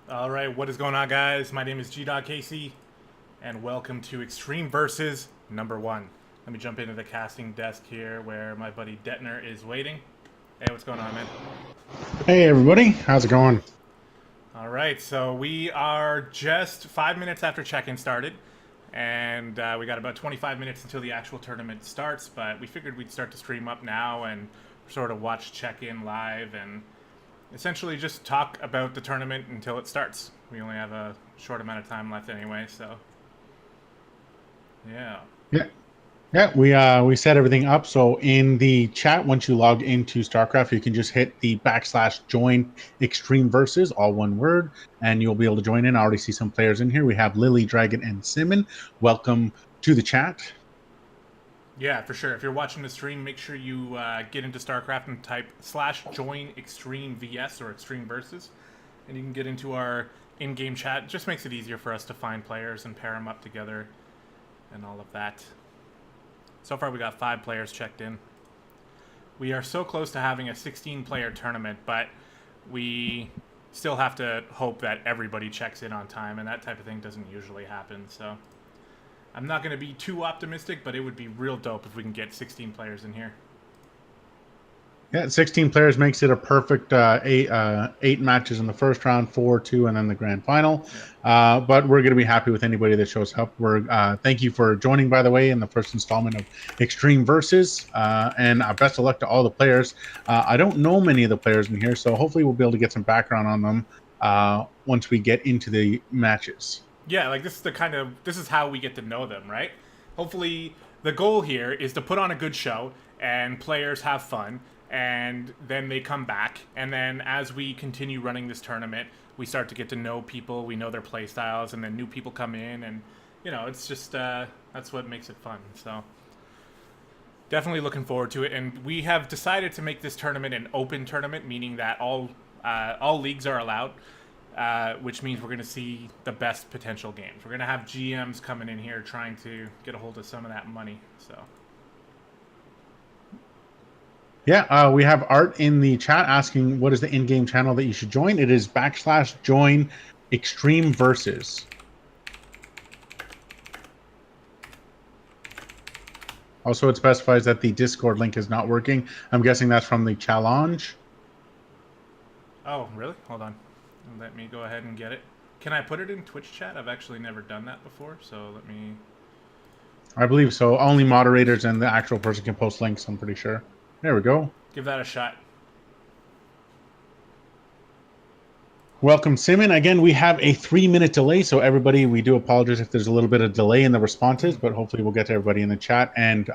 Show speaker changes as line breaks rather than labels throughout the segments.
All right, what is going on, guys? My name is gdoggcasey, and welcome to Extreme Versus #1. Let me jump into the casting desk here where my buddy Detiner is waiting. Hey, what's going on, man?
Hey everybody, how's it going?
All right, so we are just 5 minutes after check-in started, and we got about 25 minutes until the actual tournament starts, but we figured we'd start to stream up now and sort of watch check-in live and essentially just talk about the tournament until it starts. We only have a short amount of time left anyway, so yeah.
Yeah, we set everything up. So in the chat, once you log into StarCraft, you can just hit the /join Extreme Versus, all one word, and you'll be able to join in. I already see some players in here. We have Lily, Dragon, and Simon. Welcome to the chat.
Yeah, for sure. If you're watching the stream, make sure you get into StarCraft and type /join Extreme VS or Extreme Versus, and you can get into our in-game chat. It just makes it easier for us to find players and pair them up together and all of that. So far, we got 5 players checked in. We are so close to having a 16-player tournament, but we still have to hope that everybody checks in on time, and that type of thing doesn't usually happen, so I'm not going to be too optimistic, but it would be real dope if we can get 16 players in here.
Yeah, 16 players makes it a perfect eight matches in the first round, 4, 2, and then the grand final.
Yeah.
But we're going to be happy with anybody that shows up. Thank you for joining, by the way, in the first installment of Extreme Versus, and best of luck to all the players. I don't know many of the players in here, so hopefully we'll be able to get some background on them once we get into the matches.
Yeah, like this is how we get to know them, right? Hopefully the goal here is to put on a good show and players have fun and then they come back, and then as we continue running this tournament, we start to get to know people, we know their play styles, and then new people come in, and it's just that's what makes it fun. So definitely looking forward to it, and we have decided to make this tournament an open tournament, meaning that all leagues are allowed, which means we're going to see the best potential games. We're going to have GMs coming in here trying to get a hold of some of that money. So
Yeah, we have Art in the chat asking what is the in-game channel that you should join. It is /join Extreme Versus. Also, it specifies that the Discord link is not working. I'm guessing that's from the challenge.
oh, really? Hold on. Let me go ahead and get it. Can I put it in Twitch chat? I've actually never done that before, so let me...
I believe so. Only moderators and the actual person can post links, I'm pretty sure. There we go.
give that a shot.
Welcome, Simon. Again, we have a 3-minute delay, so everybody, we do apologize if there's a little bit of delay in the responses, but hopefully we'll get to everybody in the chat. And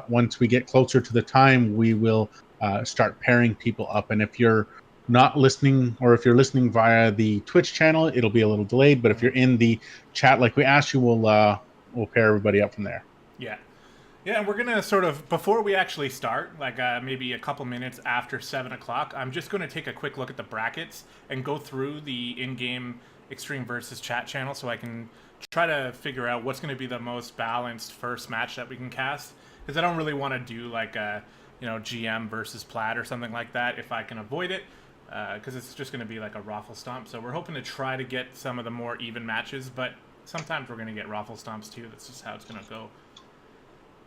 once we get closer to the time, we will start pairing people up. And if you're not listening, or if you're listening via the Twitch channel, it'll be a little delayed. But if you're in the chat like we asked you, we'll pair everybody up from there.
Yeah. Yeah, and we're going to sort of, before we actually start, like maybe a couple minutes after 7 o'clock, I'm just going to take a quick look at the brackets and go through the in-game Extreme Versus chat channel so I can try to figure out what's going to be the most balanced first match that we can cast. Because I don't really want to do like a, GM versus Plat or something like that if I can avoid it. Because it's just going to be like a raffle stomp. So we're hoping to try to get some of the more even matches, but sometimes we're going to get raffle stomps too. That's just how it's going to go.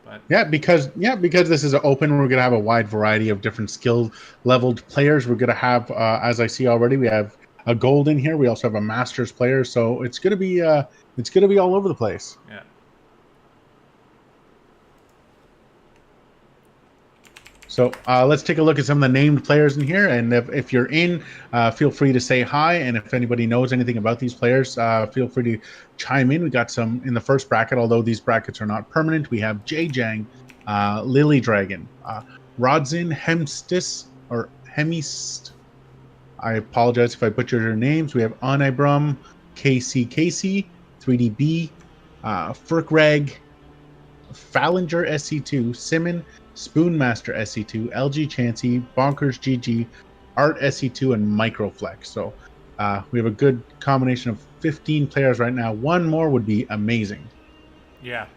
But
because this is open, we're gonna have a wide variety of different skill leveled players. We're gonna have, as I see already, we have a gold in here. We also have a masters player, so it's gonna be all over the place.
yeah.
So let's take a look at some of the named players in here, and if you're in, feel free to say hi. And if anybody knows anything about these players, feel free to chime in. We got some in the first bracket, although these brackets are not permanent. We have Jang, Lily Dragon, Rodzin Hemstis or Hemist. I apologize if I butchered your names. We have Anibrum, Casey, 3DB, Furkreg, Fallinger SC2, Simon, Spoonmaster SC2, LG Chansey, Bonkers GG, Art SC2, and Microflex. So we have a good combination of 15 players right now. One more would be amazing.
Yeah.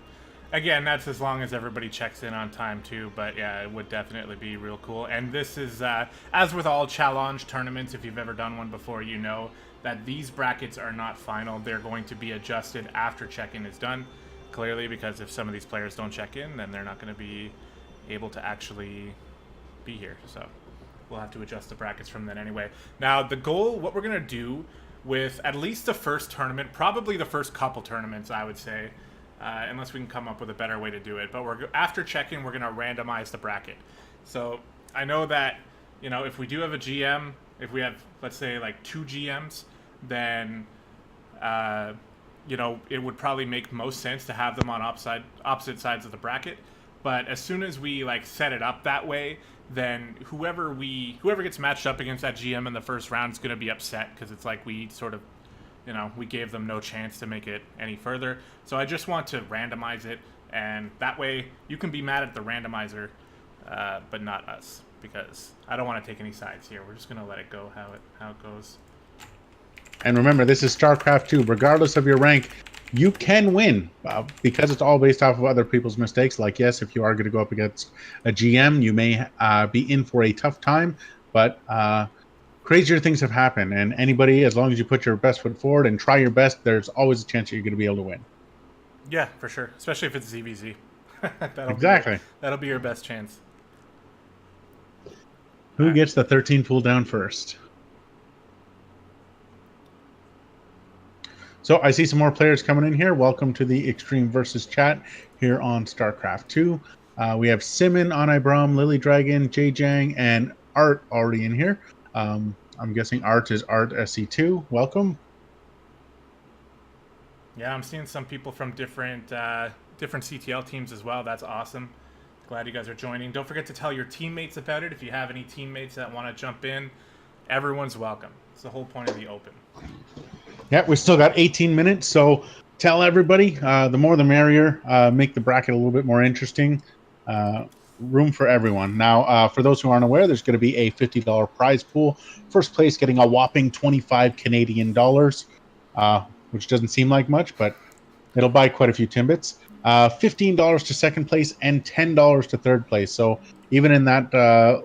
Again, that's as long as everybody checks in on time too. But yeah, it would definitely be real cool. And this is, as with all challenge tournaments, if you've ever done one before, you know that these brackets are not final. They're going to be adjusted after check-in is done. Clearly, because if some of these players don't check in, then they're not going to be able to actually be here. So we'll have to adjust the brackets from then anyway. Now, the goal, what we're going to do with at least the first tournament, probably the first couple tournaments, I would say, unless we can come up with a better way to do it. But after check-in, we're going to randomize the bracket. So I know that, you know, if we do have a GM, if we have, let's say, like 2 GMs, then, you know, it would probably make most sense to have them on opposite sides of the bracket. But as soon as we, like, set it up that way, then whoever gets matched up against that GM in the first round is going to be upset because it's like we sort of, you know, we gave them no chance to make it any further. So I just want to randomize it, and that way you can be mad at the randomizer, but not us, because I don't want to take any sides here. We're just going to let it go how it goes.
And remember, this is StarCraft 2. Regardless of your rank, you can win because it's all based off of other people's mistakes. Like, yes, if you are going to go up against a GM, you may be in for a tough time, but crazier things have happened, and anybody, as long as you put your best foot forward and try your best, there's always a chance that you're going to be able to win.
Yeah, for sure. Especially if it's ZVZ. That'll be your best chance.
Who gets the 13 pool down first? So I see some more players coming in here. Welcome to the Extreme Versus chat here on StarCraft 2. We have Simon, Anai Brahm, Lily Dragon, Jay Jang, and Art already in here. I'm guessing Art is Art SC2. Welcome.
Yeah, I'm seeing some people from different CTL teams as well. That's awesome. Glad you guys are joining. Don't forget to tell your teammates about it. If you have any teammates that want to jump in, everyone's welcome. It's the whole point of the Open.
Yeah, we still got 18 minutes, so tell everybody. The more the merrier. Make the bracket a little bit more interesting. Room for everyone. Now, for those who aren't aware, there's going to be a $50 prize pool. First place getting a whopping 25 Canadian dollars, which doesn't seem like much, but it'll buy quite a few Timbits. $15 to second place and $10 to third place. So even in that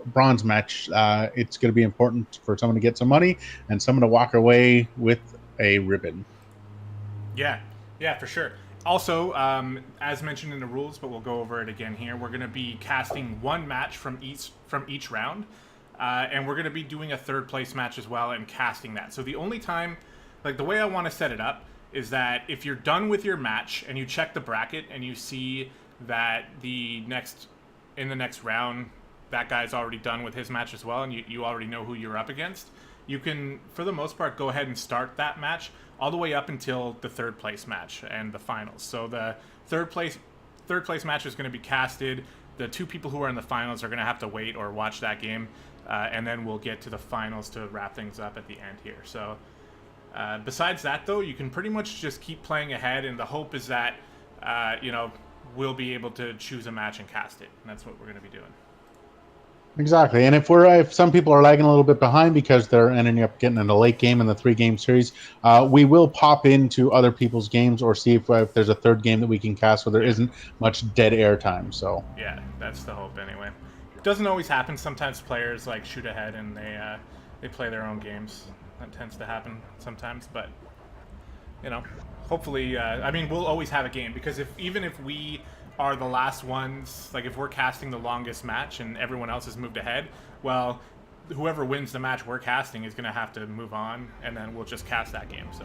bronze match, it's going to be important for someone to get some money and someone to walk away with a ribbon.
Yeah, for sure. Also, as mentioned in the rules, but we'll go over it again here, we're going to be casting one match from each round, and we're going to be doing a third place match as well and casting that. So the only time, like the way I want to set it up is that if you're done with your match and you check the bracket and you see that in the next round, that guy's already done with his match as well, and you already know who you're up against, you can, for the most part, go ahead and start that match all the way up until the third place match and the finals. So the third place match is going to be casted. The 2 people who are in the finals are going to have to wait or watch that game, and then we'll get to the finals to wrap things up at the end here. So besides that, though, you can pretty much just keep playing ahead, and the hope is that we'll be able to choose a match and cast it. And that's what we're going to be doing.
Exactly, and if some people are lagging a little bit behind because they're ending up getting in a late game in the 3-game series, we will pop into other people's games or see if there's a third game that we can cast so there isn't much dead air time. So
yeah, that's the hope anyway. It doesn't always happen. Sometimes players like shoot ahead and they play their own games. That tends to happen sometimes, but hopefully, we'll always have a game, because even if we are the last ones, like if we're casting the longest match and everyone else has moved ahead, well, whoever wins the match we're casting is going to have to move on, and then we'll just cast that game. So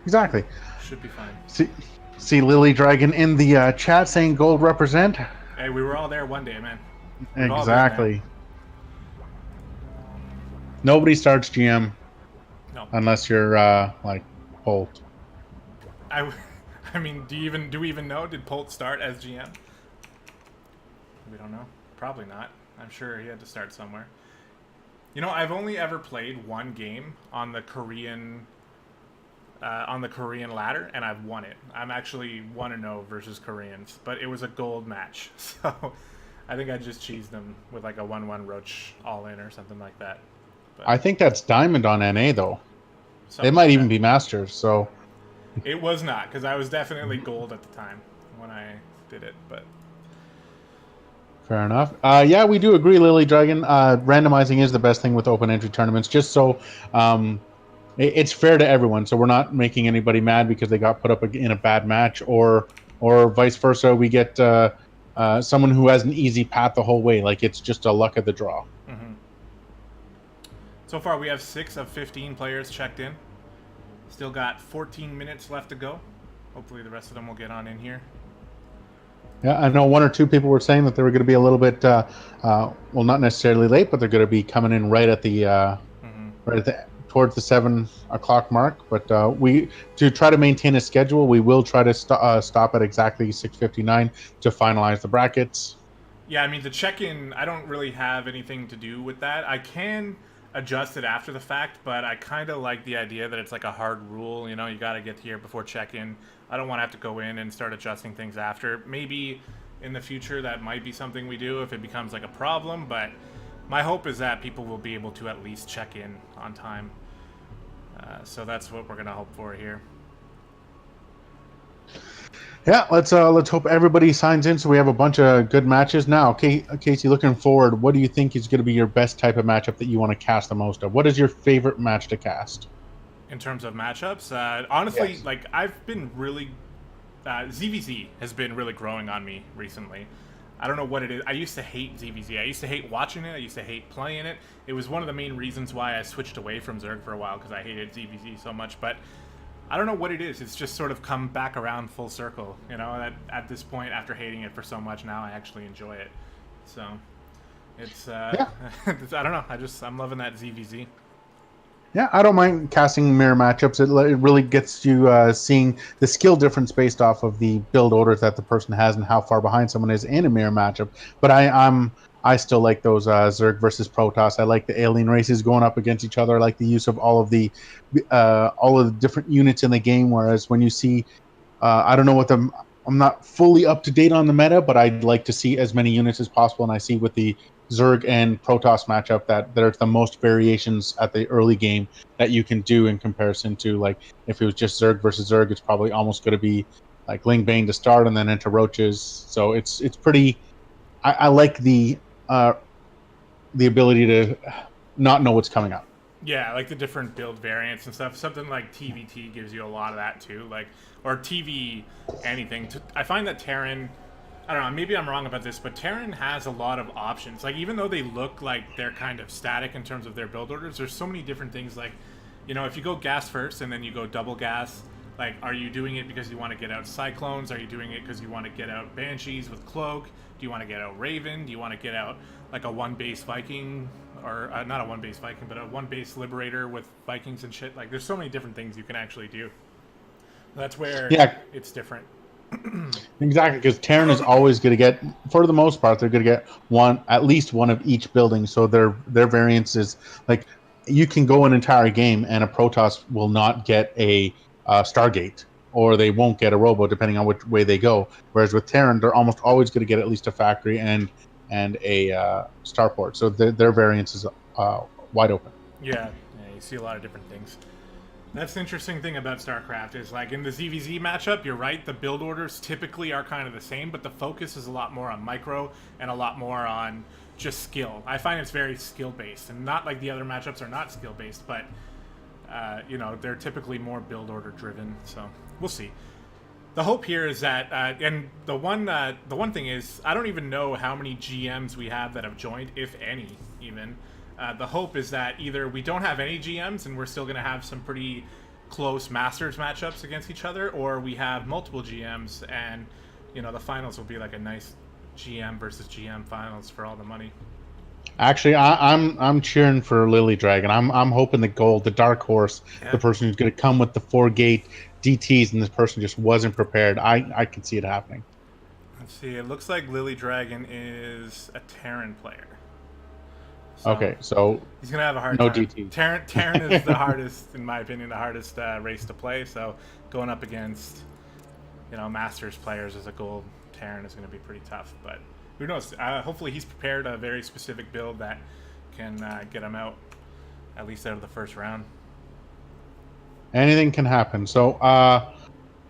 exactly,
should be fine.
See Lily Dragon in the chat saying gold represent.
Hey, we were all there one day, man.
Exactly. Nobody starts GM unless you're like Holt.
I mean, do we even know? Did Polt start as GM? We don't know. Probably not. I'm sure he had to start somewhere. I've only ever played one game on the Korean ladder, and I've won it. I'm actually 1-0 versus Koreans, but it was a gold match. So I think I just cheesed them with like a 1-1 Roach all-in or something like that. But
I think that's Diamond on NA, though. It might even be Masters, so...
It was not, because I was definitely gold at the time when I did it, but
Fair enough. Yeah, we do agree, Lily Dragon. Randomizing is the best thing with open entry tournaments, just so it's fair to everyone. So we're not making anybody mad because they got put up in a bad match, or vice versa. We get someone who has an easy path the whole way. Like it's just a luck of the draw.
so far we have 6 of 15 players checked in. Still got 14 minutes left to go. Hopefully the rest of them will get on in here.
Yeah, I know 1 or 2 people were saying that they were going to be a little bit, well, not necessarily late, but they're going to be coming in right at the towards the 7 o'clock mark. But we to try to maintain a schedule, we will try to stop at exactly 6:59 to finalize the brackets.
Yeah, I mean, the check-in, I don't really have anything to do with that. I can adjust it after the fact, but I kind of like the idea that it's like a hard rule. You know, you got to get here before check-in. I don't want to have to go in and start adjusting things after. Maybe in the future that might be something we do if it becomes like a problem, but my hope is that people will be able to at least check in on time. So that's what we're going to hope for here.
Yeah, let's hope everybody signs in so we have a bunch of good matches. Now, Casey, looking forward, what do you think is going to be your best type of matchup that you want to cast the most of? What is your favorite match to cast?
In terms of matchups, honestly,
Yes.
like I've been really ZVZ has been really growing on me recently. I don't know what it is. I used to hate ZVZ. I used to hate watching it. I used to hate playing it. It was one of the main reasons why I switched away from Zerg for a while, because I hated ZVZ so much. But I don't know what it is. It's just sort of come back around full circle. You know, at this point, after hating it for so much, now I actually enjoy it. So it's
Yeah.
I don't know. I'm loving that ZVZ.
Yeah, I don't mind casting mirror matchups. It really gets you seeing the skill difference based off of the build orders that the person has and how far behind someone is in a mirror matchup. But I still like those Zerg versus Protoss. I like the alien races going up against each other. I like the use of all of the different units in the game. Whereas when you see, I don't know what the I'm not fully up to date on the meta, but I'd like to see as many units as possible. And I see with the Zerg and Protoss matchup that there's the most variations at the early game that you can do in comparison to, like, if it was just Zerg versus Zerg, it's probably almost going to be like Ling Bang to start and then into Roaches. So it's pretty. I like the ability to not know what's coming up.
Yeah, like the different build variants and stuff. Something like TVT gives you a lot of that too, like, or TV anything. I find that Terran, I don't know, maybe I'm wrong about this, but Terran has a lot of options. Like, even though they look like they're kind of static in terms of their build orders, there's so many different things. Like, you know, if you go gas first and then you go double gas, like, are you doing it because you want to get out Cyclones? Are you doing it because you want to get out Banshees with Cloak? Do you want to get out Raven? Do you want to get out like a one base Viking, or not a one base Viking, but a one base Liberator with Vikings and shit? Like, there's so many different things you can actually do. That's where it's different.
Exactly, because Terran is always going to get, for the most part, they're going to get at least one of each building. So their variance is like, you can go an entire game and a Protoss will not get a Stargate, or they won't get a Robo, depending on which way they go. Whereas with Terran, they're almost always going to get at least a factory and a starport. So their variance is wide open.
Yeah, you see a lot of different things. That's the interesting thing about StarCraft is, like, in the ZVZ matchup, you're right, the build orders typically are kind of the same, but the focus is a lot more on micro and a lot more on just skill. I find it's very skill-based, and not like the other matchups are not skill-based, but, you know, they're typically more build order driven, so we'll see. The hope here is that, and the one thing is, I don't even know how many GMs we have that have joined, if any, even. The hope is that either we don't have any GMs and we're still going to have some pretty close Masters matchups against each other, or we have multiple GMs and, you know, the finals will be like a nice GM versus GM finals for all the money.
Actually, I'm cheering for Lily Dragon. I'm hoping the dark horse, the person who's going to come with the 4-gate DTs, and this person just wasn't prepared. I can see it happening.
Let's see. It looks like Lily Dragon is a Terran player. So
okay, so
he's gonna have a hard
no
time.
DT.
Terran is the hardest, in my opinion, the hardest race to play. So going up against, you know, Masters players as a gold Terran is going to be pretty tough. But who knows? Hopefully he's prepared a very specific build that can get him out, at least out of the first round.
Anything can happen. So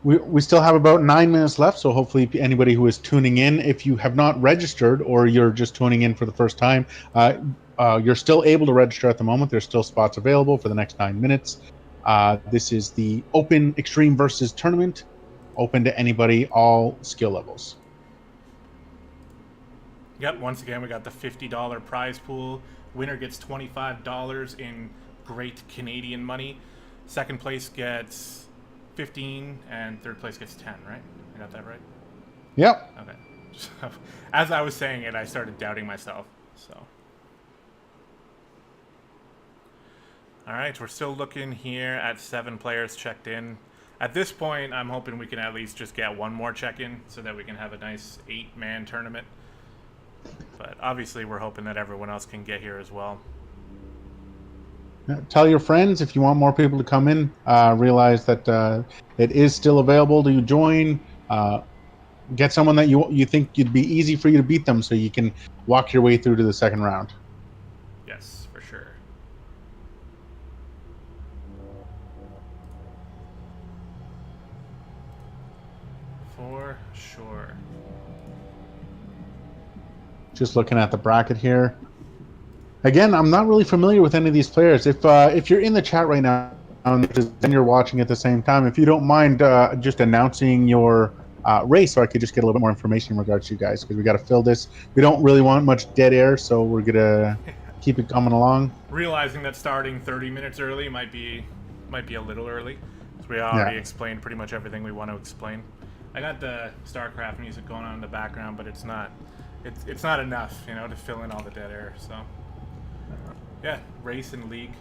We still have about 9 minutes left, so hopefully anybody who is tuning in, if you have not registered or you're just tuning in for the first time, you're still able to register at the moment. There's still spots available for the next 9 minutes. This is the Open Extreme Versus Tournament, open to anybody, all skill levels.
Yep, once again, we got the $50 prize pool. Winner gets $25 in great Canadian money. Second place gets 15, and third place gets 10, right? I got that right?
Yep.
Okay. As I was saying it, I started doubting myself, so. All right, we're still looking here at 7 players checked in. At this point, I'm hoping we can at least just get one more check-in so that we can have a nice 8-man tournament. But obviously, we're hoping that everyone else can get here as well.
Tell your friends if you want more people to come in. Realize that it is still available to join. Get someone that you think it'd be easy for you to beat them, so you can walk your way through to the second round.
Yes, for sure. For sure.
Just looking at the bracket here. Again, I'm not really familiar with any of these players. If you're in the chat right now and you're watching at the same time, if you don't mind just announcing your race, so I could just get a little bit more information in regards to you guys, because we got to fill this. We don't really want much dead air, so we're gonna keep it coming along.
Realizing that starting 30 minutes early might be a little early, because we already explained pretty much everything we want to explain. I got the StarCraft music going on in the background, but it's not enough, to fill in all the dead air. So yeah, race and league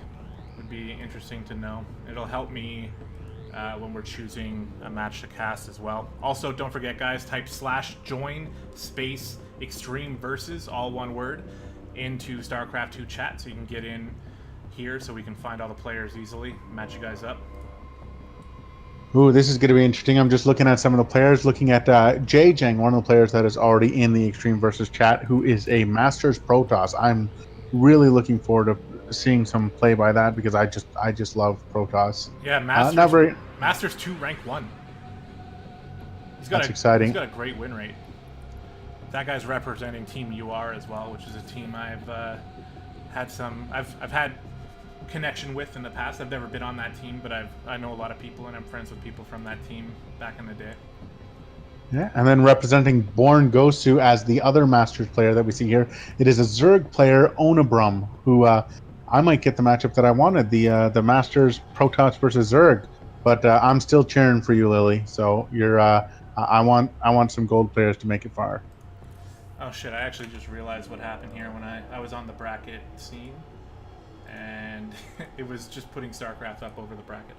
would be interesting to know. It'll help me when we're choosing a match to cast as well. Also, don't forget, guys, type /join space extreme versus, all one word, into StarCraft 2 chat so you can get in here so we can find all the players easily, match you guys up.
Ooh, this is going to be interesting. I'm just looking at some of the players, looking at Jay Jang, one of the players that is already in the Extreme Versus chat, who is a Masters Protoss. I'm really looking forward to seeing some play by that, because I just love Protoss.
Yeah, Masters 2 rank 1.
That's exciting.
He's got a great win rate. That guy's representing Team UR as well, which is a team I've had connection with in the past. I've never been on that team, but I know a lot of people, and I'm friends with people from that team back in the day.
Yeah, and then representing Born Gosu as the other Masters player that we see here, it is a Zerg player, Onabrum, who I might get the matchup that I wanted, the Masters Protoss versus Zerg, but I'm still cheering for you, Lily. So you're I want some gold players to make it far.
Oh shit! I actually just realized what happened here when I was on the bracket scene, and it was just putting StarCraft up over the bracket.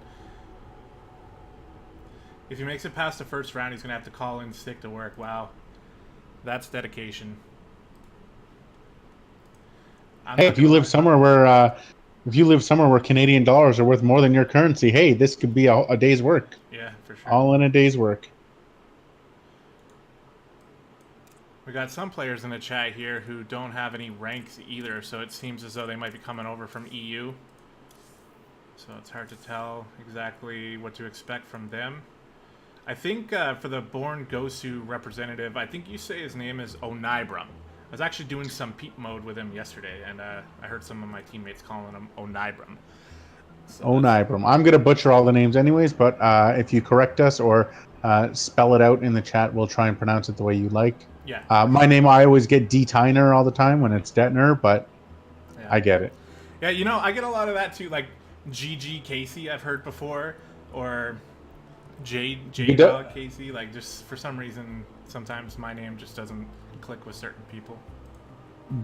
If he makes it past the first round, he's gonna have to call in sick to work. Wow, that's dedication.
Hey, if you live somewhere where Canadian dollars are worth more than your currency, hey, this could be a day's work.
Yeah, for sure.
All in a day's work.
We got some players in the chat here who don't have any ranks either, so it seems as though they might be coming over from EU. So it's hard to tell exactly what to expect from them. I think for the Born Gosu representative, I think you say his name is Onibrum. I was actually doing some peep mode with him yesterday, and I heard some of my teammates calling him Onibrum. So
Onibrum. I'm going to butcher all the names anyways, but if you correct us or spell it out in the chat, we'll try and pronounce it the way you like.
Yeah.
My name, I always get Detiner all the time when it's Detiner, but yeah. I get it.
Yeah, I get a lot of that too, like gdoggcasey I've heard before, or gdoggcasey. Like, just for some reason, sometimes my name just doesn't click with certain people.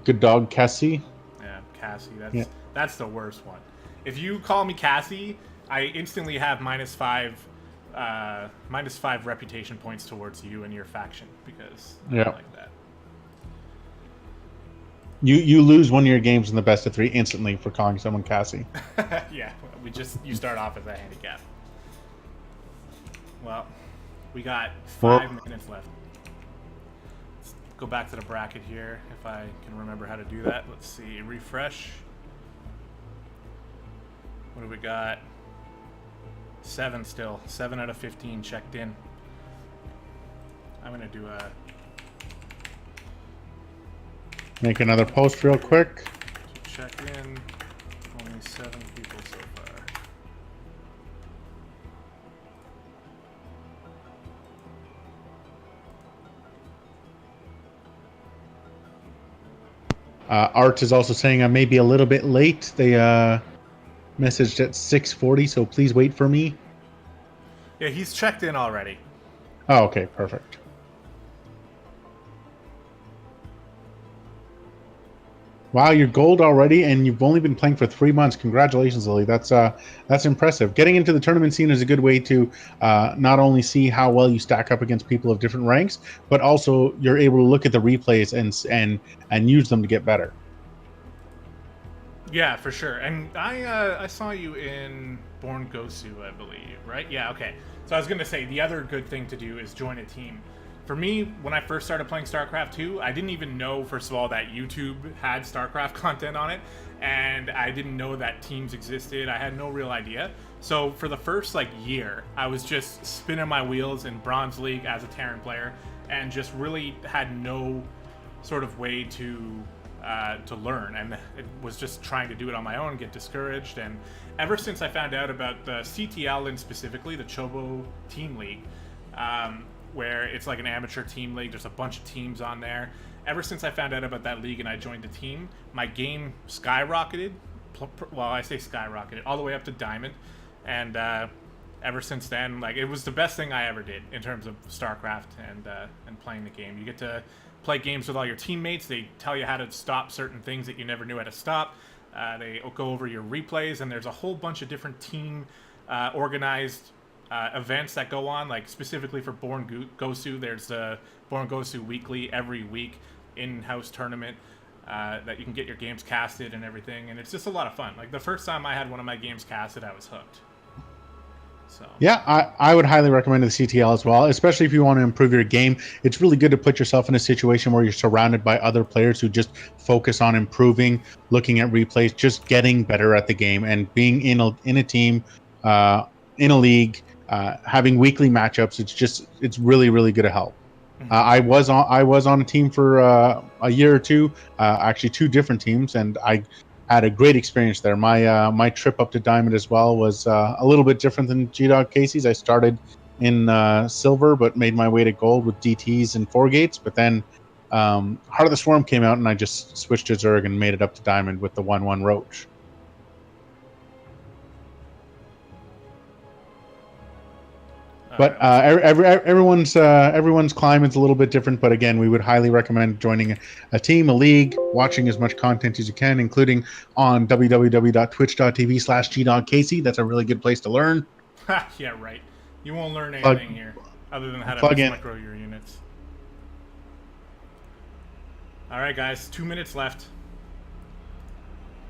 gdoggcasey.
Yeah, Cassie. That's the worst one. If you call me Cassie, I instantly have -5 reputation points towards you and your faction, because I don't like that.
You lose one of your games in the best of 3 instantly for calling someone Cassie.
Yeah, you start off as a handicap. Well, we got 5 minutes left. Let's go back to the bracket here, if I can remember how to do that. Let's see, refresh. What do we got? 7 still. 7 out of 15 checked in. I'm gonna do a...
Make another post real quick.
To check in. Only 7 people so far.
Art is also saying I may be a little bit late. They messaged at 6:40, so please wait for me.
Yeah, he's checked in already.
Oh, okay, perfect. Wow, you're gold already, and you've only been playing for 3 months. Congratulations, Lily. That's impressive. Getting into the tournament scene is a good way to not only see how well you stack up against people of different ranks, but also you're able to look at the replays and use them to get better.
Yeah, for sure. And I saw you in Born Gosu, I believe, right? Yeah, okay. So I was going to say, the other good thing to do is join a team. For me, when I first started playing StarCraft 2, I didn't even know, first of all, that YouTube had StarCraft content on it, and I didn't know that teams existed. I had no real idea. So for the first, year, I was just spinning my wheels in Bronze League as a Terran player, and just really had no sort of way to learn, and it was just trying to do it on my own, get discouraged. And ever since I found out about the CTL, and specifically the Chobo Team League, where it's like an amateur team league, there's a bunch of teams on there. Ever since I found out about that league and I joined the team, my game skyrocketed. Well, I say skyrocketed, all the way up to Diamond. And ever since then, it was the best thing I ever did in terms of StarCraft and playing the game. You get to play games with all your teammates. They tell you how to stop certain things that you never knew how to stop. They go over your replays, and there's a whole bunch of different team organized events that go on, specifically for Born Gosu. There's the Born Gosu Weekly every week in-house tournament that you can get your games casted and everything, and it's just a lot of fun. The first time I had one of my games casted, I was hooked. So
yeah, I would highly recommend the CTL as well, especially if you want to improve your game. It's really good to put yourself in a situation where you're surrounded by other players who just focus on improving, looking at replays, just getting better at the game, and being in a team, in a league, having weekly matchups. It's really, really good to help. I was on a team for a year or two, actually 2 different teams, and I had a great experience there. My trip up to Diamond as well was a little bit different than gdoggcasey's. I started in silver, but made my way to gold with DTs and 4 gates. But then Heart of the Swarm came out, and I just switched to Zerg and made it up to Diamond with the 1/1 Roach. But everyone's climate's a little bit different. But again, we would highly recommend joining a team, a league, watching as much content as you can, including on www.twitch.tv/gdoggcasey. That's a really good place to learn.
Yeah, right. You won't learn anything here other than how to micro your units. All right, guys, 2 minutes left.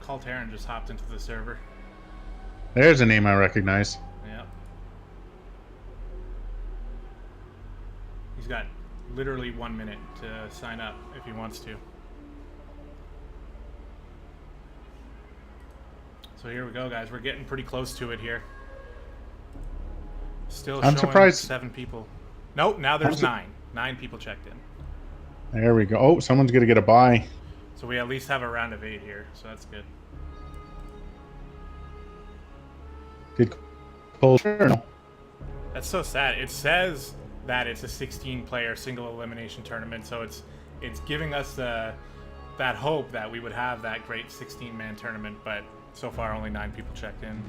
Call Terran just hopped into the server.
There's a name I recognize.
Yeah. He's got literally 1 minute to sign up if he wants to. So here we go, guys. We're getting pretty close to it here. Still
I'm
showing
surprised.
7 people. Nope, now there's 9. 9 people checked in.
There we go. Oh, someone's going to get a buy.
So we at least have a round of 8 here, so that's good.
Did Cole turn? No.
That's so sad. It says that it's a 16-player single elimination tournament, so it's giving us that hope that we would have that great 16-man tournament, but so far only 9 people checked in.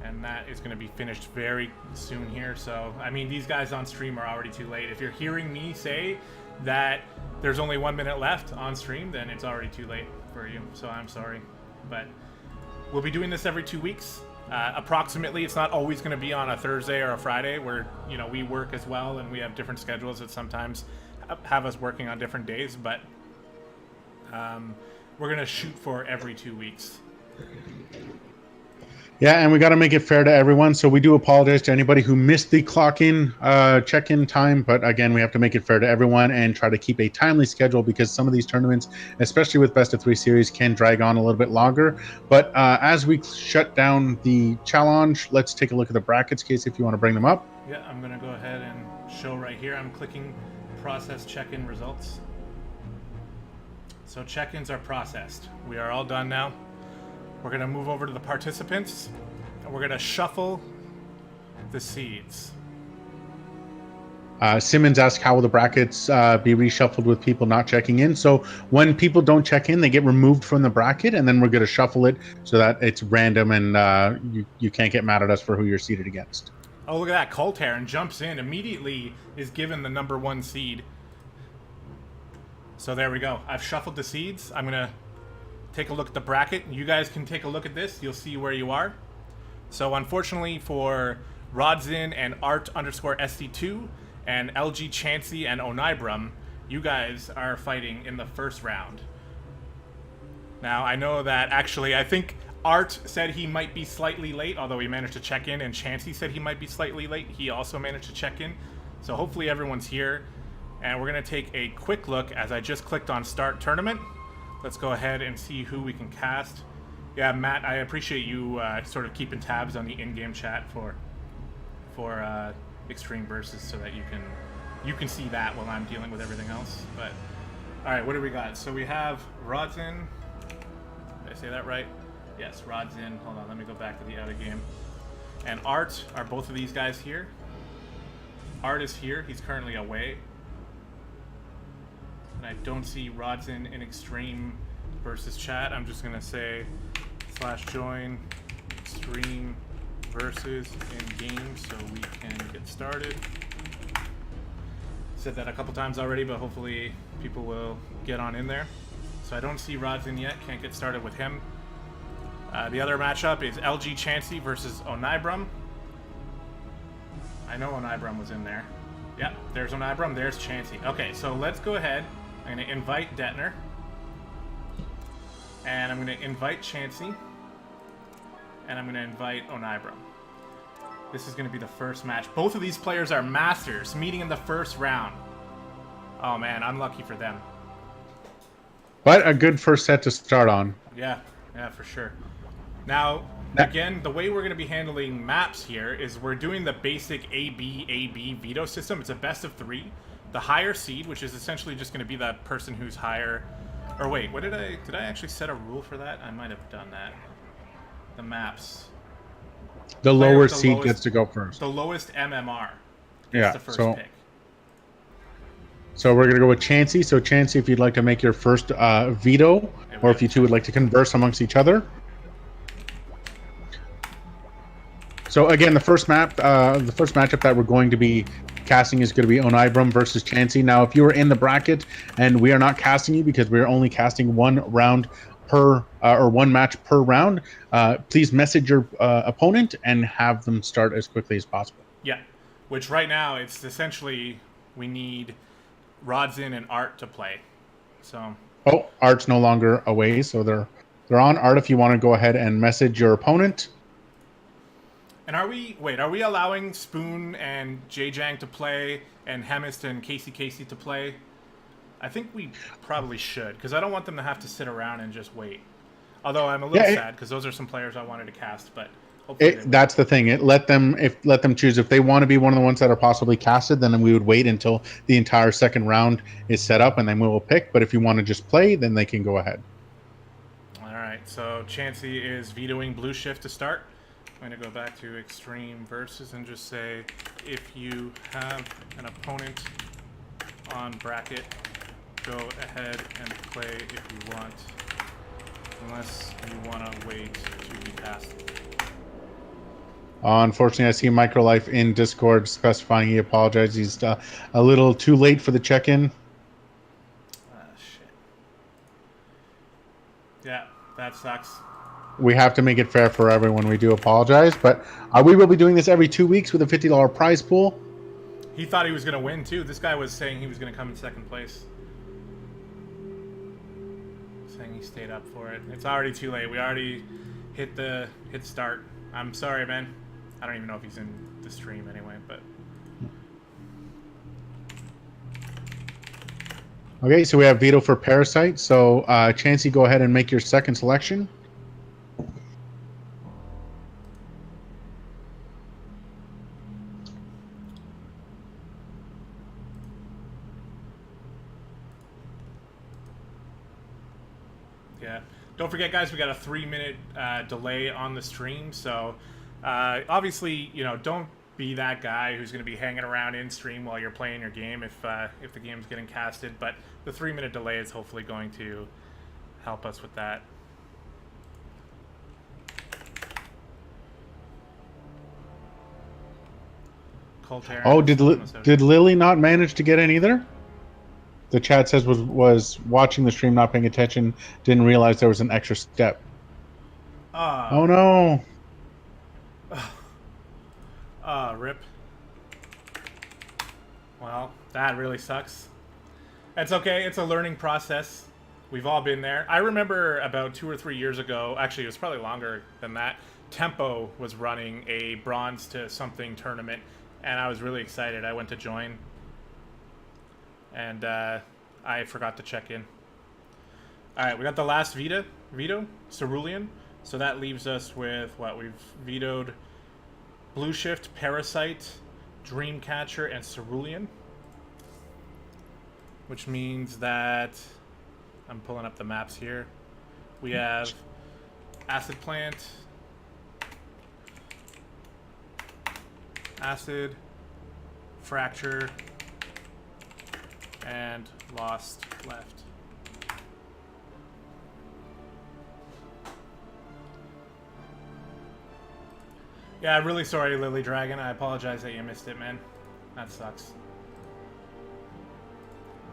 And that is going to be finished very soon here. So, I mean, these guys on stream are already too late. If you're hearing me say that there's only 1 minute left on stream, then it's already too late for you. So I'm sorry. But we'll be doing this every 2 weeks. Approximately, it's not always going to be on a Thursday or a Friday where, we work as well and we have different schedules that sometimes have us working on different days. But we're going to shoot for every 2 weeks.
Yeah, and we got to make it fair to everyone. So we do apologize to anybody who missed the clock-in, check-in time. But again, we have to make it fair to everyone and try to keep a timely schedule because some of these tournaments, especially with best of three series, can drag on a little bit longer. But as we shut down the challenge, let's take a look at the brackets, Casey, if you want to bring them up.
Yeah, I'm going to go ahead and show right here. I'm clicking process check-in results. So check-ins are processed. We are all done now. We're going to move over to the participants, and we're going to shuffle the seeds.
Simmons asked how will the brackets be reshuffled with people not checking in. So when people don't check in, they get removed from the bracket, and then we're going to shuffle it so that it's random and you can't get mad at us for who you're seated against.
Oh, look at that. Coltarin jumps in, immediately is given the number 1 seed. So there we go. I've shuffled the seeds. I'm going to take a look at the bracket. You guys can take a look at this. You'll see where you are. So unfortunately for Rodzin and Art_SC2 and LG Chansey and Onibrum, you guys are fighting in the first round. Now, I know that actually, I think Art said he might be slightly late, although he managed to check in, and Chansey said he might be slightly late. He also managed to check in. So hopefully everyone's here. And we're going to take a quick look as I just clicked on Start Tournament. Let's go ahead and see who we can cast. Yeah, Matt, I appreciate you sort of keeping tabs on the in-game chat for Extreme Versus so that you can see that while I'm dealing with everything else. But all right, what do we got? So we have Rodzin. Did I say that right? Yes, Rodzin. Hold on, let me go back to the out of game. And Art, are both of these guys here? Art is here. He's currently away. And I don't see Rodzin in Extreme Versus chat. I'm just gonna say /join Extreme Versus in game so we can get started. Said that a couple times already, but hopefully people will get on in there. So I don't see Rodzin yet. Can't get started with him. The other matchup is LG Chansey versus Onibrum. I know Onibrum was in there. Yep, there's Onibrum, there's Chansey. Okay, so let's go ahead. I'm going to invite Detiner. And I'm going to invite Chansey. And I'm going to invite Onibrum. This is going to be the first match. Both of these players are masters, meeting in the first round. Oh man, unlucky for them.
But a good first set to start on.
Yeah, for sure. Now, again, the way we're going to be handling maps here is we're doing the basic AB veto system. It's a best of 3. The higher seed, which is essentially just going to be that person who's higher. Or wait, what did I actually set a rule for that? I might have done that. The maps.
The lower seed gets to go first.
The lowest MMR gets the first pick.
So we're going to go with Chansey. So Chansey, if you'd like to make your first veto, or if you two would like to converse amongst each other. So again, the first matchup that we're going to be casting is going to be Onibrum versus Chansey. Now, if you are in the bracket and we are not casting you because we're only casting one round per or one match per round, please message your opponent and have them start as quickly as possible.
Yeah, which right now it's essentially we need Rodzin and Art to play. So.
Oh, Art's no longer away, so they're on. Art, if you want to go ahead and message your opponent.
And are we allowing Spoon and Jang to play and Hemist and Casey to play? I think we probably should, because I don't want them to have to sit around and just wait. Although I'm a little sad, because those are some players I wanted to cast, but hopefully
that's the thing. Let them choose. If they want to be one of the ones that are possibly casted, then we would wait until the entire second round is set up, and then we will pick. But if you want to just play, then they can go ahead.
All right, so Chansey is vetoing Blue Shift to start. I'm going to go back to Extreme Versus and just say, if you have an opponent on bracket, go ahead and play if you want, unless you want to wait to be passed.
Unfortunately, I see Microlife in Discord specifying he apologizes. He's a little too late for the check-in.
Shit. Yeah, that sucks.
We have to make it fair for everyone. We do apologize, but we will be doing this every 2 weeks with a $50 prize pool.
He thought he was going to win, too. This guy was saying he was going to come in second place. Saying he stayed up for it. It's already too late. We already hit start. I'm sorry, man. I don't even know if he's in the stream anyway, but...
Okay, so we have veto for Parasite. So, Chansey, go ahead and make your second selection.
Yeah. Don't forget, guys, we got a 3-minute delay on the stream, so obviously, you know, don't be that guy who's going to be hanging around in stream while you're playing your game if the game's getting casted, but the 3-minute delay is hopefully going to help us with that.
Oh, did Lily not manage to get in either? The chat says was watching the stream, not paying attention, didn't realize there was an extra step. Oh no.
Rip. Well, that really sucks. It's okay, it's a learning process. We've all been there. I remember about 2 or 3 years ago, actually it was probably longer than that, Tempo was running a bronze to something tournament, and I was really excited. I went to join, and I forgot to check in. Alright, we got the last veto, Cerulean. So that leaves us with what? We've vetoed Blue Shift, Parasite, Dreamcatcher, and Cerulean. Which means that... I'm pulling up the maps here. We have Acid Plant, Acid, Fracture, and Lost left. Yeah, I'm really sorry, Lily Dragon. I apologize that you missed it, man. That sucks.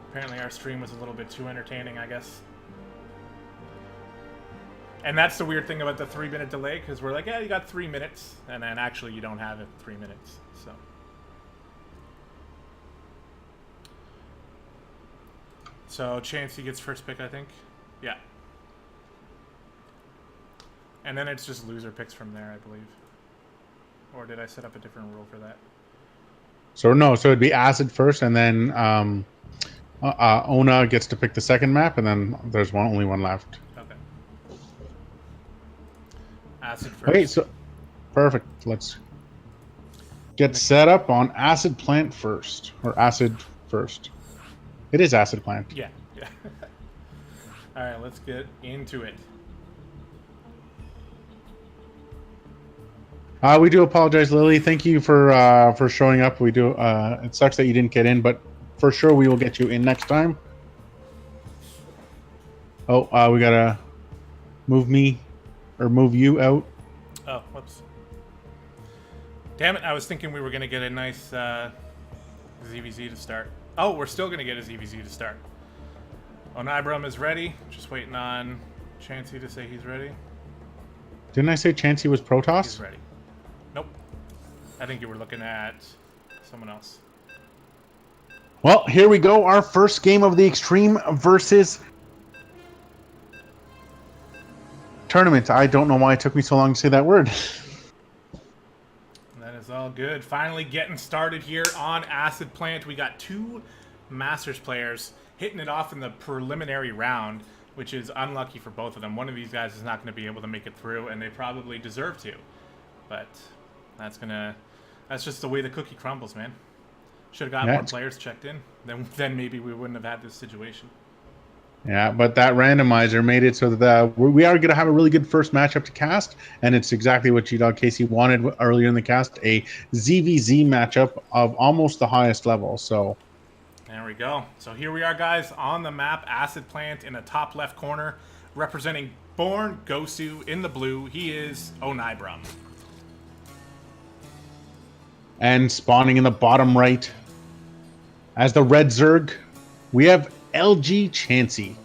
Apparently our stream was a little bit too entertaining, I guess. And that's the weird thing about the 3-minute delay, because we're like, yeah, you got 3 minutes, and then actually you don't have it 3 minutes, so. So Chansey gets first pick, I think. Yeah. And then it's just loser picks from there, I believe. Or did I set up a different rule for that?
So no, so it'd be Acid first, and then Ona gets to pick the second map, and then there's only one left.
Okay. Acid first.
Okay, so perfect. Let's get set up on Acid Plant first, or Acid first. It is Acid Plant.
Yeah, yeah. All right, let's get into it.
We do apologize, Lily. Thank you for showing up. We do. It sucks that you didn't get in, but for sure we will get you in next time. Oh, we gotta move you out.
Oh, whoops. Damn it! I was thinking we were gonna get a nice ZVZ to start. Oh, we're still gonna get a ZVZ to start. Onibrum is ready. Just waiting on Chansey to say he's ready.
Didn't I say Chansey was Protoss?
He's ready. Nope. I think you were looking at someone else.
Well, here we go. Our first game of the Extreme versus Tournament. I don't know why it took me so long to say that word.
That is all good. Finally getting started here on Acid Plant. We got 2 Masters players hitting it off in the preliminary round, which is unlucky for both of them. One of these guys is not going to be able to make it through, and they probably deserve to. But that's just the way the cookie crumbles, man. Should have got more players checked in. Then maybe we wouldn't have had this situation.
Yeah, but that randomizer made it so that we are going to have a really good first matchup to cast, and it's exactly what gdoggcasey wanted earlier in the cast, a ZVZ matchup of almost the highest level. So
there we go. So here we are, guys, on the map. Acid Plant in the top left corner, representing Born Gosu in the blue. He is Onibrum.
And spawning in the bottom right, as the red Zerg, we have LG Chansey.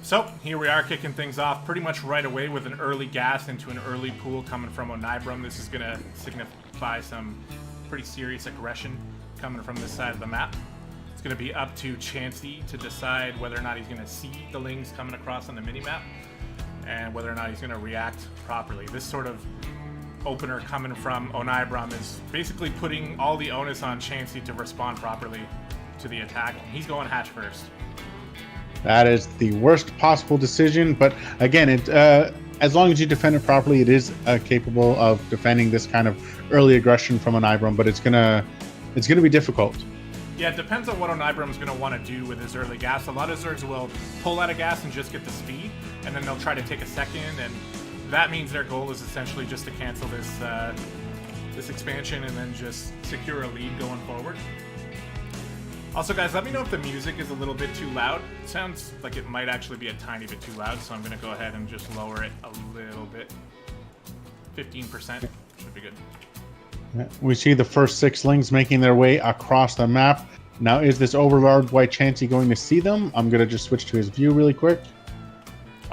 So here we are kicking things off pretty much right away with an early gas into an early pool coming from Onibrum. This is going to signify some pretty serious aggression coming from this side of the map. It's going to be up to Chansey to decide whether or not he's going to see the lings coming across on the minimap. and whether or not he's going to react properly. This sort of opener coming from Onibram is basically putting all the onus on Chansey to respond properly to the attack. He's going hatch first.
That is the worst possible decision, but again, as long as you defend it properly, it is capable of defending this kind of early aggression from Onibram, but it's gonna be difficult.
Yeah, it depends on what Onibram's going to want to do with his early gas. A lot of Zergs will pull out of gas and just get the speed, and then they'll try to take a second, and that means their goal is essentially just to cancel this this expansion and then just secure a lead going forward. Also, guys, let me know if the music is a little bit too loud. It sounds like it might actually be a tiny bit too loud, so I'm going to go ahead and just lower it a little bit. 15% should be good.
We see the first 6 lings making their way across the map. Now, is this Overlord White Chansey going to see them? I'm going to just switch to his view really quick.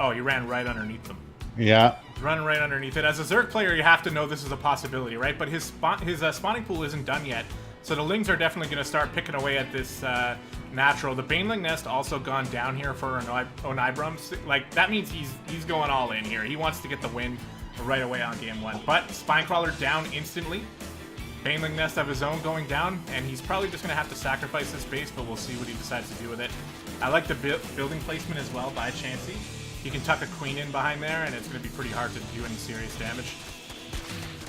Oh, he ran right underneath them.
Yeah.
Run right underneath it. As a Zerg player, you have to know this is a possibility, right? But his spawning pool isn't done yet, so the lings are definitely going to start picking away at this natural. The Baneling Nest also gone down here for Onibram. Like, that means he's going all in here. He wants to get the win right away on game 1. But Spinecrawler down instantly. Baneling Nest of his own going down, and he's probably just going to have to sacrifice this base, but we'll see what he decides to do with it. I like the building placement as well by Chansey. He can tuck a queen in behind there, and it's going to be pretty hard to do any serious damage.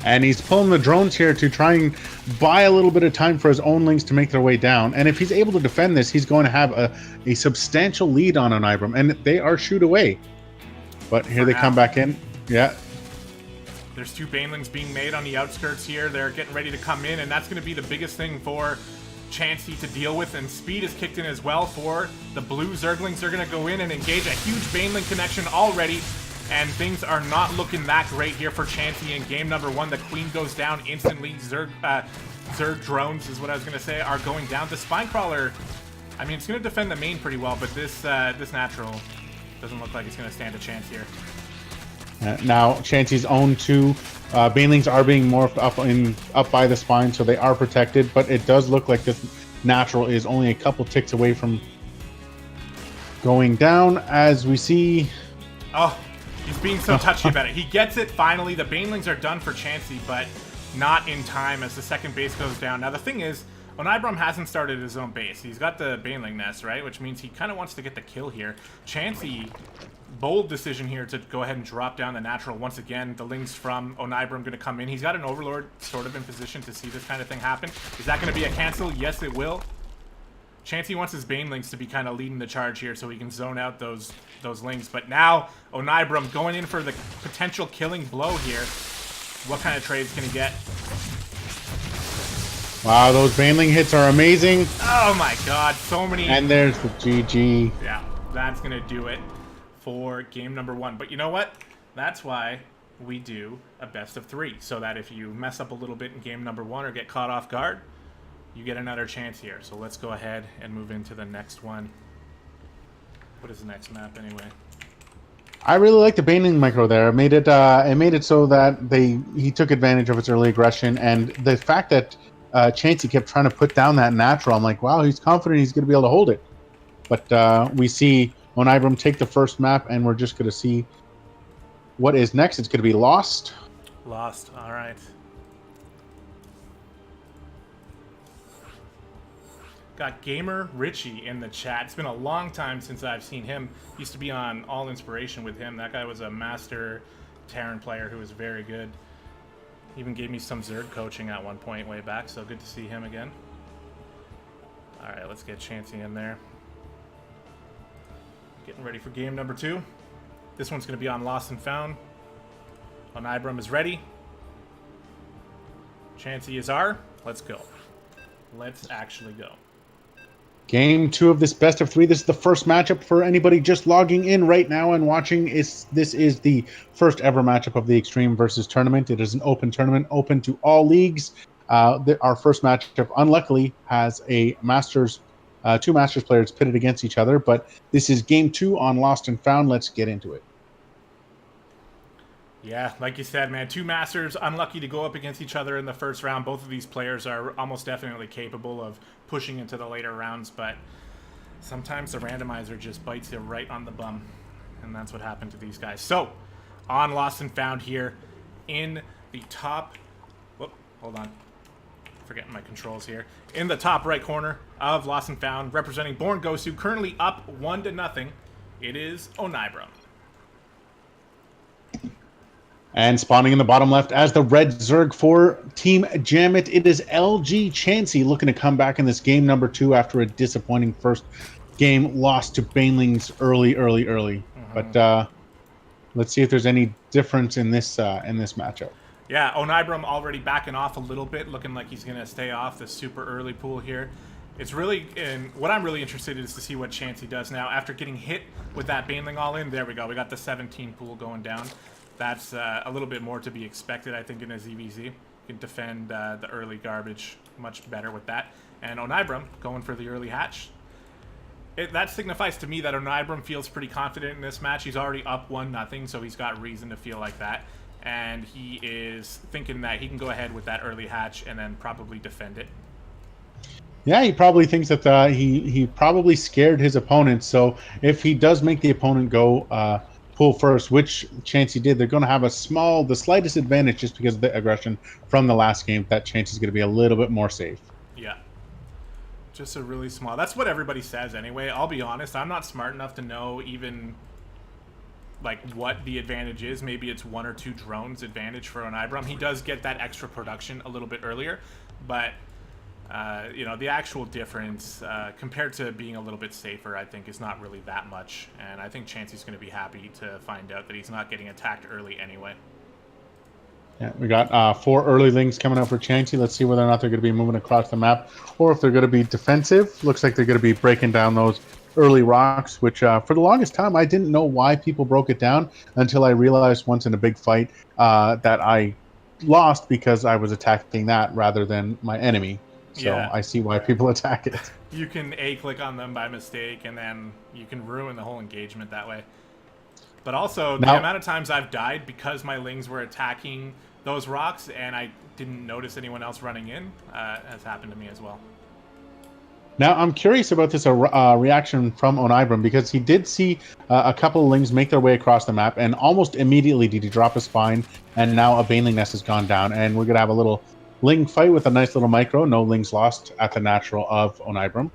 And he's pulling the drones here to try and buy a little bit of time for his own lings to make their way down. And if he's able to defend this, he's going to have a substantial lead on Onibram, and they are shoot away. But here they come back in. Yeah.
There's 2 Banelings being made on the outskirts here. They're getting ready to come in, and that's going to be the biggest thing for Chansey to deal with. And speed is kicked in as well for the blue Zerglings. They're going to go in and engage a huge Baneling connection already, and things are not looking that great here for Chansey in game number 1. The queen goes down instantly. Zerg drones is what I was going to say are going down. The Spinecrawler, I mean, it's going to defend the main pretty well, but this natural doesn't look like it's going to stand a chance here.
Now, Chansey's own 2 Banelings are being morphed up by the spine, so they are protected, but it does look like this natural is only a couple ticks away from going down, as we see.
Oh, he's being so touchy about it. He gets it finally. The Banelings are done for Chansey, but not in time as the second base goes down. Now, the thing is, Onibram hasn't started his own base. He's got the Baneling Nest, right? Which means he kind of wants to get the kill here. Chansey, bold decision here to go ahead and drop down the natural. Once again, the lings from Onibram going to come in. He's got an Overlord sort of in position to see this kind of thing happen. Is that going to be a cancel? Yes, it will. Chansey wants his Banelings to be kind of leading the charge here so he can zone out those lings. But now, Onibram going in for the potential killing blow here. What kind of trades can he get?
Wow, those Baneling hits are amazing.
Oh my god, so many.
And there's the GG.
Yeah, that's going to do it for game number 1. But you know what? That's why we do a best of 3. So that if you mess up a little bit in game number 1 or get caught off guard, you get another chance here. So let's go ahead and move into the next one. What is the next map anyway?
I really like the Baneling micro there. It made it so that he took advantage of its early aggression, and the fact that Chansey kept trying to put down that natural. I'm like, wow, he's confident he's going to be able to hold it. But we see Onibram take the first map, and we're just going to see what is next. It's going to be Lost.
Lost, all right. Got Gamer Richie in the chat. It's been a long time since I've seen him. Used to be on All Inspiration with him. That guy was a master Terran player who was very good. Even gave me some Zerg coaching at one point way back, so good to see him again. All right, let's get Chansey in there. Getting ready for game number 2. This one's going to be on Lost and Found. Onibram is ready. Chansey is R. Let's go. Let's actually go.
Game 2 of this best of 3. This is the first matchup for anybody just logging in right now and watching. This is the first ever matchup of the Extreme versus tournament. It is an open tournament, open to all leagues. Our first matchup, unluckily, has a Masters, 2 Masters players pitted against each other. But this is game 2 on Lost and Found. Let's get into it.
Yeah, like you said, man, 2 Masters, unlucky to go up against each other in the first round. Both of these players are almost definitely capable of pushing into the later rounds, but sometimes the randomizer just bites you right on the bum. and that's what happened to these guys. So, on Lost and Found here, in the top... Whoop, hold on. Forgetting my controls here. In the top right corner of Lost and Found, representing Born Gosu, currently up 1-0. It is Onibrum.
And spawning in the bottom left as the red Zerg for Team Jamit, it is LG Chansey looking to come back in this game number 2 after a disappointing first game lost to Banelings early. But let's see if there's any difference in this matchup.
Yeah, Onibrum already backing off a little bit, looking like he's going to stay off the super early pool here. It's really, what I'm really interested in is to see what Chansey does now. After getting hit with that Baneling all in, there we go. We got the 17 pool going down. That's a little bit more to be expected, I think, in a ZVZ. You can defend the early garbage much better with that. And Onibrum going for the early hatch. That signifies to me that Onibrum feels pretty confident in this match. He's already up 1-0, so he's got reason to feel like that. And he is thinking that he can go ahead with that early hatch and then probably defend it.
Yeah, he probably thinks that he probably scared his opponent. So if he does make the opponent go pull first, which Chansey did, they're going to have the slightest advantage just because of the aggression from the last game. That chance is going to be a little bit more safe.
Yeah. Just a really small... That's what everybody says anyway. I'll be honest, I'm not smart enough to know even... like what the advantage is. Maybe it's 1 or 2 drones advantage for Onibrum. He does get that extra production a little bit earlier, but you know, the actual difference compared to being a little bit safer, I think, is not really that much. And I think Chansey's going to be happy to find out that he's not getting attacked early anyway.
Yeah, we got 4 early lings coming out for Chansey. Let's see whether or not they're going to be moving across the map or if they're going to be defensive. Looks like they're going to be breaking down those early rocks, which for the longest time I didn't know why people broke it down until I realized once in a big fight that I lost because I was attacking that rather than my enemy. So yeah. I see why people attack it.
You can A-click on them by mistake, and then you can ruin the whole engagement that way. But also, the amount of times I've died because my lings were attacking those rocks and I didn't notice anyone else running in has happened to me as well.
Now, I'm curious about this reaction from Onibrum because he did see a couple of lings make their way across the map, and almost immediately did he drop a spine, and now a Baneling nest has gone down, and we're going to have a little ling fight with a nice little micro. No lings lost at the natural of Onibrum.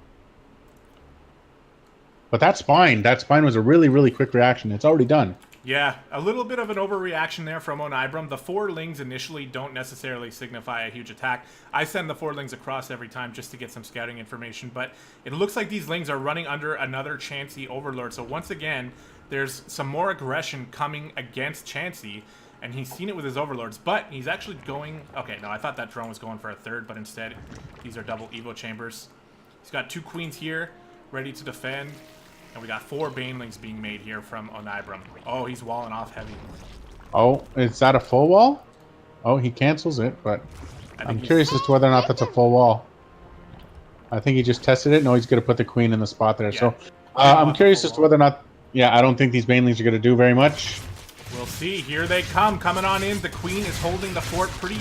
But that spine was a really, really quick reaction. It's already done.
Yeah, a little bit of an overreaction there from Onibrum. The 4 lings initially don't necessarily signify a huge attack. I send the 4 lings across every time just to get some scouting information, but it looks like these lings are running under another Chansey Overlord. So once again, there's some more aggression coming against Chansey, and he's seen it with his Overlords, but he's actually going... Okay, no, I thought that drone was going for a 3rd, but instead, these are double Evo chambers. He's got 2 queens here, ready to defend. And we got 4 Banelings being made here from Onibrum. Oh, he's walling off heavy.
Oh, is that a full wall? Oh, he cancels it, but I'm curious as to whether or not that's a full wall. I think he just tested it. No, he's going to put the queen in the spot there. Yeah. So I'm curious as to whether or not... Yeah, I don't think these Banelings are going to do very much.
We'll see. Here they come, coming on in. The queen is holding the fort pretty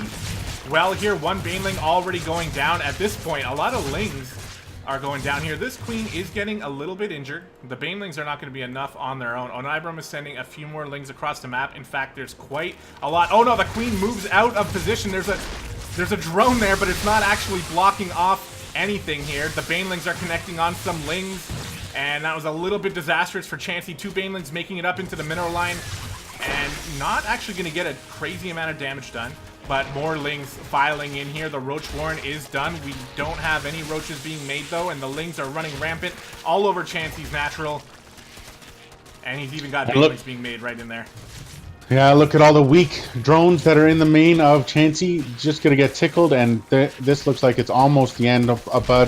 well here. 1 Baneling already going down. At this point, a lot of lings are going down here. This queen is getting a little bit injured. The Banelings are not going to be enough on their own. Onibrum is sending a few more lings across the map. In fact, there's quite a lot. Oh no, the queen moves out of position. There's a drone there, but it's not actually blocking off anything here. The Banelings are connecting on some lings, and that was a little bit disastrous for Chansey. 2 Banelings making it up into the mineral line, and not actually going to get a crazy amount of damage done. But more lings filing in here. The Roach Warren is done. We don't have any roaches being made, though, and the lings are running rampant all over Chansey's natural. And he's even got Banelings being made right in there.
Yeah, look at all the weak drones that are in the main of Chansey. Just going to get tickled, and this looks like it's almost the end of but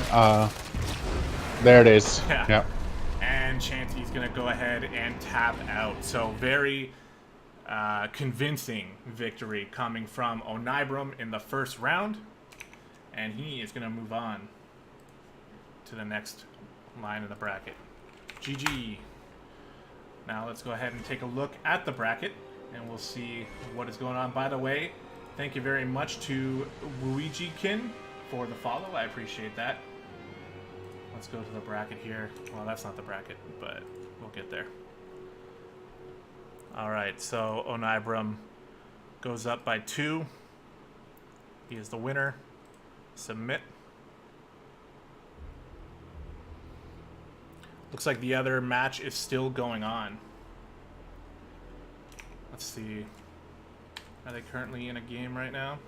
there it is.
Yeah.
Yep.
And Chansey's going to go ahead and tap out. So very... convincing victory coming from Onibrum in the first round, and he is going to move on to the next line in the bracket. GG. Now let's go ahead and take a look at the bracket, and we'll see what is going on. By the way, thank you very much to Wuijikin for the follow. I appreciate that. Let's go to the bracket here. Well, that's not the bracket, but we'll get there. All right, so Onibram goes up by 2. He is the winner. Submit. Looks like the other match is still going on. Let's see. Are they currently in a game right now?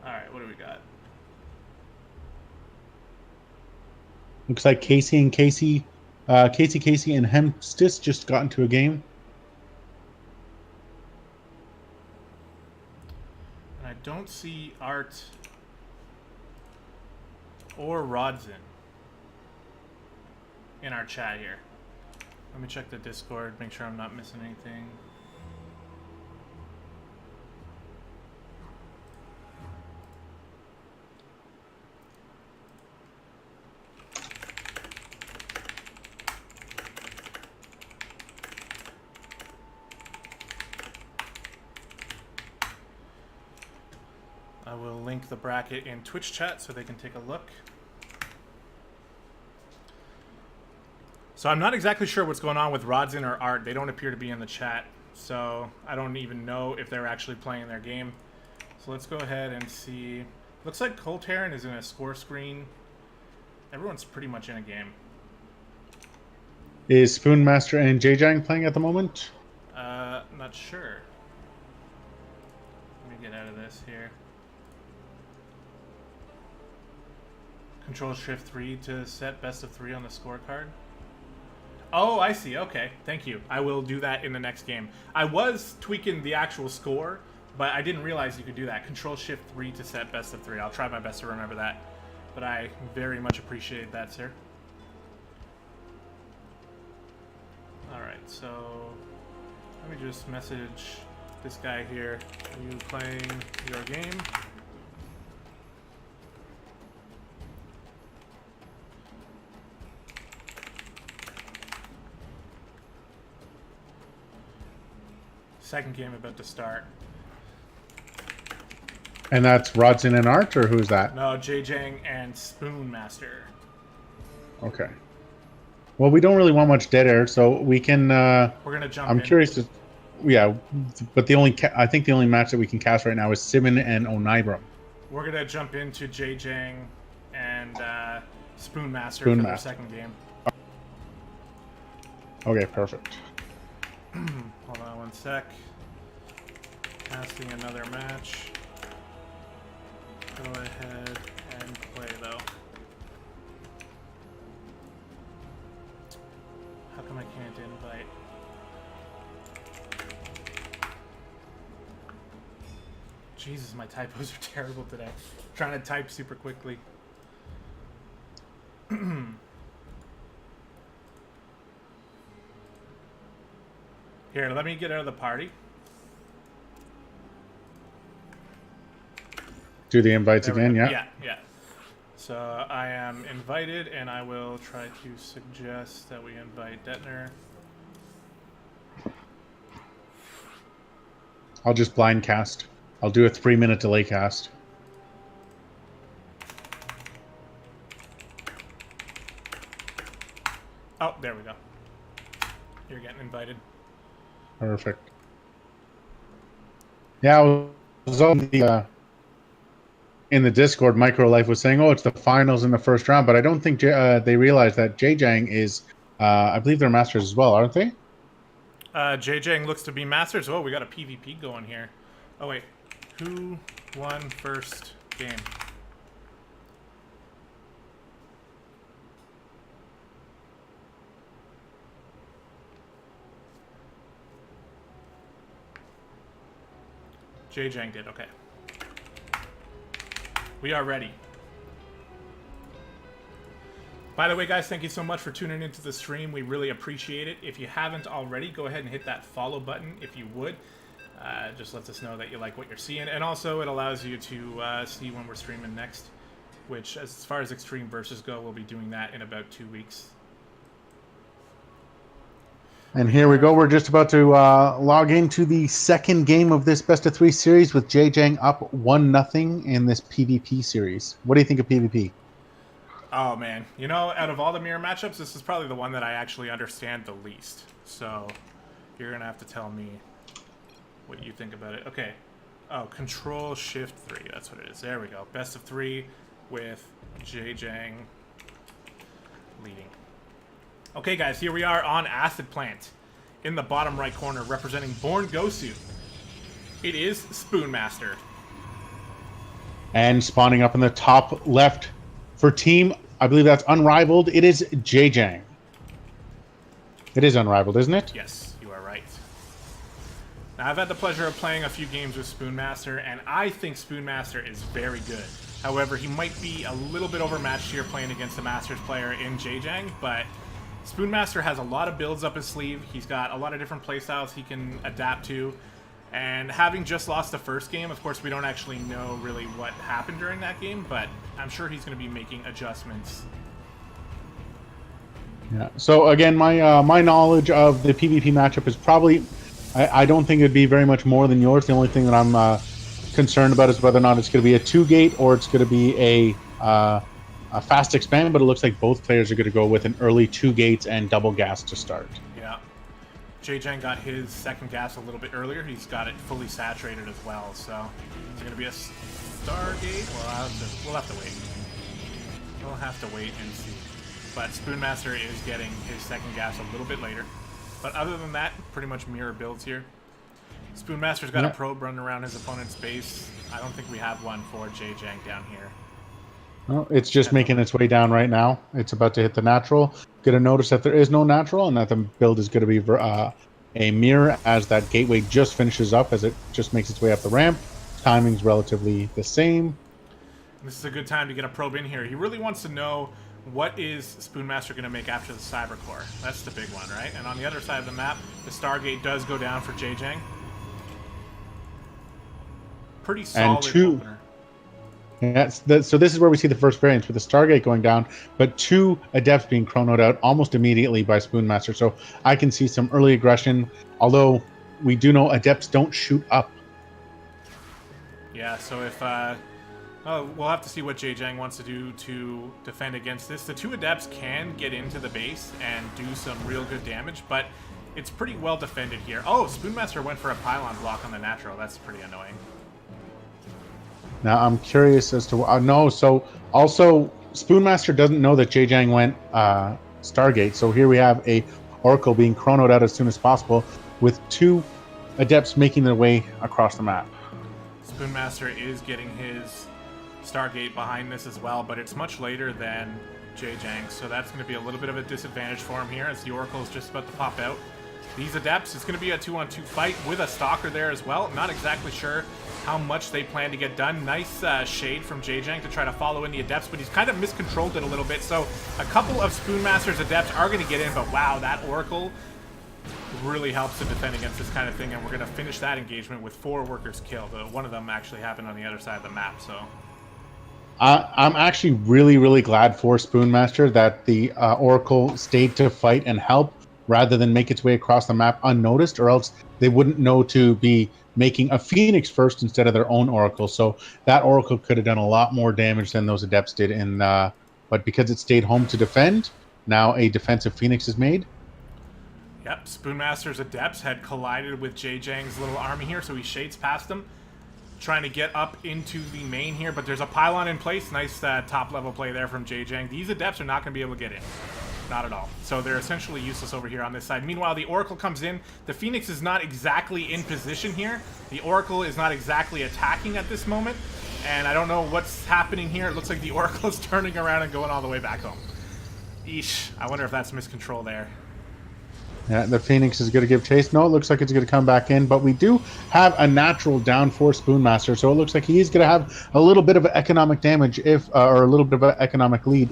Alright, what do we got?
Looks like Casey and Casey and Hemstis just got into a game.
And I don't see Art or Rodson in our chat here. Let me check the Discord, make sure I'm not missing anything. I will link the bracket in Twitch chat so they can take a look. So I'm not exactly sure what's going on with Rodson or Art. They don't appear to be in the chat, so I don't even know if they're actually playing their game. So let's go ahead and see. Looks like Coltarin is in a score screen. Everyone's pretty much in a game.
Is Spoonmaster and Jjang playing at the moment?
Not sure. Let me get out of this here. Control Shift 3 to set best of 3 on the scorecard. Oh, I see. Okay. Thank you. I will do that in the next game. I was tweaking the actual score, but I didn't realize you could do that. Control Shift 3 to set best of 3. I'll try my best to remember that. But I very much appreciate that, sir. Alright, so let me just message this guy here. Are you playing your game? Second game about to start.
And that's Rodson and Art, or who's that?
No, Jjang and Spoonmaster.
Okay. Well, we don't really want much dead air, so we can.
We're gonna jump.
I'm
in.
curious to. Yeah, but the only I think the only match that we can cast right now is Simon and Onibram.
We're gonna jump into Jjang and Spoonmaster for their second game.
Okay, perfect.
Hold on one sec. Casting another match. Go ahead and play though. How come I can't invite? Jesus, my typos are terrible today. Trying to type super quickly. Here, let me get out of the party.
Do the invites again, yeah?
Yeah. So I am invited, and I will try to suggest that we invite Detiner.
I'll just blind cast. I'll do a 3-minute delay cast.
Oh, there we go. You're getting invited.
Perfect. Yeah, I was on the in the Discord. Micro Life was saying, "Oh, it's the finals in the first round," but I don't think they realized that Jjang is. I believe they're masters as well, aren't they?
Jjang looks to be masters. Oh, we got a PvP going here. Oh wait, who won first game? Jjang did, okay. We are ready. By the way, guys, thank you so much for tuning into the stream. We really appreciate it. If you haven't already, go ahead and hit that follow button if you would. Just lets us know that you like what you're seeing. And also, it allows you to see when we're streaming next, which, as far as Extreme Versus go, we'll be doing that in about 2 weeks.
And here we go. We're just about to log into the second game of this best of 3 series with Jang up 1-0 in this PvP series. What do you think of PvP?
Oh man, you know, out of all the mirror matchups, this is probably the one that I actually understand the least. So you're gonna have to tell me what you think about it. Okay. Oh, Control Shift 3. That's what it is. There we go. Best of 3 with Jang leading. Okay, guys, here we are on Acid Plant in the bottom right corner, representing Born Gosu. It is Spoonmaster.
And spawning up in the top left for team, I believe that's Unrivaled. It is Jang. It is Unrivaled, isn't it?
Yes, you are right. Now, I've had the pleasure of playing a few games with Spoonmaster, and I think Spoonmaster is very good. However, he might be a little bit overmatched here playing against the Masters player in Jang, but Spoonmaster has a lot of builds up his sleeve. He's got a lot of different playstyles he can adapt to. And having just lost the first game, of course, we don't actually know really what happened during that game, but I'm sure he's going to be making adjustments.
Yeah. So again, my knowledge of the PvP matchup is probably, I don't think it'd be very much more than yours. The only thing that I'm concerned about is whether or not it's going to be a 2-gate or it's going to be a fast expand, but it looks like both players are going to go with an early 2 gates and double gas to start.
Yeah. Jang got his second gas a little bit earlier. He's got it fully saturated as well, so it's going to be a Stargate. We'll have to wait. We'll have to wait and see. But Spoonmaster is getting his second gas a little bit later. But other than that, pretty much mirror builds here. Spoonmaster's got a probe running around his opponent's base. I don't think we have one for Jang down here.
Well, it's just making its way down right now. It's about to hit the natural. Going to notice that there is no natural and that the build is going to be a mirror as that gateway just finishes up, as it just makes its way up the ramp. Timing's relatively the same.
This is a good time to get a probe in here. He really wants to know what is Spoonmaster going to make after the Cyber Core. That's the big one, right? And on the other side of the map, the Stargate does go down for Jang. Pretty solid opener.
Yeah, so this is where we see the first variance with the Stargate going down, but 2 Adepts being chronoed out almost immediately by Spoonmaster. So I can see some early aggression, although we do know Adepts don't shoot up.
Yeah, so if... we'll have to see what Jang wants to do to defend against this. The 2 Adepts can get into the base and do some real good damage, but it's pretty well defended here. Oh, Spoonmaster went for a pylon block on the natural. That's pretty annoying.
Now, I'm curious as to... no, so also, Spoonmaster doesn't know that Jang went Stargate. So here we have a Oracle being chronoed out as soon as possible with 2 Adepts making their way across the map.
Spoonmaster is getting his Stargate behind this as well, but it's much later than Jang, so that's going to be a little bit of a disadvantage for him here as the Oracle is just about to pop out. These Adepts, it's going to be a 2-on-2 fight with a Stalker there as well. Not exactly sure how much they plan to get done. Nice shade from Jang to try to follow in the Adepts, but he's kind of miscontrolled it a little bit. So a couple of Spoonmaster's Adepts are going to get in, but wow, that Oracle really helps to defend against this kind of thing, and we're going to finish that engagement with 4 workers killed. One of them actually happened on the other side of the map, so...
I'm actually really, really glad for Spoonmaster that the Oracle stayed to fight and help rather than make its way across the map unnoticed, or else they wouldn't know to be making a Phoenix first instead of their own Oracle. So that Oracle could have done a lot more damage than those Adepts did, but because it stayed home to defend, now a defensive Phoenix is made.
Yep, Spoonmaster's Adepts had collided with Jang's little army here, so he shades past them, trying to get up into the main here, but there's a pylon in place. Nice top-level play there from Jang. These Adepts are not going to be able to get in. Not at all. So they're essentially useless over here on this side. Meanwhile, the Oracle comes in. The Phoenix is not exactly in position here. The Oracle is not exactly attacking at this moment, and I don't know what's happening here. It looks like the Oracle is turning around and going all the way back home. Eesh. I wonder if that's miscontrol there.
Yeah, the Phoenix is going to give chase. No, it looks like it's going to come back in, but we do have a natural down for Spoonmaster, so it looks like he's going to have a little bit of economic damage or a little bit of an economic lead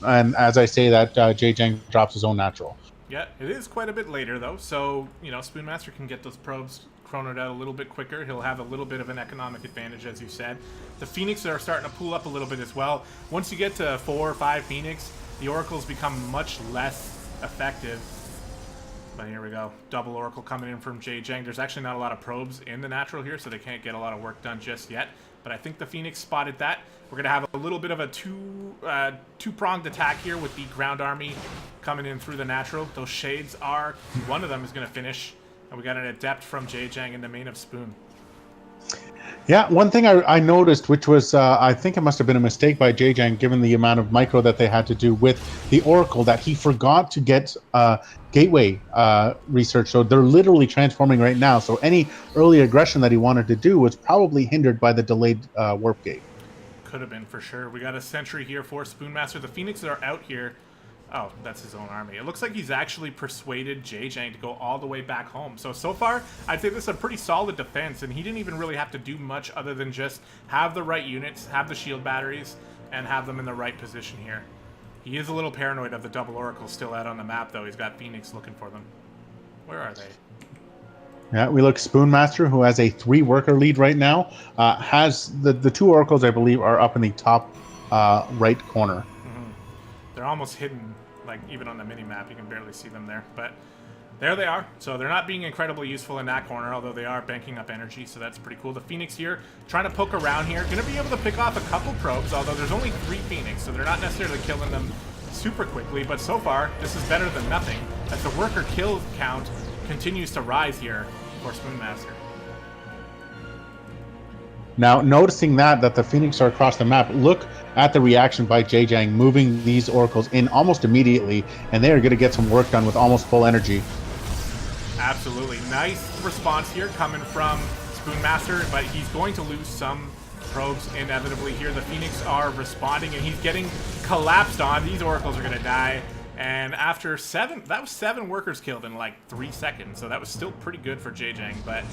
and as I say that, Jang drops his own natural.
Yeah, it is quite a bit later, though, so, Spoonmaster can get those probes chronoed out a little bit quicker. He'll have a little bit of an economic advantage, as you said. The Phoenix are starting to pull up a little bit as well. Once you get to 4 or 5 Phoenix, the Oracles become much less effective. But here we go. Double Oracle coming in from Jay Jang. There's actually not a lot of probes in the natural here, so they can't get a lot of work done just yet. But I think the Phoenix spotted that. We're going to have a little bit of a two-pronged attack here with the ground army coming in through the natural. Those shades are... One of them is going to finish. And we got an adept from Jay Jang in the main of Spoon.
Yeah, one thing I noticed, which was, I think it must have been a mistake by Jang, given the amount of micro that they had to do with the Oracle, that he forgot to get gateway research. So they're literally transforming right now. So any early aggression that he wanted to do was probably hindered by the delayed warp gate.
Could have been, for sure. We got a sentry here for Spoonmaster. The Phoenix are out here. Oh, that's his own army. It looks like he's actually persuaded Jay Jang to go all the way back home. So far, I'd say this is a pretty solid defense, and he didn't even really have to do much other than just have the right units, have the shield batteries, and have them in the right position here. He is a little paranoid of the double Oracle still out on the map, though. He's got Phoenix looking for them. Where are they?
Yeah, we look Spoonmaster, who has a 3-worker lead right now. Has the 2 Oracles, I believe, are up in the top right corner.
They're almost hidden, like even on the mini-map, you can barely see them there. But there they are. So they're not being incredibly useful in that corner, although they are banking up energy, so that's pretty cool. The Phoenix here, trying to poke around here. Going to be able to pick off a couple probes, although there's only 3 Phoenix, so they're not necessarily killing them super quickly. But so far, this is better than nothing, as the worker kill count continues to rise here for Spoonmaster.
Now, noticing that the Phoenix are across the map, look at the reaction by Jay Jang, moving these Oracles in almost immediately, and they are going to get some work done with almost full energy.
Absolutely. Nice response here coming from Spoonmaster, but he's going to lose some probes inevitably here. The Phoenix are responding, and he's getting collapsed on. These Oracles are going to die. And after 7, that was 7 workers killed in like 3 seconds, so that was still pretty good for Jay Jang, but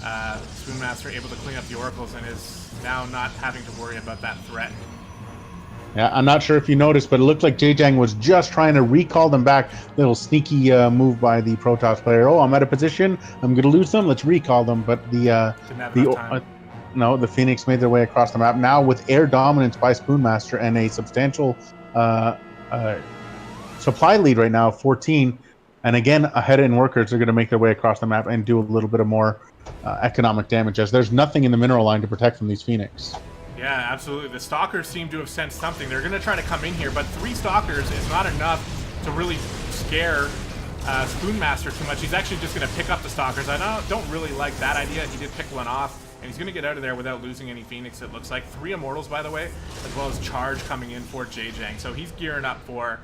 Spoonmaster able to clean up the Oracles and is now not having to worry about that threat.
Yeah, I'm not sure if you noticed, but it looked like Jay Jang was just trying to recall them back. Little sneaky move by the Protoss player. Oh, I'm out of position. I'm going to lose them. Let's recall them. But the Phoenix made their way across the map. Now with air dominance by Spoonmaster and a substantial supply lead right now, 14. And again, ahead in workers are going to make their way across the map and do a little bit of more economic damage, as there's nothing in the mineral line to protect from these Phoenix.
Yeah, absolutely. The Stalkers seem to have sensed something. They're going to try to come in here, but 3 Stalkers is not enough to really scare Spoonmaster too much. He's actually just going to pick up the Stalkers. I don't really like that idea. He did pick one off, and he's going to get out of there without losing any Phoenix, it looks like. 3 Immortals, by the way, as well as Charge coming in for Jay Jang. So he's gearing up for,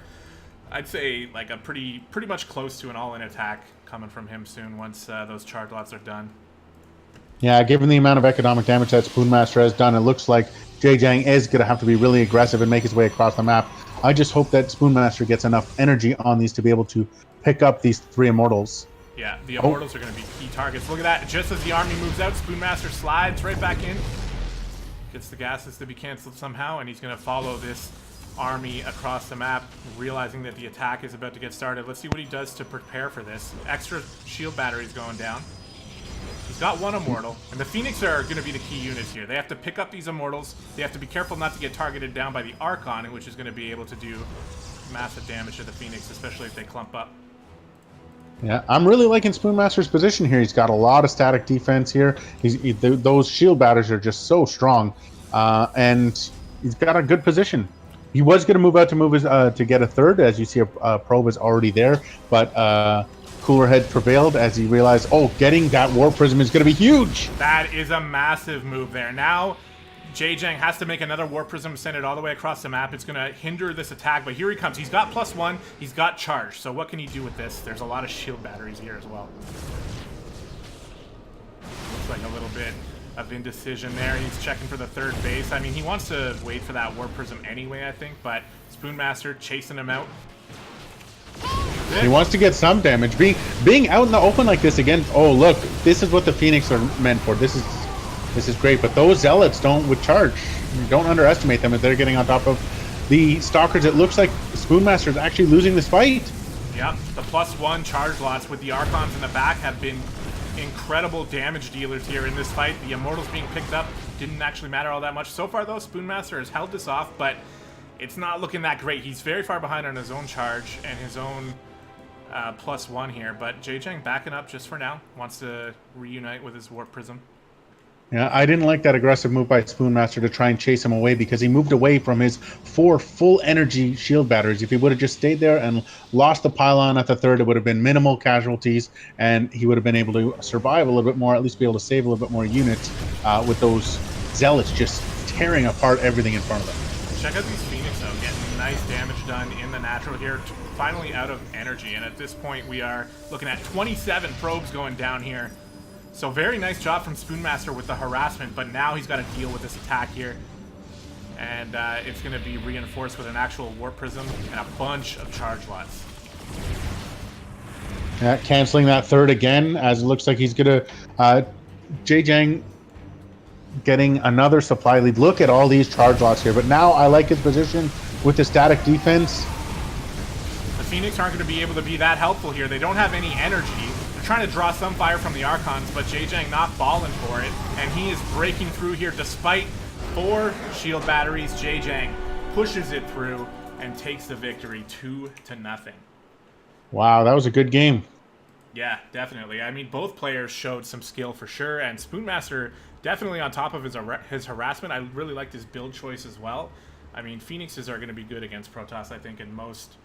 I'd say, like a pretty much close to an all-in attack coming from him soon once those Charge lots are done.
Yeah, given the amount of economic damage that Spoonmaster has done, it looks like Jay Jang is going to have to be really aggressive and make his way across the map. I just hope that Spoonmaster gets enough energy on these to be able to pick up these 3 Immortals.
Yeah, the Immortals are going to be key targets. Look at that. Just as the army moves out, Spoonmaster slides right back in. Gets the gases to be canceled somehow, and he's going to follow this army across the map, realizing that the attack is about to get started. Let's see what he does to prepare for this. Extra shield batteries going down. He's got 1 Immortal, and the Phoenix are going to be the key units here. They have to pick up these Immortals. They have to be careful not to get targeted down by the Archon, which is going to be able to do massive damage to the Phoenix, especially if they clump up.
Yeah, I'm really liking Spoonmaster's position here. He's got a lot of static defense here. Those shield batteries are just so strong, and he's got a good position. He was going to move out to get a 3rd, as you see a probe is already there, but cooler head prevailed as he realized, oh, getting that Warp Prism is going to be huge.
That is a massive move there. Now, Jay Jang has to make another Warp Prism, send it all the way across the map. It's going to hinder this attack, but here he comes. He's got +1. He's got Charge. So what can he do with this? There's a lot of shield batteries here as well. Looks like a little bit of indecision there. He's checking for the 3rd base. I mean, he wants to wait for that Warp Prism anyway, I think, but Spoonmaster chasing him out.
He wants to get some damage. Being out in the open like this again. Oh, look, this is what the Phoenix are meant for. This is great. But those Zealots don't charge. Don't underestimate them as they're getting on top of the Stalkers. It looks like Spoonmaster is actually losing this fight.
Yep, the +1 charge lots with the Archons in the back have been incredible damage dealers here in this fight. The Immortals being picked up didn't actually matter all that much. So far, though, Spoonmaster has held this off, but it's not looking that great. He's very far behind on his own charge and his own +1 here, but Jang backing up just for now. Wants to reunite with his Warp Prism.
Yeah, I didn't like that aggressive move by Spoonmaster to try and chase him away because he moved away from his 4 full energy shield batteries. If he would have just stayed there and lost the pylon at the third, it would have been minimal casualties, and he would have been able to survive a little bit more, at least be able to save a little bit more units with those zealots just tearing apart everything in front of them.
Check out these Phoenix, though, getting nice damage done in the natural here. Finally out of energy, and at this point we are looking at 27 probes going down here. So very nice job from Spoonmaster with the harassment, but now he's got to deal with this attack here. And it's going to be reinforced with an actual Warp Prism and a bunch of charge lots.
Yeah, canceling that third again, as it looks like he's going to... Jang getting another supply lead. Look at all these charge lots here, but now I like his position with the static defense.
The Phoenix aren't going to be able to be that helpful here. They don't have any energy. Trying to draw some fire from the Archons, but Jang not falling for it, and he is breaking through here despite 4 shield batteries. Jang pushes it through and takes the victory 2-0.
Wow, that was a good game.
Yeah, definitely. I mean, both players showed some skill for sure, and Spoonmaster definitely on top of his harassment. I really liked his build choice as well. I mean, Phoenixes are going to be good against Protoss, I think, in most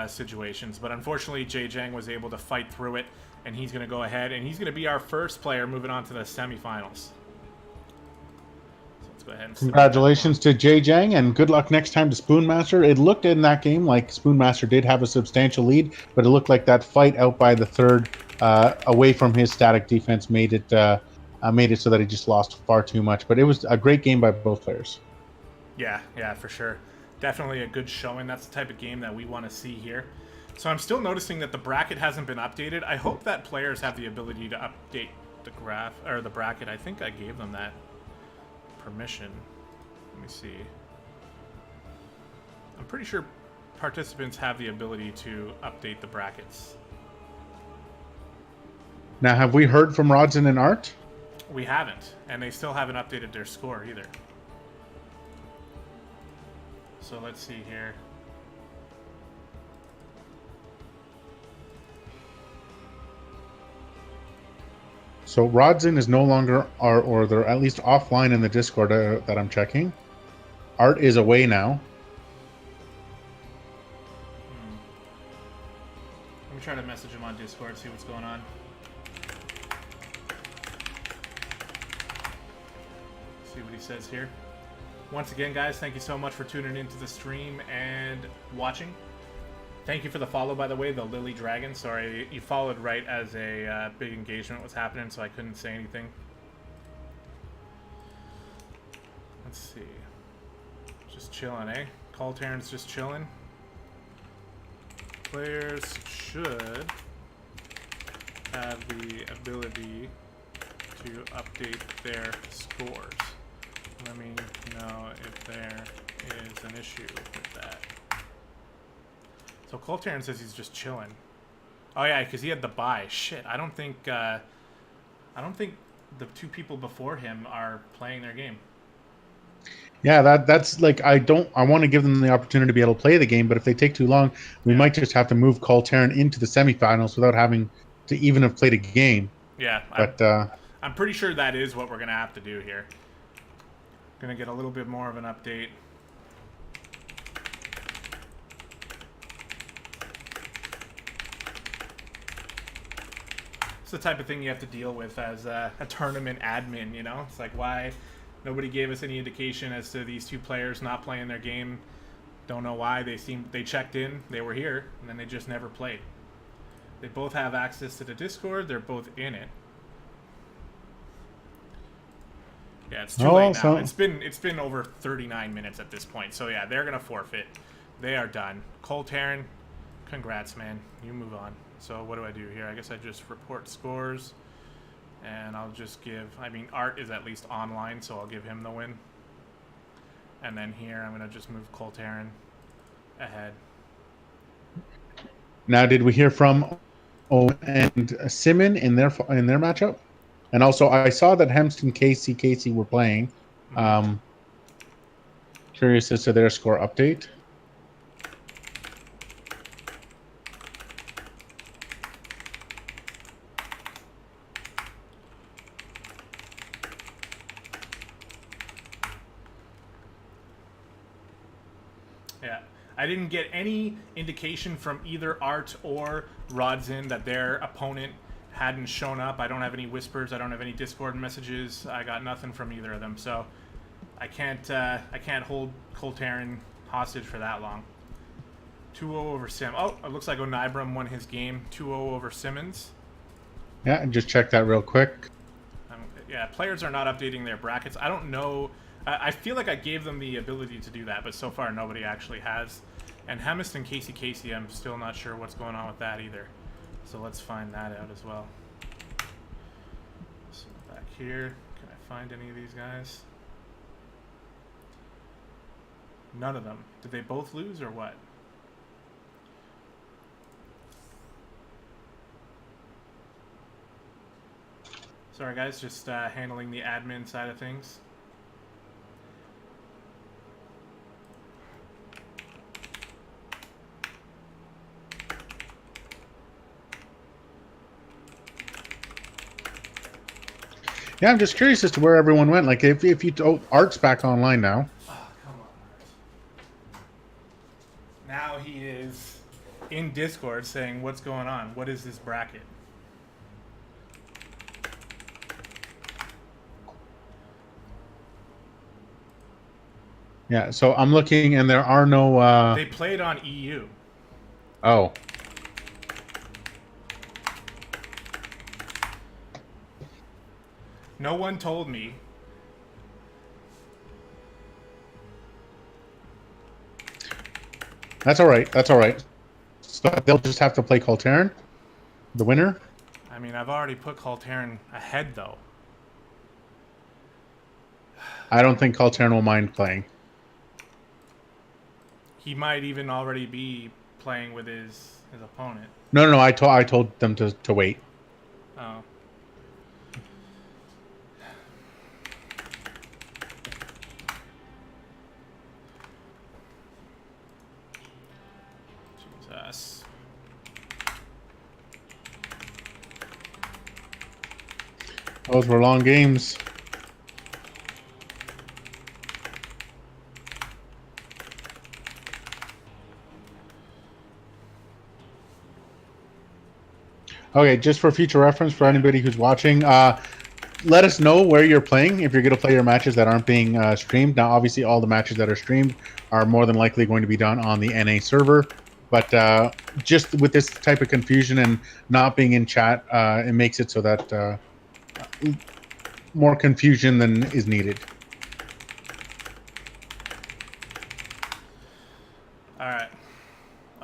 situations, but unfortunately Jang was able to fight through it, and he's going to go ahead, and he's going to be our first player moving on to the semifinals. So let's go ahead and
congratulations to Jang, and good luck next time to Spoonmaster. It looked in that game like Spoonmaster did have a substantial lead, but it looked like that fight out by the third away from his static defense made it so that he just lost far too much. But it was a great game by both players.
Yeah, for sure. Definitely a good showing. That's the type of game that we want to see here. So I'm still noticing that the bracket hasn't been updated. I hope that players have the ability to update the graph or the bracket. I think I gave them that permission. Let me see. I'm pretty sure participants have the ability to update the brackets.
Now, have we heard from Rodson and Art?
We haven't, and they still haven't updated their score either. So let's see here.
So Rodson is no longer, or they're at least offline in the Discord that I'm checking. Art is away now.
Let me try to message him on Discord, see what's going on. See what he says here. Once again, guys, thank you so much for tuning into the stream and watching. Thank you for the follow, by the way, the Lily Dragon. Sorry, you followed right as a big engagement was happening, so I couldn't say anything. Let's see. Just chilling, eh? Call Terran's just chilling. Players should have the ability to update their scores. Let me know if there is an issue with that. So Coltaran says he's just chilling. Oh yeah, because he had the buy. Shit, I don't think the two people before him are playing their game.
Yeah, that's like I want to give them the opportunity to be able to play the game, but if they take too long, we might just have to move Coltaran into the semifinals without having to even have played a game.
Yeah,
but
I'm pretty sure that is what we're gonna have to do here. Gonna get a little bit more of an update. It's the type of thing you have to deal with as a tournament admin, you know? It's like, why nobody gave us any indication as to these two players not playing their game. Don't know why. They checked in, they were here, and then they just never played. They both have access to the Discord, they're both in it. Yeah, it's too late now. It's been over 39 minutes at this point. So yeah, they're gonna forfeit. They are done. Coltaran, congrats, man. You move on. So what do I do here? I guess I just report scores, and I'll just give. I mean, Art is at least online, so I'll give him the win. And then here, I'm gonna just move Coltaran ahead.
Now, did we hear from and Simon in their matchup? And also, I saw that Hemston Casey were playing. Curious as to their score update.
Yeah. I didn't get any indication from either Art or Rodzin that their opponent hadn't shown up. I don't have any whispers. I don't have any Discord messages. I got nothing from either of them. So I can't hold Coltaren hostage for that long. 2-0 over Sim. Oh, it looks like Onibram won his game 2-0 over Simmons.
Yeah, and just check that real quick.
Yeah, players are not updating their brackets. I don't know. I feel like I gave them the ability to do that, but so far nobody actually has. And Hemist and Casey, I'm still not sure what's going on with that either. So let's find that out as well. So back here, can I find any of these guys? None of them. Did they both lose or what? Sorry guys, just handling the admin side of things.
Yeah, I'm just curious as to where everyone went. Like, if you... Oh, Art's back online now.
Oh, come on, Art. Now he is in Discord saying, what's going on? What is this bracket?
Yeah, so I'm looking, and there are no...
They played on EU.
Oh.
No one told me.
That's all right. That's all right. So they'll just have to play Coltaren, the winner.
I mean, I've already put Coltaren ahead, though.
I don't think Coltaren will mind playing.
He might even already be playing with his opponent.
No. I told them to wait.
Oh. Jesus.
Those were long games. Okay, just for future reference for anybody who's watching, let us know where you're playing if you're going to play your matches that aren't being streamed. Now, obviously, all the matches that are streamed are more than likely going to be done on the NA server. But just with this type of confusion and not being in chat, it makes it so that more confusion than is needed.
All right.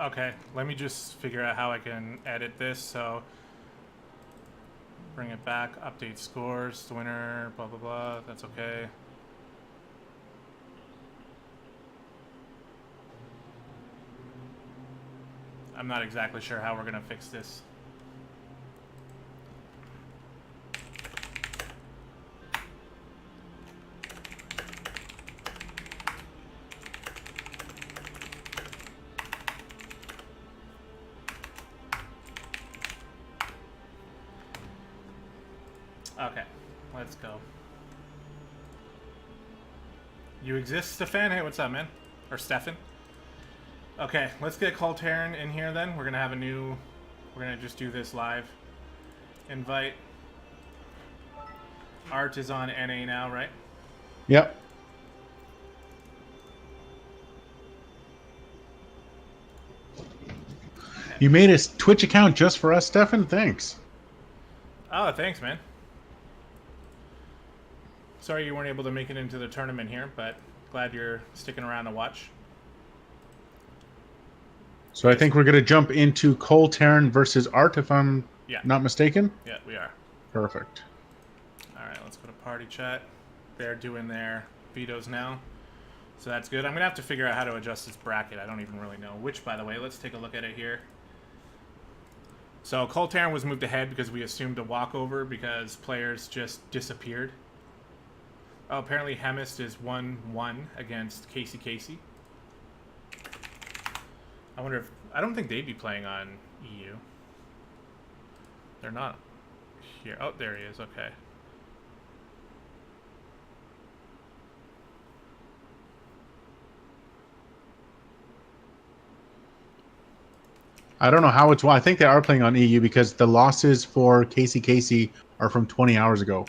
Okay, let me just figure out how I can edit this. So bring it back, update scores, the winner, blah, blah, blah. That's okay. I'm not exactly sure how we're going to fix this. Okay, let's go. You exist, Stefan? Hey, what's up, man? Or Stefan? Okay, let's get Coltaren in here then. We're gonna just do this live. Invite. Art is on NA now, right?
Yep. You made a Twitch account just for us, Stefan? Thanks.
Oh, thanks, man. Sorry you weren't able to make it into the tournament here, but glad you're sticking around to watch.
So I think we're going to jump into Coltaren versus Art, if I'm not mistaken.
Yeah, we are.
Perfect.
All right, let's go to party chat. They're doing their vetoes now. So that's good. I'm going to have to figure out how to adjust this bracket. I don't even really know. Which, by the way, let's take a look at it here. So Coltaren was moved ahead because we assumed a walkover because players just disappeared. Oh, apparently Hemist is 1-1 against Casey. I wonder if... I don't think they'd be playing on EU. They're not here. Oh, there he is. Okay.
I don't know how it's. Well, I think they are playing on EU because the losses for Casey are from 20 hours ago.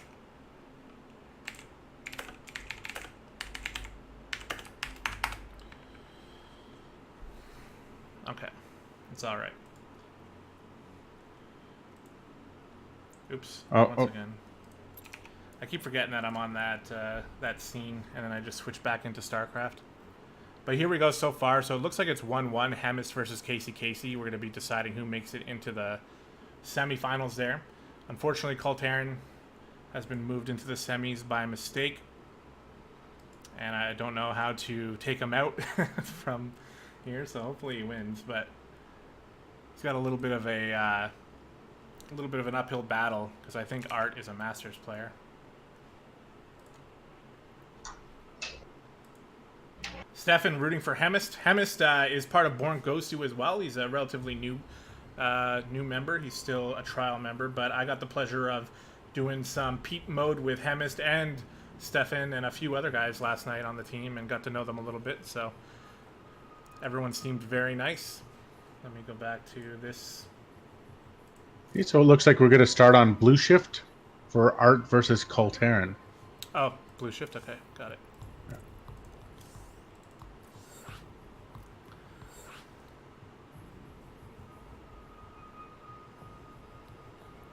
Okay, it's all right. Oops. Once again, I keep forgetting that I'm on that scene, and then I just switch back into StarCraft. But here we go so far. So it looks like it's 1-1, Hemis versus Casey. We're going to be deciding who makes it into the semifinals there. Unfortunately, Coltern has been moved into the semis by mistake. And I don't know how to take him out from here, so hopefully he wins. But he's got a little bit of an uphill battle, because I think Art is a Masters player. Stefan rooting for Hemist. Hemist is part of Born Gosu as well. He's a relatively new member. He's still a trial member, but I got the pleasure of doing some peep mode with Hemist and Stefan and a few other guys last night on the team and got to know them a little bit, so everyone seemed very nice. Let me go back to this.
Okay, so it looks like we're going to start on Blue Shift for Art versus Coltern.
Oh, Blue Shift? Okay, got it.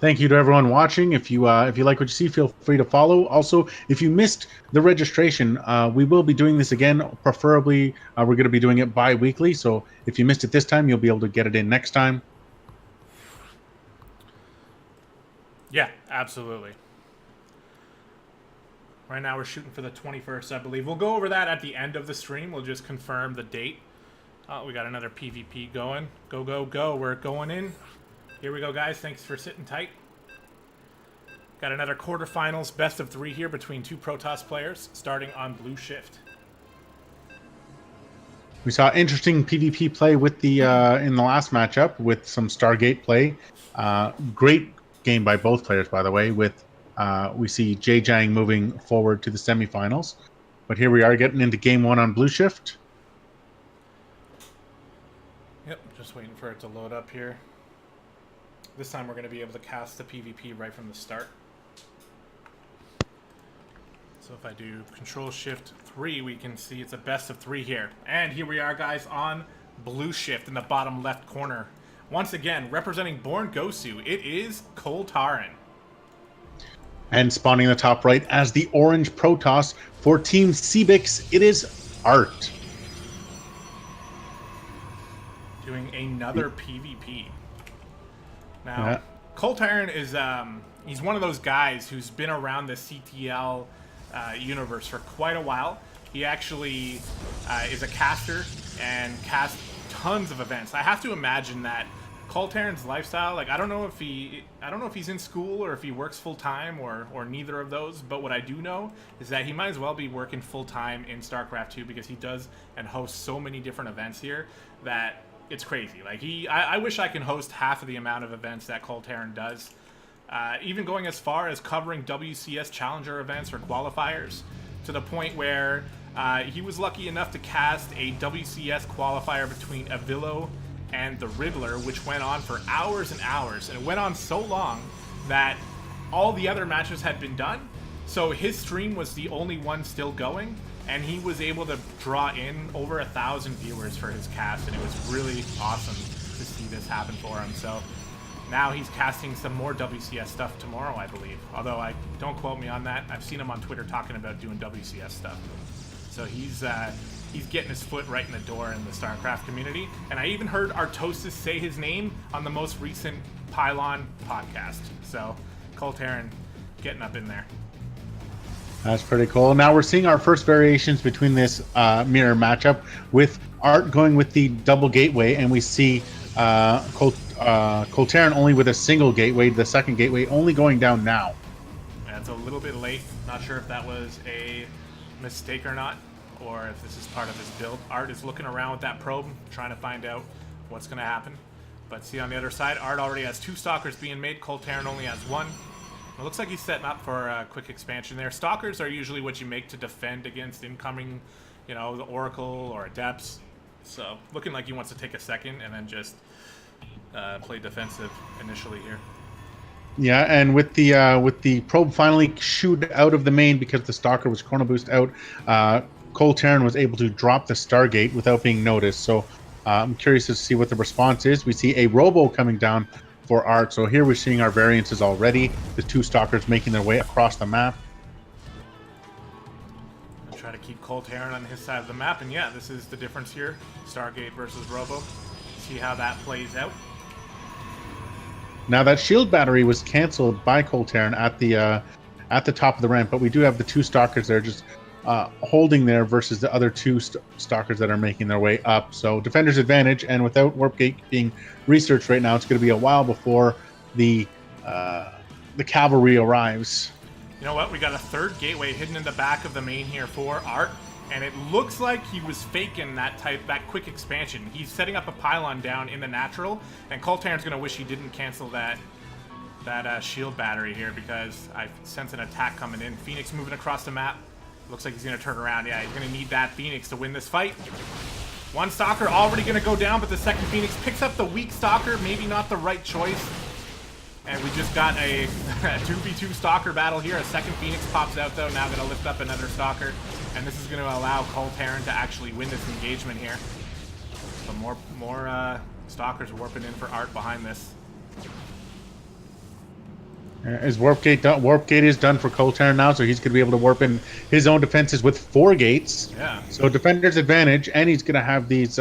Thank you to everyone watching. If you like what you see, feel free to follow. Also, if you missed the registration, we will be doing this again. Preferably, we're going to be doing it bi-weekly. So if you missed it this time, you'll be able to get it in next time.
Yeah, absolutely. Right now we're shooting for the 21st, I believe. We'll go over that at the end of the stream. We'll just confirm the date. Oh, we got another PvP going. Go, go, go. We're going in. Here we go, guys. Thanks for sitting tight. Got another quarterfinals, best of 3 here between two Protoss players, starting on Blue Shift.
We saw interesting PvP play with the in the last matchup with some Stargate play. Great game by both players, by the way. With we see Jang moving forward to the semifinals, but here we are getting into game 1 on Blue Shift.
Yep, just waiting for it to load up here. This time we're going to be able to cast the PvP right from the start. So if I do Control-Shift-3, we can see it's a best of 3 here. And here we are, guys, on Blue Shift in the bottom left corner. Once again, representing Born Gosu, it is Coltern.
And spawning in the top right as the orange Protoss for Team Cbix, it is Art.
Doing another PvP. Now, Coltern is he's one of those guys who's been around the CTL universe for quite a while. He actually is a caster and casts tons of events. I have to imagine that Coltern's lifestyle, like I don't know if he's in school or if he works full time or neither of those, but what I do know is that he might as well be working full time in StarCraft 2 because he does and hosts so many different events here that it's crazy. Like I wish I can host half of the amount of events that Coltern does. Even going as far as covering WCS Challenger events or qualifiers, to the point where he was lucky enough to cast a WCS qualifier between Avillo and the Riddler, which went on for hours and hours. And it went on so long that all the other matches had been done. So his stream was the only one still going. And he was able to draw in over 1,000 viewers for his cast, and it was really awesome to see this happen for him. So now he's casting some more WCS stuff tomorrow, I believe. Although don't quote me on that. I've seen him on Twitter talking about doing WCS stuff. So he's getting his foot right in the door in the StarCraft community. And I even heard Artosis say his name on the most recent Pylon podcast. So Coltern getting up in there.
That's pretty cool. Now we're seeing our first variations between this mirror matchup with Art going with the double gateway, and we see Coltern only with a single gateway, the second gateway only going down now.
That's a little bit late. Not sure if that was a mistake or not, or if this is part of his build. Art is looking around with that probe, trying to find out what's going to happen. But see on the other side, Art already has 2 Stalkers being made. Coltern only has 1. It looks like he's setting up for a quick expansion there. Stalkers are usually what you make to defend against incoming, the Oracle or Adepts. So looking like he wants to take a second and then just play defensive initially here.
Yeah, and with the probe finally shoot out of the main because the stalker was chrono boost out, Cole Terran was able to drop the Stargate without being noticed. So I'm curious to see what the response is. We see a Robo coming down for Art. So here we're seeing our variances already. The two stalkers making their way across the map.
And try to keep Cole Terran on his side of the map, and yeah, this is the difference here: Stargate versus Robo. See how that plays out.
Now that shield battery was canceled by Cole Terran at the top of the ramp, but we do have the two stalkers there just holding there versus the other two stalkers that are making their way up. So defender's advantage, and without warp gate being researched right now, it's going to be a while before the cavalry arrives.
You know what? We got a third gateway hidden in the back of the main here for Art, and it looks like he was faking that quick expansion. He's setting up a pylon down in the natural, and Cole Terran's gonna wish he didn't cancel that shield battery here, because I sense an attack coming in. Phoenix moving across the map. Looks like he's gonna turn around. Yeah, he's gonna need that Phoenix to win this fight. One stalker already gonna go down, but the second Phoenix picks up the weak stalker. Maybe not the right choice. And we just got a 2v2 stalker battle here. A second Phoenix pops out, though. Now gonna lift up another stalker. And this is gonna allow Cole Terran to actually win this engagement here. So more stalkers warping in for Art behind this.
Is warp gate done? Warp gate is done for Cole Terran now, so he's going to be able to warp in his own defenses with 4 gates.
Yeah.
So defender's advantage, and he's going to have these.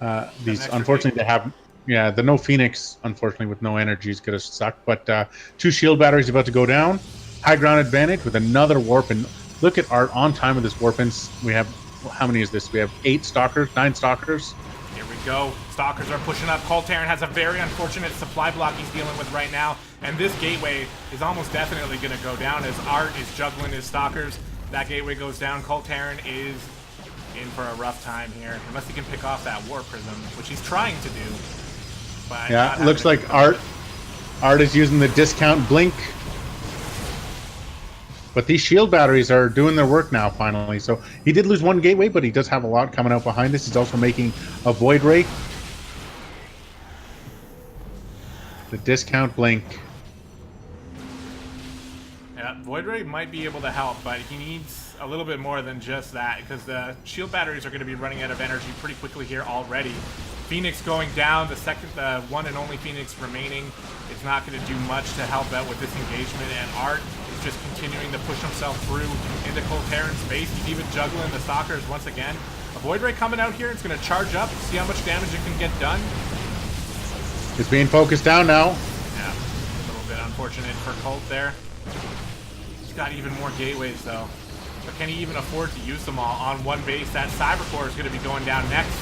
Unfortunately, they have. Yeah, the no Phoenix, unfortunately, with no energy is going to suck. But 2 shield batteries about to go down. High ground advantage with another warp, and look at Art on time with this warp. And we have, how many is this? We have 8 stalkers, 9 stalkers.
Here we go. Stalkers are pushing up. Cole Terran has a very unfortunate supply block he's dealing with right now. And this gateway is almost definitely going to go down as Art is juggling his stalkers. That gateway goes down. Cole Terran is in for a rough time here. Unless he can pick off that war prism, which he's trying to do. But
yeah, it looks like Art is using the discount blink. But these shield batteries are doing their work now, finally. So he did lose 1 gateway, but he does have a lot coming out behind this. He's also making a Void Ray. The discount blink.
Yeah, Void Ray might be able to help, but he needs a little bit more than just that, because the shield batteries are going to be running out of energy pretty quickly here already. Phoenix going down, the one and only Phoenix remaining is not going to do much to help out with this engagement, and Art is just continuing to push himself through into Cole Terran's space. He's even juggling the stalkers once again. A Void Ray coming out here, it's going to charge up, see how much damage it can get done.
It's being focused down now.
Yeah, a little bit unfortunate for Colt there. He's got even more gateways though. But can he even afford to use them all on one base? That Cyber Core is going to be going down next.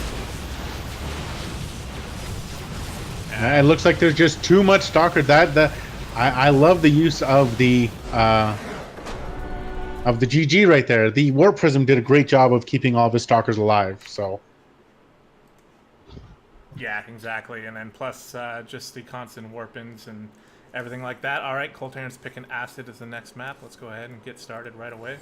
It looks like there's just too much stalker. I love the use of the GG right there. The Warp Prism did a great job of keeping all of his stalkers alive. So.
Yeah, exactly. And then plus just the constant warp-ins and everything like that. All right, Cole Terran's picking Acid as the next map. Let's go ahead and get started right away.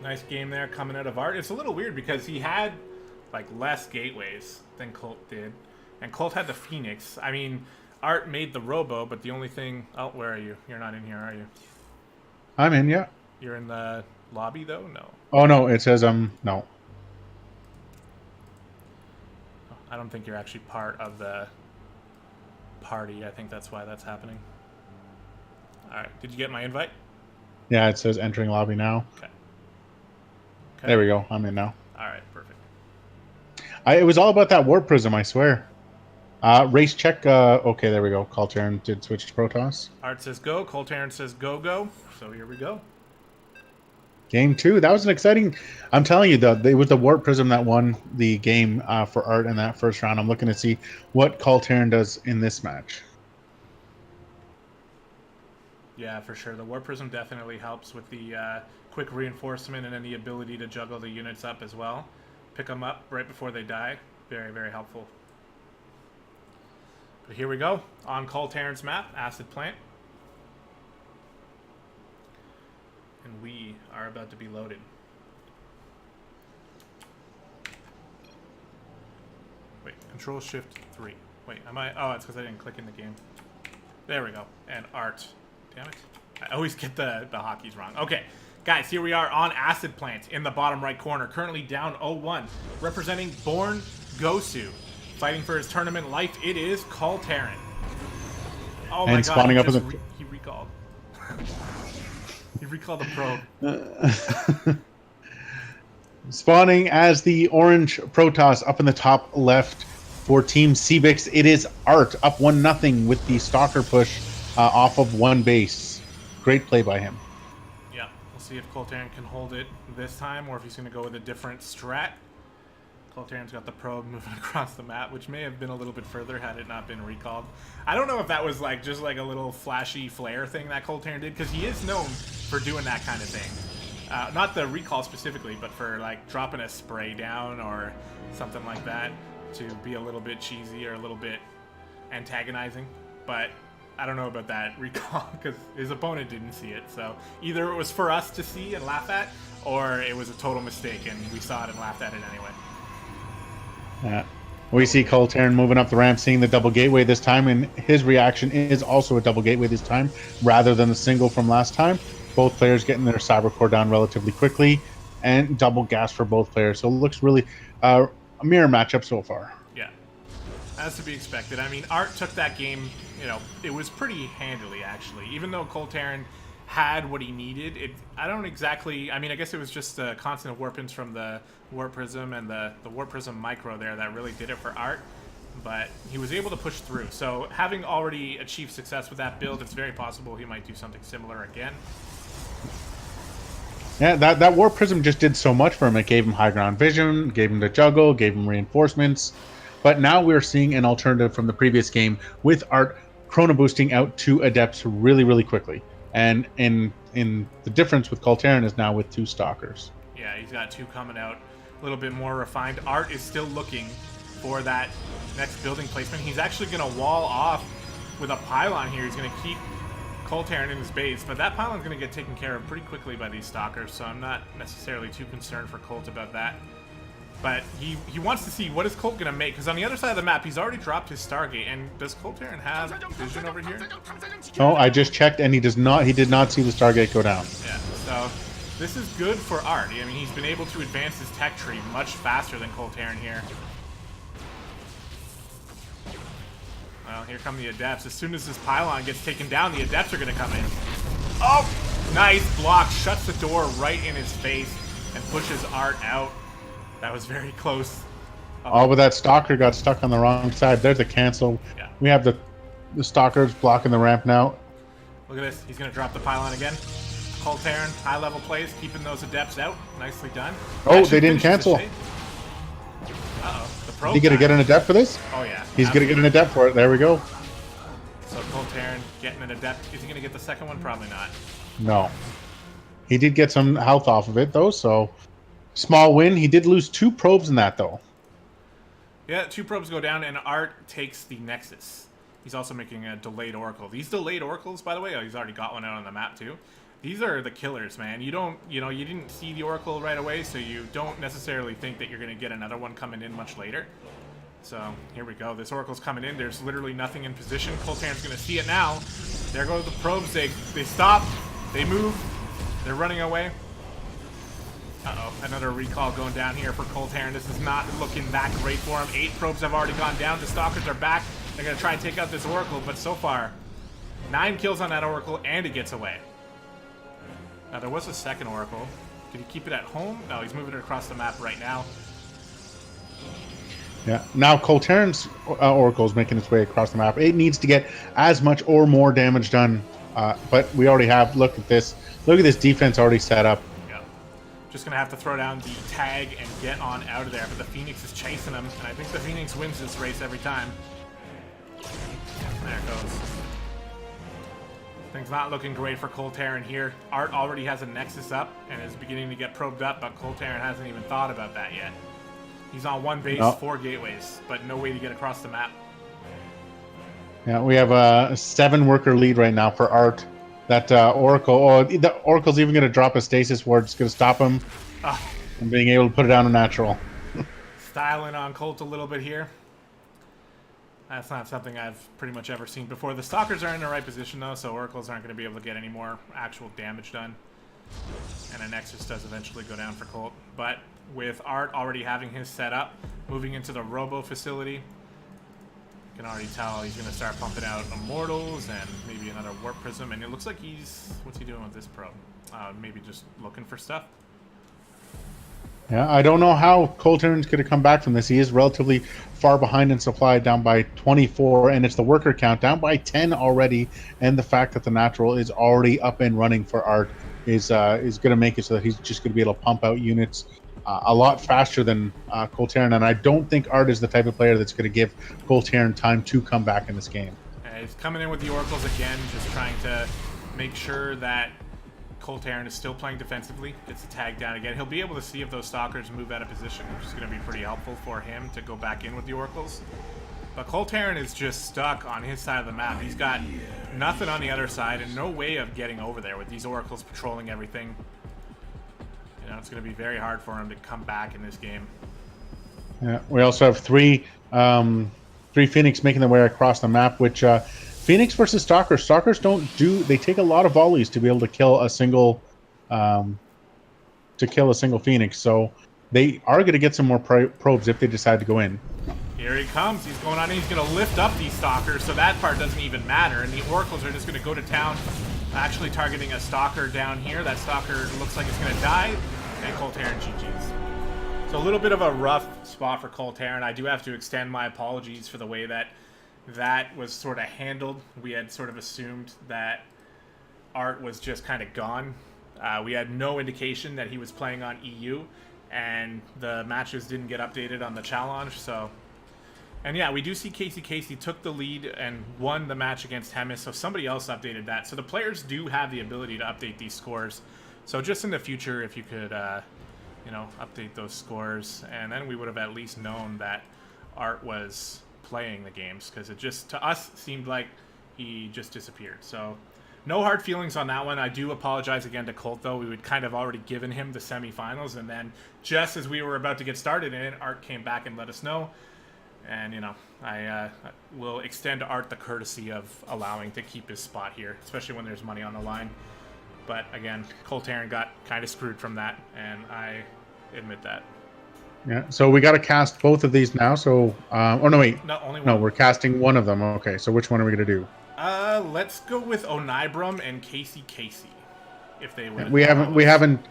Nice game there coming out of Art. It's a little weird because he had like less gateways than Colt did. And Colt had the Phoenix. I mean, Art made the Robo, but the only thing... Oh, where are you? You're not in here, are you?
I'm in, yeah.
You're in the lobby, though? No.
Oh, no. It says, no.
I don't think you're actually part of the party. I think that's why that's happening. All right. Did you get my invite?
Yeah, it says entering lobby now.
Okay.
There we go. I'm in now.
All right. Perfect.
It was all about that Warp Prism, I swear. Race check. Okay, there we go. Cole Terran did switch to Protoss.
Art says go. Cole Terran says go, go. So here we go.
Game 2. That was an exciting... I'm telling you, though, it was the Warp Prism that won the game for Art in that first round. I'm looking to see what Cole Terran does in this match.
Yeah, for sure. The Warp Prism definitely helps with the quick reinforcement and then the ability to juggle the units up as well. Pick them up right before they die. Very, very helpful. But here we go. On Cole Terran's map, Acid Plant. and we are about to be loaded. Wait, Control Shift 3. Wait, am I? Oh, it's because I didn't click in the game. There we go. And art. Damn it. I always get the hotkeys wrong. Okay, guys, here we are on Acid Plant in the bottom right corner. Currently down 0-1. Representing Born Gosu. Fighting for his tournament life, it is Coltarin. Oh my god, he recalled. He recalled the probe.
Spawning as the orange Protoss up in the top left for Team Cbix, it is Art up 1-0 with the Stalker push off of one base. Great play by him.
Yeah, we'll see if Coltarin can hold it this time or if he's going to go with a different strat. Coltarin's got the probe moving across the map, which may have been a little bit further had it not been recalled. I don't know if that was like just like a little flashy flare thing that Coltarin did, because he is known for doing that kind of thing. Not the recall specifically, but for like dropping a spray down or something like that to be a little bit cheesy or a little bit antagonizing. But I don't know about that recall because his opponent didn't see it. So either it was for us to see and laugh at, or it was a total mistake and we saw it and laughed at it anyway.
Yeah. We see Coltarin moving up the ramp, seeing the double gateway this time, and his reaction is also a double gateway this time, rather than the single from last time. Both players getting their Cyber Core down relatively quickly, and double gas for both players. So it looks really a mirror matchup so far.
Yeah, as to be expected. I mean, Art took that game, you know, it was pretty handily, actually. Even though Coltarin had what he needed, I don't exactly, I mean, I guess it was just the constant warp-ins from the Warp Prism and the Warp Prism Micro there that really did it for Art, but he was able to push through. So having already achieved success with that build, it's very possible he might do something similar again.
Yeah, that Warp Prism just did so much for him. It gave him high ground vision, gave him the juggle, gave him reinforcements, but now we're seeing an alternative from the previous game with Art chrono boosting out 2 Adepts really, really quickly. And in the difference with Coltarin is now with 2 Stalkers.
Yeah, he's got 2 coming out, a little bit more refined. Art is still looking for that next building placement. He's actually going to wall off with a pylon here. He's going to keep Coltarin in his base, but that pylon's going to get taken care of pretty quickly by these Stalkers, so I'm not necessarily too concerned for Colt about that. But he wants to see what is Colt going to make, because on the other side of the map, he's already dropped his Stargate, and does Coltarin have vision over here?
Oh, I just checked, and he did not see the Stargate go down.
Yeah, so this is good for Art. I mean, he's been able to advance his tech tree much faster than Coltarin here. Well, here come the Adepts. As soon as this pylon gets taken down, the Adepts are going to come in. Oh, nice block. Shuts the door right in his face and pushes Art out. That was very close.
Oh, but that Stalker got stuck on the wrong side. There's a cancel. Yeah. We have the Stalkers blocking the ramp now.
Look at this. He's going to drop the pylon again. Coltarin, high-level plays, keeping those Adepts out. Nicely done.
Oh, they didn't cancel.
Uh-oh. The probe.
Is he going to get an Adept for this?
Oh, yeah.
He's going to get an Adept for it. There we go.
So Coltarin getting an Adept. Is he going to get the second one? Probably not.
No. He did get some health off of it, though, so small win. He did lose 2 probes in that, though.
Yeah, 2 probes go down, and Art takes the Nexus. He's also making a delayed Oracle. These delayed Oracles, by the way, he's already got one out on the map, too. These are the killers, man. You didn't see the Oracle right away, so you don't necessarily think that you're going to get another one coming in much later. So, here we go. This Oracle's coming in. There's literally nothing in position. Coltarin's going to see it now. There go the probes. They stop. They move. They're running away. Uh-oh. Another recall going down here for Coltarin. This is not looking that great for him. 8 probes have already gone down. The Stalkers are back. They're going to try and take out this Oracle, but so far, 9 kills on that Oracle, and it gets away. Now, there was a second Oracle. Did he keep it at home? No, he's moving it across the map right now.
Yeah. Now, Coltarin's Oracle is making its way across the map. It needs to get as much or more damage done, but we already have. Look at this. Look at this defense already set up.
Yeah. Just going to have to throw down the tag and get on out of there, but the Phoenix is chasing him, and I think the Phoenix wins this race every time. There it goes. Things not looking great for Coltarin here. Art already has a Nexus up and is beginning to get probed up, but Coltarin hasn't even thought about that yet. He's on 1 base, 4 gateways, but no way to get across the map.
Yeah, we have a 7 worker lead right now for Art. That Oracle. Oh, the Oracle's even going to drop a stasis ward. It's going to stop him
Ah,
from being able to put it down to natural.
styling on Colt a little bit here. That's not something I've pretty much ever seen before. The Stalkers are in the right position, though, so Oracles aren't going to be able to get any more actual damage done. And a Nexus does eventually go down for Colt. But with Art already having his set up, moving into the Robo facility, you can already tell he's going to start pumping out Immortals and maybe another Warp Prism. And it looks like he's... What's he doing with this probe? Maybe just looking for stuff.
Yeah, I don't know how Cold Terran's going to come back from this. He is relatively far behind in supply, down by 24, and it's the worker count down by 10 already. And the fact that the natural is already up and running for Art is going to make it so that he's just going to be able to pump out units a lot faster than Cold Terran. And I don't think Art is the type of player that's going to give Cold Terran time to come back in this game.
He's coming in with the Oracles again, just trying to make sure that Cold Terran is still playing defensively, gets the tag down again. He'll be able to see if those Stalkers move out of position, which is going to be pretty helpful for him to go back in with the Oracles. But Cold Terran is just stuck on his side of the map. He's got nothing on the other side and no way of getting over there with these Oracles patrolling everything. You know, it's going to be very hard for him to come back in this game.
Yeah, we also have three Phoenix making their way across the map, which Phoenix versus Stalkers. Stalkers they take a lot of volleys to be able to kill a single Phoenix. So they are going to get some more probes if they decide to go in.
Here he comes. He's going on in. He's going to lift up these Stalkers, so that part doesn't even matter. And the Oracles are just going to go to town, actually targeting a Stalker down here. That Stalker looks like it's going to die, and Cold Terran GG's. So a little bit of a rough spot for Cold Terran. I do have to extend my apologies for the way that was sort of handled. We had sort of assumed that Art was just kind of gone. We had no indication that he was playing on EU, and the matches didn't get updated on the challenge. So, and yeah, we do see gdoggcasey took the lead and won the match against Hemis, so somebody else updated that. So the players do have the ability to update these scores. So just in the future, if you could, you know, update those scores, and then we would have at least known that Art was playing the games, because it just, to us, seemed like he just disappeared. So no hard feelings on that one. I do apologize again to Colt, though. We would kind of already given him the semifinals, and then just as we were about to get started in it, Art came back and let us know. And, you know, I will extend Art the courtesy of allowing to keep his spot here, especially when there's money on the line. But again, Cold Terran got kind of screwed from that, and I admit that.
Yeah, so we got to cast both of these now. So, oh no, wait,
No, only one.
no, we're casting one of them. Okay, so which one are we gonna do?
Let's go with Onibrum and gdoggcasey. If they were,
We haven't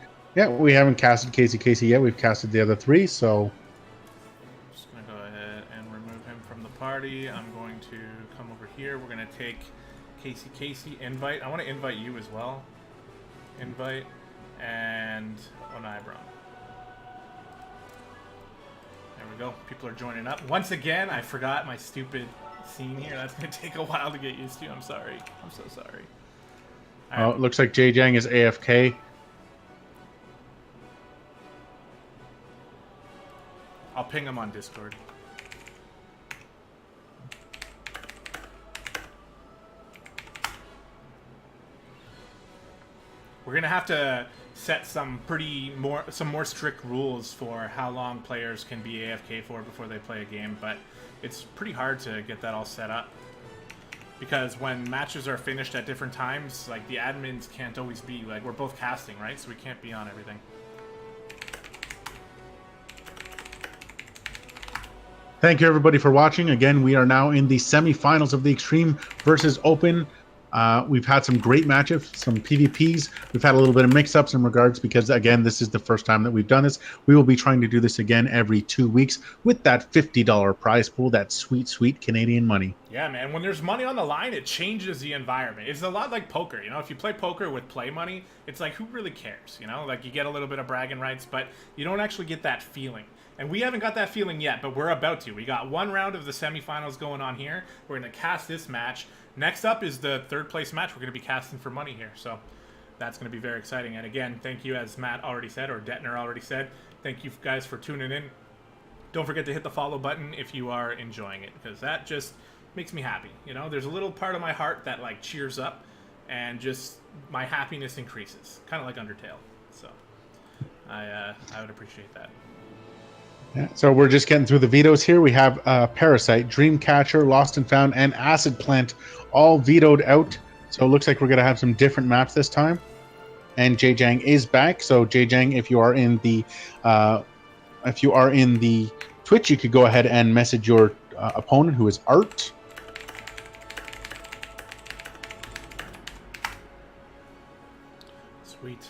casted gdoggcasey yet. We've casted the other three, so.
I'm just gonna go ahead and remove him from the party. I'm going to come over here. We're gonna take gdoggcasey, invite. I want to invite you as well. Invite and Onibrum. There we go. People are joining up. Once again, I forgot my stupid scene here. That's going to take a while to get used to. I'm sorry. I'm so sorry.
Oh, it looks like Jang is AFK.
I'll ping him on Discord. We're going to have to set some more strict rules for how long players can be AFK for before they play a game, but it's pretty hard to get that all set up, because when matches are finished at different times, like, the admins can't always be, like, we're both casting, right? So we can't be on everything.
Thank you everybody for watching. Again, we are now in the semifinals of the Extreme versus Open. We've had some great matchups, some PvPs. We've had a little bit of mix-ups in regards, because, again, this is the first time that we've done this. We will be trying to do this again every 2 weeks with that $50 prize pool, that sweet, sweet Canadian money.
Yeah, man. When there's money on the line, it changes the environment. It's a lot like poker, you know? If you play poker with play money, it's like, who really cares, you know? Like, you get a little bit of bragging rights, but you don't actually get that feeling. And we haven't got that feeling yet, but we're about to. We got one round of the semifinals going on here. We're going to cast this match. Next up is the third place match. We're going to be casting for money here. So that's going to be very exciting. And again, thank you, as Matt already said, or Detiner already said. Thank you guys for tuning in. Don't forget to hit the follow button if you are enjoying it, because that just makes me happy. You know, there's a little part of my heart that, like, cheers up. and just my happiness increases, kind of like Undertale. So I would appreciate that.
Yeah, so we're just getting through the vetoes here. We have Parasite, Dreamcatcher, Lost and Found, and Acid Plant all vetoed out. So it looks like we're going to have some different maps this time. And Jang is back. So Jang, if you are in the Twitch, you could go ahead and message your opponent, who is Art.
Sweet.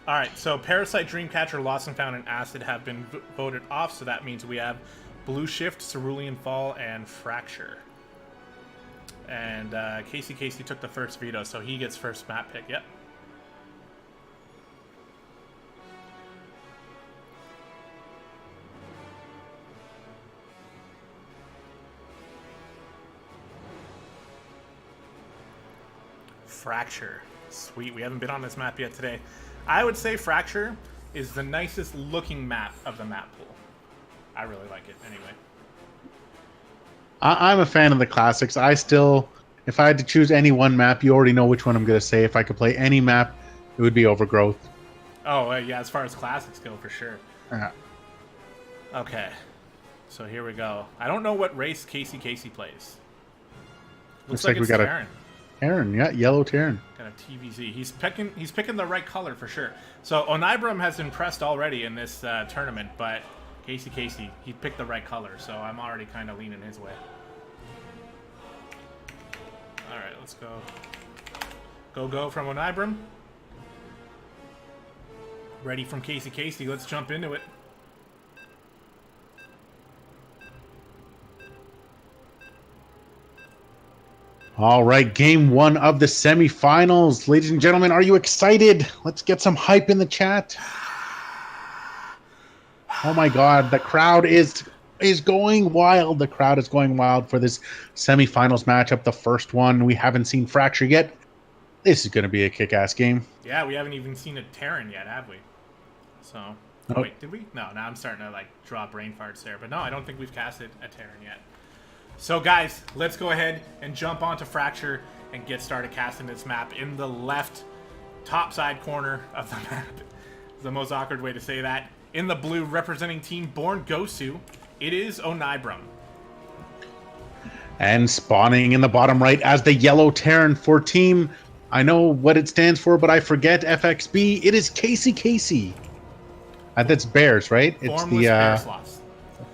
All right, so Parasite, Dreamcatcher, Lost and Found, and Acid have been voted off, so that means we have Blue Shift, Cerulean Fall, and Fracture. And Casey took the first veto, so he gets first map pick. Yep. Fracture. Sweet. We haven't been on this map yet today. I would say Fracture is the nicest looking map of the map pool. I really like it anyway.
I'm a fan of the classics. If I had to choose any one map, you already know which one I'm going to say. If I could play any map, it would be Overgrowth.
Oh, yeah, as far as classics go, for sure. Okay. So here we go. I don't know what race Casey plays.
Looks like we got
Terran.
Terran, yeah, yellow Terran.
Got a TVZ. He's picking the right color for sure. So Onibram has impressed already in this tournament, but Casey, he picked the right color, so I'm already kind of leaning his way. All right, let's go. Go from Onibram. Ready from Casey. Let's jump into it.
All right, game one of the semifinals. Ladies and gentlemen, are you excited? Let's get some hype in the chat. Oh my God, the crowd is going wild. The crowd is going wild for this semifinals matchup. The first one, we haven't seen Fracture yet. This is going to be a kick-ass game.
Yeah, we haven't even seen a Terran yet, have we? So,
oh.
Wait, did we? No, now I'm starting to like draw brain farts there. But no, I don't think we've casted a Terran yet. So guys, let's go ahead and jump onto Fracture and get started casting this map in the left top side corner of the map. It's the most awkward way to say that. In the blue, representing Team Born Gosu, it is Onibram.
And spawning in the bottom right as the yellow Terran for team, I know what it stands for, but I forget FXB. It is Casey. That's Bears, right?
It's the Bear Sloths.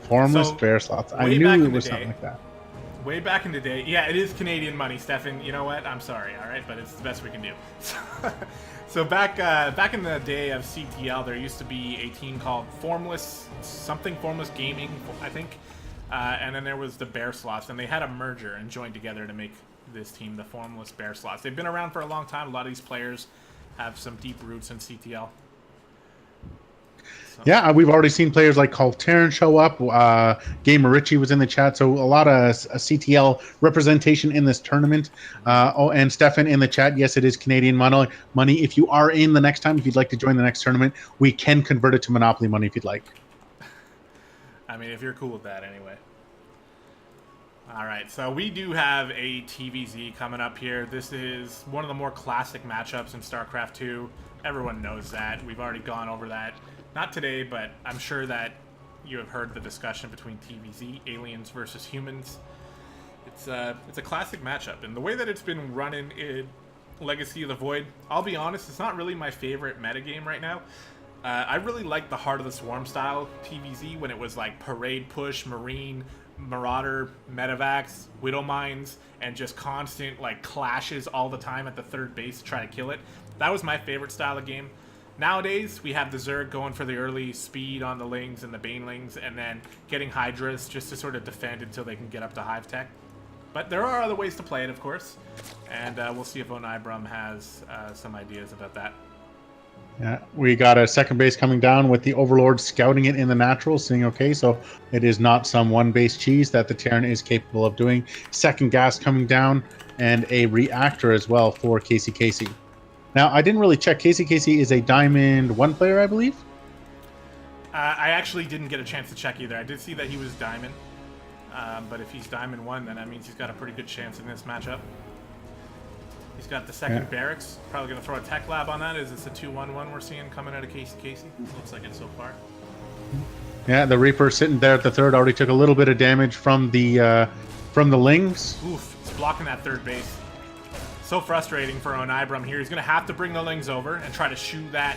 Formless Bear Sloths. I knew it was something like that.
Way back in the day. Yeah, it is Canadian money, Stefan. You know what? I'm sorry, all right? But it's the best we can do. So back in the day of CTL, there used to be a team called Formless Gaming, I think. And then there was the Bear Sloths, and they had a merger and joined together to make this team, the Formless Bear Sloths. They've been around for a long time. A lot of these players have some deep roots in CTL. So.
Yeah, we've already seen players like Call Terran show up. Gamer Richie was in the chat, so a lot of CTL representation in this tournament. And Stefan in the chat, yes, it is Canadian money. If you are in the next time, if you'd like to join the next tournament, we can convert it to Monopoly money if you'd like.
I mean, if you're cool with that, anyway. All right, so we do have a TVZ coming up here. This is one of the more classic matchups in StarCraft 2. Everyone knows that. We've already gone over that. Not today, but I'm sure that you have heard the discussion between TVZ, aliens versus humans. It's a classic matchup, and the way that it's been running in Legacy of the Void, I'll be honest, it's not really my favorite metagame right now. I really like the Heart of the Swarm style TVZ when it was like Parade Push, Marine, Marauder, Medivacs, Widow Mines, and just constant like clashes all the time at the third base to try to kill it. That was my favorite style of game. Nowadays, we have the Zerg going for the early speed on the Lings and the Banelings, and then getting Hydras just to sort of defend until they can get up to Hive Tech. But there are other ways to play it, of course, and we'll see if Onibram has some ideas about that.
Yeah, we got a second base coming down with the Overlord scouting it in the natural, saying, okay, so it is not some one-base cheese that the Terran is capable of doing. Second gas coming down, and a reactor as well for Casey. Now, I didn't really check. Casey is a Diamond 1 player, I believe?
I actually didn't get a chance to check either. I did see that he was Diamond, but if he's Diamond 1, then that means he's got a pretty good chance in this matchup. He's got the second barracks. Probably going to throw a tech lab on that. Is this a 2-1-1 we're seeing coming out of gdoggcasey? Looks like it so far.
Yeah, the Reaper sitting there at the third already took a little bit of damage from the Lings.
Oof, he's blocking that third base. So frustrating for Onibrum here. He's going to have to bring the Lings over and try to shoo that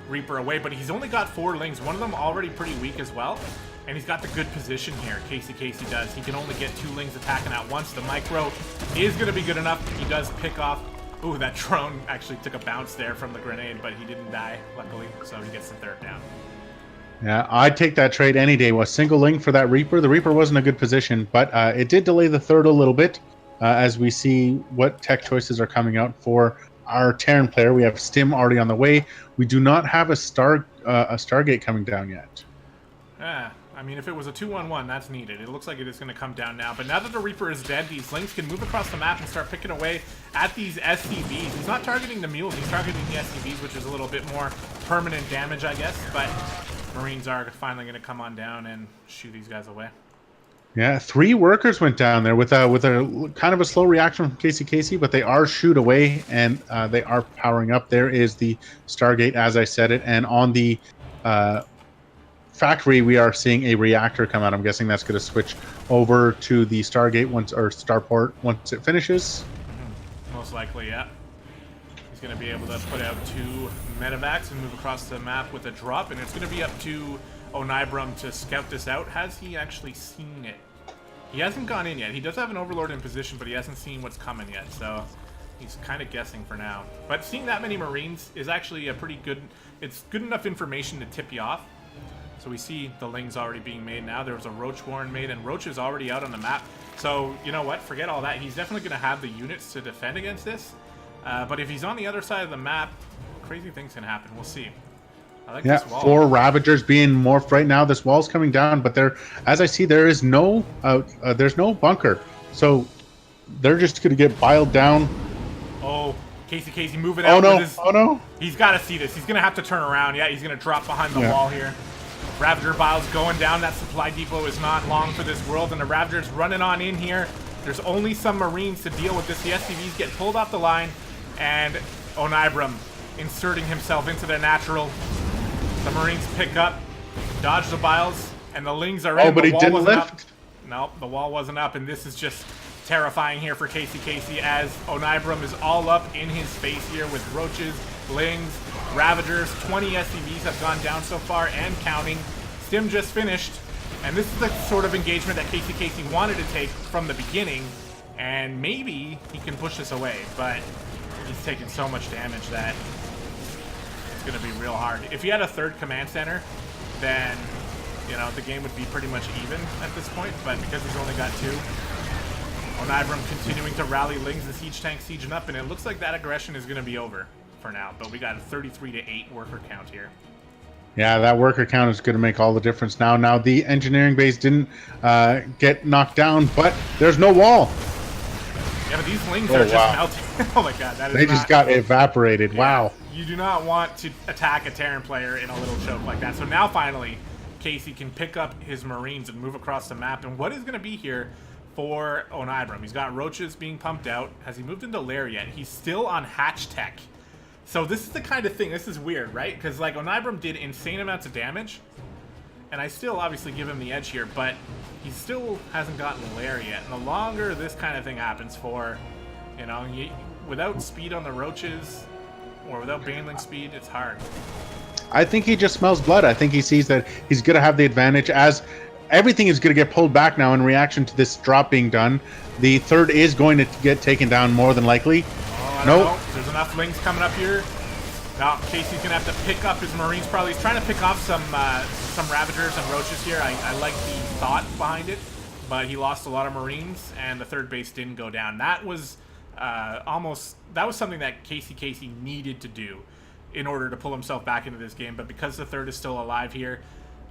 Reaper away, but he's only got 4 Lings. One of them already pretty weak as well, and he's got the good position here. gdoggcasey does. He can only get 2 Lings attacking at once. The micro is going to be good enough. He does pick off. Ooh, that drone actually took a bounce there from the grenade, but he didn't die, luckily, so he gets the third down.
Yeah, I'd take that trade any day. A single Ling for that Reaper. The Reaper wasn't a good position, but it did delay the third a little bit as we see what tech choices are coming out for our Terran player. We have Stim already on the way. We do not have a Stargate coming down yet.
Yeah, I mean, if it was a 2-1-1, that's needed. It looks like it is going to come down now. But now that the Reaper is dead, these Lings can move across the map and start picking away at these SCVs. He's not targeting the mules, he's targeting the SCVs, which is a little bit more permanent damage, I guess. But Marines are finally going to come on down and shoo these guys away.
Yeah, 3 workers went down there with a kind of a slow reaction from gdoggcasey, but they are shooed away and they are powering up. There is the Stargate, as I said it, and on the factory we are seeing a reactor come out. I'm guessing that's going to switch over to the Stargate or Starport once it finishes.
Most likely, yeah. He's going to be able to put out 2 medevacs and move across the map with a drop, and it's going to be up to Onibrum to scout this out. Has he actually seen it? He hasn't gone in yet. He does have an Overlord in position, but he hasn't seen what's coming yet, so he's kind of guessing for now. But seeing that many Marines is actually a pretty good... It's good enough information to tip you off. So we see the Lings already being made now. There was a Roach Warren made, and Roach is already out on the map. So, you know what? Forget all that. He's definitely going to have the units to defend against this. But if he's on the other side of the map, crazy things can happen. We'll see. I like this wall. 4
Ravagers being morphed right now. This wall's coming down, but there, as I see, there is no, there's no bunker. So they're just going to get biled down.
Oh, gdoggcasey moving out.
Oh no!
He's got to see this. He's going to have to turn around. Yeah, he's going to drop behind the wall here. Ravager biles going down. That supply depot is not long for this world, and the Ravager's running on in here. There's only some Marines to deal with this. The SCVs get pulled off the line, and Onibrum inserting himself into their natural. The Marines pick up, dodge the biles, and the Lings are in.
Oh, but he didn't lift?
Nope, the wall wasn't up, and this is just terrifying here for gdoggcasey as Onibrum is all up in his face here with Roaches, Lings, Ravagers. 20 SCVs have gone down so far and counting. Stim just finished, and this is the sort of engagement that gdoggcasey wanted to take from the beginning, and maybe he can push this away, but he's taking so much damage that it's going to be real hard. If he had a 3rd command center, then, you know, the game would be pretty much even at this point, but because he's only got 2, Onibrum continuing to rally Lings, the siege tank sieging up, and it looks like that aggression is going to be over for now, but we got a 33-8 worker count here.
Yeah, that worker count is going to make all the difference now. Now, the engineering base didn't get knocked down, but there's no wall.
Yeah, but these Lings are just melting. Oh my god, that is
They just got evaporated. Yeah. Wow.
You do not want to attack a Terran player in a little choke like that. So now finally, Casey can pick up his Marines and move across the map. And what is going to be here for Onibrum? He's got Roaches being pumped out. Has he moved into Lair yet? He's still on Hatch Tech. So this is the kind of thing, this is weird, right? Because like Onibrum did insane amounts of damage. And I still obviously give him the edge here, but he still hasn't gotten Lair yet. And the longer this kind of thing happens for, you know, without speed on the Roaches, or without Baneling speed, it's hard.
I think he just smells blood. I think he sees that he's going to have the advantage as everything is going to get pulled back now in reaction to this drop being done. The 3rd is going to get taken down more than likely.
Oh, I don't know. There's enough Lings coming up here. Now, Casey's going to have to pick up his Marines probably. He's trying to pick off some Ravagers and Roaches here. I like the thought behind it, but he lost a lot of Marines, and the 3rd base didn't go down. That was that was something that gdoggcasey needed to do in order to pull himself back into this game, but because the 3rd is still alive here,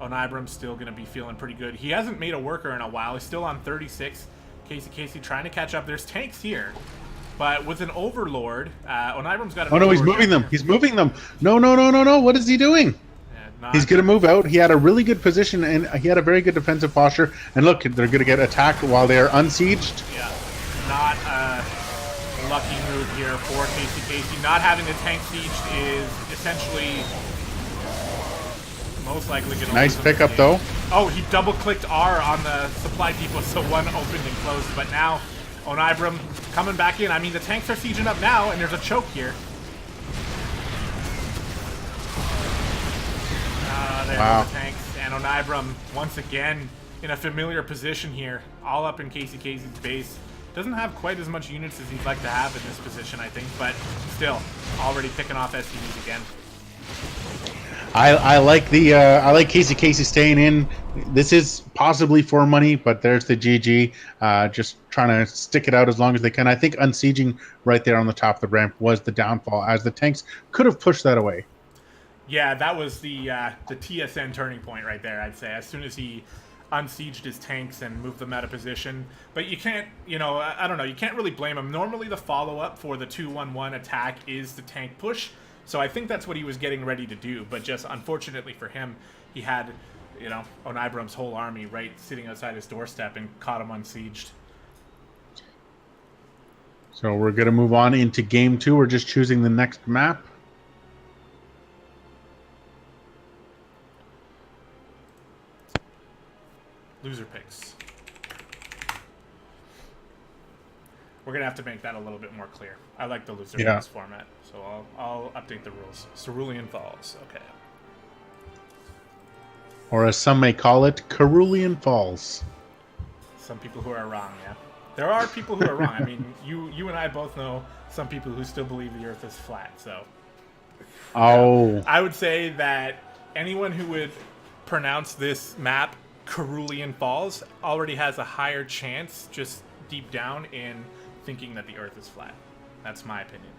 Onibrum's still going to be feeling pretty good. He hasn't made a worker in a while. He's still on 36. gdoggcasey trying to catch up. There's tanks here, but with an Overlord, Onibrum's got an
no, he's moving them. He's moving them. No. What is he doing? He's going to move out. He had a really good position, and he had a very good defensive posture. And look, they're going to get attacked while they are unsieged.
Yeah, not a lucky move move here for gdoggcasey. Not having the tank siege is essentially most likely going to
nice pickup though.
Oh, he double-clicked R on the supply depot, so one opened and closed. But now, Onibram coming back in. I mean, the tanks are sieging up now, and there's a choke here. There are the tanks. And Onibram, once again, in a familiar position here. All up in gdoggcasey's base. Doesn't have quite as much units as he'd like to have in this position, I think. But still, already picking off SCVs again.
I like the I like gdoggcasey staying in. This is possibly for money, but there's the GG. Just trying to stick it out as long as they can. I think unsieging right there on the top of the ramp was the downfall, as the tanks could have pushed that away.
Yeah, that was the TSN turning point right there, I'd say. As soon as he unsieged his tanks and moved them out of position. But you can't, you know, I don't know, you can't really blame him. Normally the follow-up for the 2-1-1 attack is the tank push. So I think that's what he was getting ready to do. But just unfortunately for him, he had, you know, Onibram's whole army right sitting outside his doorstep and caught him unsieged.
So we're going to move on into game 2. We're just choosing the next map.
Loser picks. We're gonna have to make that a little bit more clear. I like the loser picks format, so I'll update the rules. Cerulean Falls, okay.
Or as some may call it, Cerulean Falls.
Some people who are wrong, yeah. There are people who are wrong. I mean, you and I both know some people who still believe the Earth is flat. So, I would say that anyone who would pronounce this map Cerulean Falls already has a higher chance, just deep down, in thinking that the Earth is flat. That's my opinion.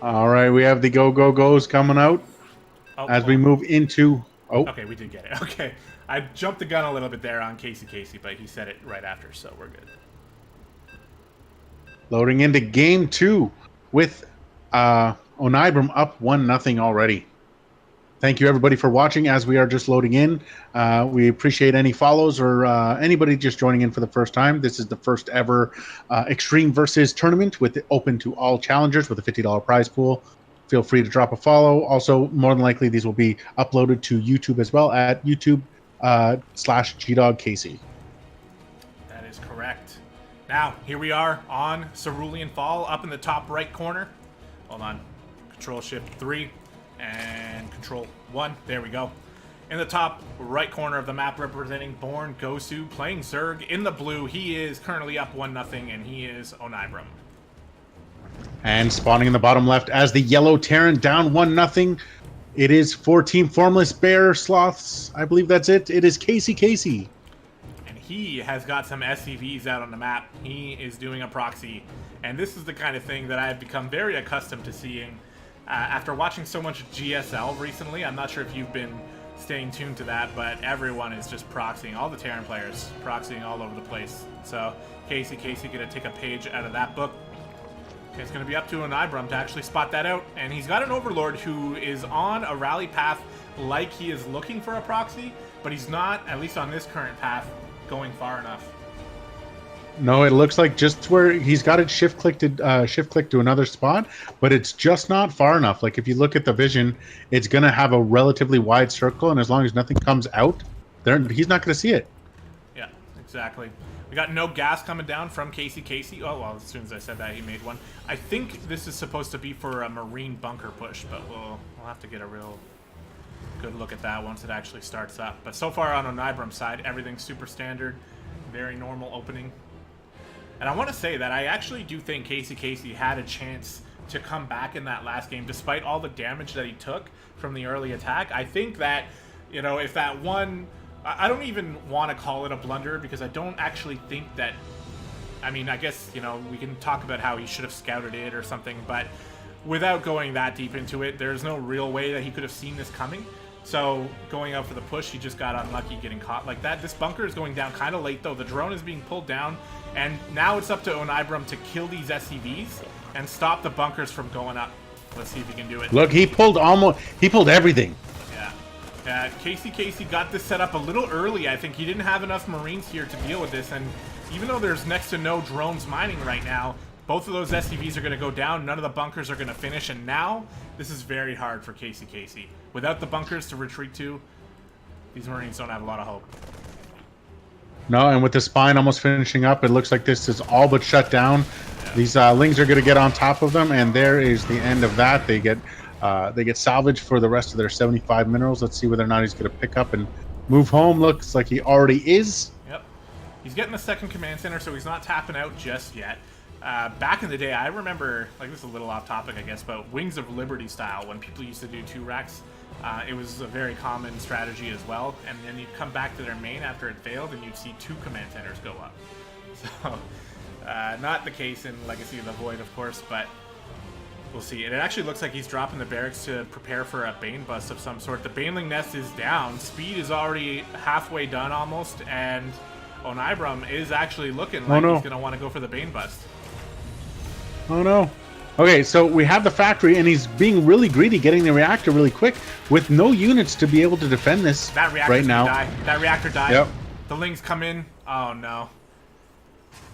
All right, we have the go-go-go's coming out as we move into... Oh.
Okay, we did get it. Okay. I jumped the gun a little bit there on gdoggcasey, but he said it right after, so we're good.
Loading into game 2 with Onibram up 1-0 already. Thank you, everybody, for watching as we are just loading in. We appreciate any follows or anybody just joining in for the first time. This is the first ever Extreme Versus tournament with open to all challengers with a $50 prize pool. Feel free to drop a follow. Also, more than likely, these will be uploaded to YouTube as well at YouTube/gdoggcasey.
That is correct. Now, here we are on Cerulean Fall, up in the top right corner. Hold on. Control-Shift-3. And Control 1. There we go. In the top right corner of the map, representing Born Gosu, playing Zerg in the blue. He is currently up 1-0, and he is Onibram.
And spawning in the bottom left as the yellow Terran, down 1-0. It is for Team Formless Bear Sloths. I believe that's it. It is gdoggcasey.
And he has got some SCVs out on the map. He is doing a proxy. And this is the kind of thing that I have become very accustomed to seeing. After watching so much GSL recently, I'm not sure if you've been staying tuned to that, but everyone is just proxying. All the Terran players proxying all over the place. So gdoggcasey gonna take a page out of that book. It's gonna be up to Onibram to actually spot that out. And he's got an Overlord who is on a rally path like he is looking for a proxy, but he's not, at least on this current path, going far enough.
No, it looks like just where he's got it shift click to another spot, but it's just not far enough. Like if you look at the vision, it's going to have a relatively wide circle, and as long as nothing comes out, he's not going to see it.
Yeah, exactly. We got no gas coming down from gdoggcasey. Oh, well, as soon as I said that, he made one. I think this is supposed to be for a marine bunker push, but we'll have to get a real good look at that once it actually starts up. But so far on Onibram's side, everything's super standard, very normal opening. And I want to say that I actually do think gdoggcasey had a chance to come back in that last game, despite all the damage that he took from the early attack. I think that, you know, if that one... I don't even want to call it a blunder, because I don't actually think that... I mean, I guess, you know, we can talk about how he should have scouted it or something, but without going that deep into it, there's no real way that he could have seen this coming. So going out for the push, he just got unlucky getting caught like that. This bunker is going down kind of late, though. The drone is being pulled down, and now it's up to Onibram to kill these SCVs and stop the bunkers from going up. Let's see if he can do it.
Look, he pulled everything.
Yeah. gdoggcasey got this set up a little early. I think he didn't have enough Marines here to deal with this, and even though there's next to no drones mining right now, Both of those SCVs are going to go down. None of the bunkers are going to finish. And now, this is very hard for gdoggcasey. Without the bunkers to retreat to, these Marines don't have a lot of hope.
No, and with the spine almost finishing up, it looks like this is all but shut down. Yeah. These Lings are going to get on top of them, and there is the end of that. They get salvaged for the rest of their 75 minerals. Let's see whether or not he's going to pick up and move home. Looks like he already is.
Yep. He's getting the second command center, so he's not tapping out just yet. Back in the day, I remember, like, this is a little off topic, I guess, but Wings of Liberty style, when people used to do 2 racks, it was a very common strategy as well. And then you'd come back to their main after it failed, and you'd see 2 command centers go up. So, not the case in Legacy of the Void, of course, but we'll see. And it actually looks like he's dropping the barracks to prepare for a Bane bust of some sort. The Baneling nest is down. Speed is already halfway done almost, and Onibrum is actually looking like he's going to want to go for the Bane bust.
Oh no. Okay, so we have the factory, and he's being really greedy, getting the reactor really quick, with no units to be able to defend this right now.
That reactor died.
Yep.
The Lings come in. Oh no.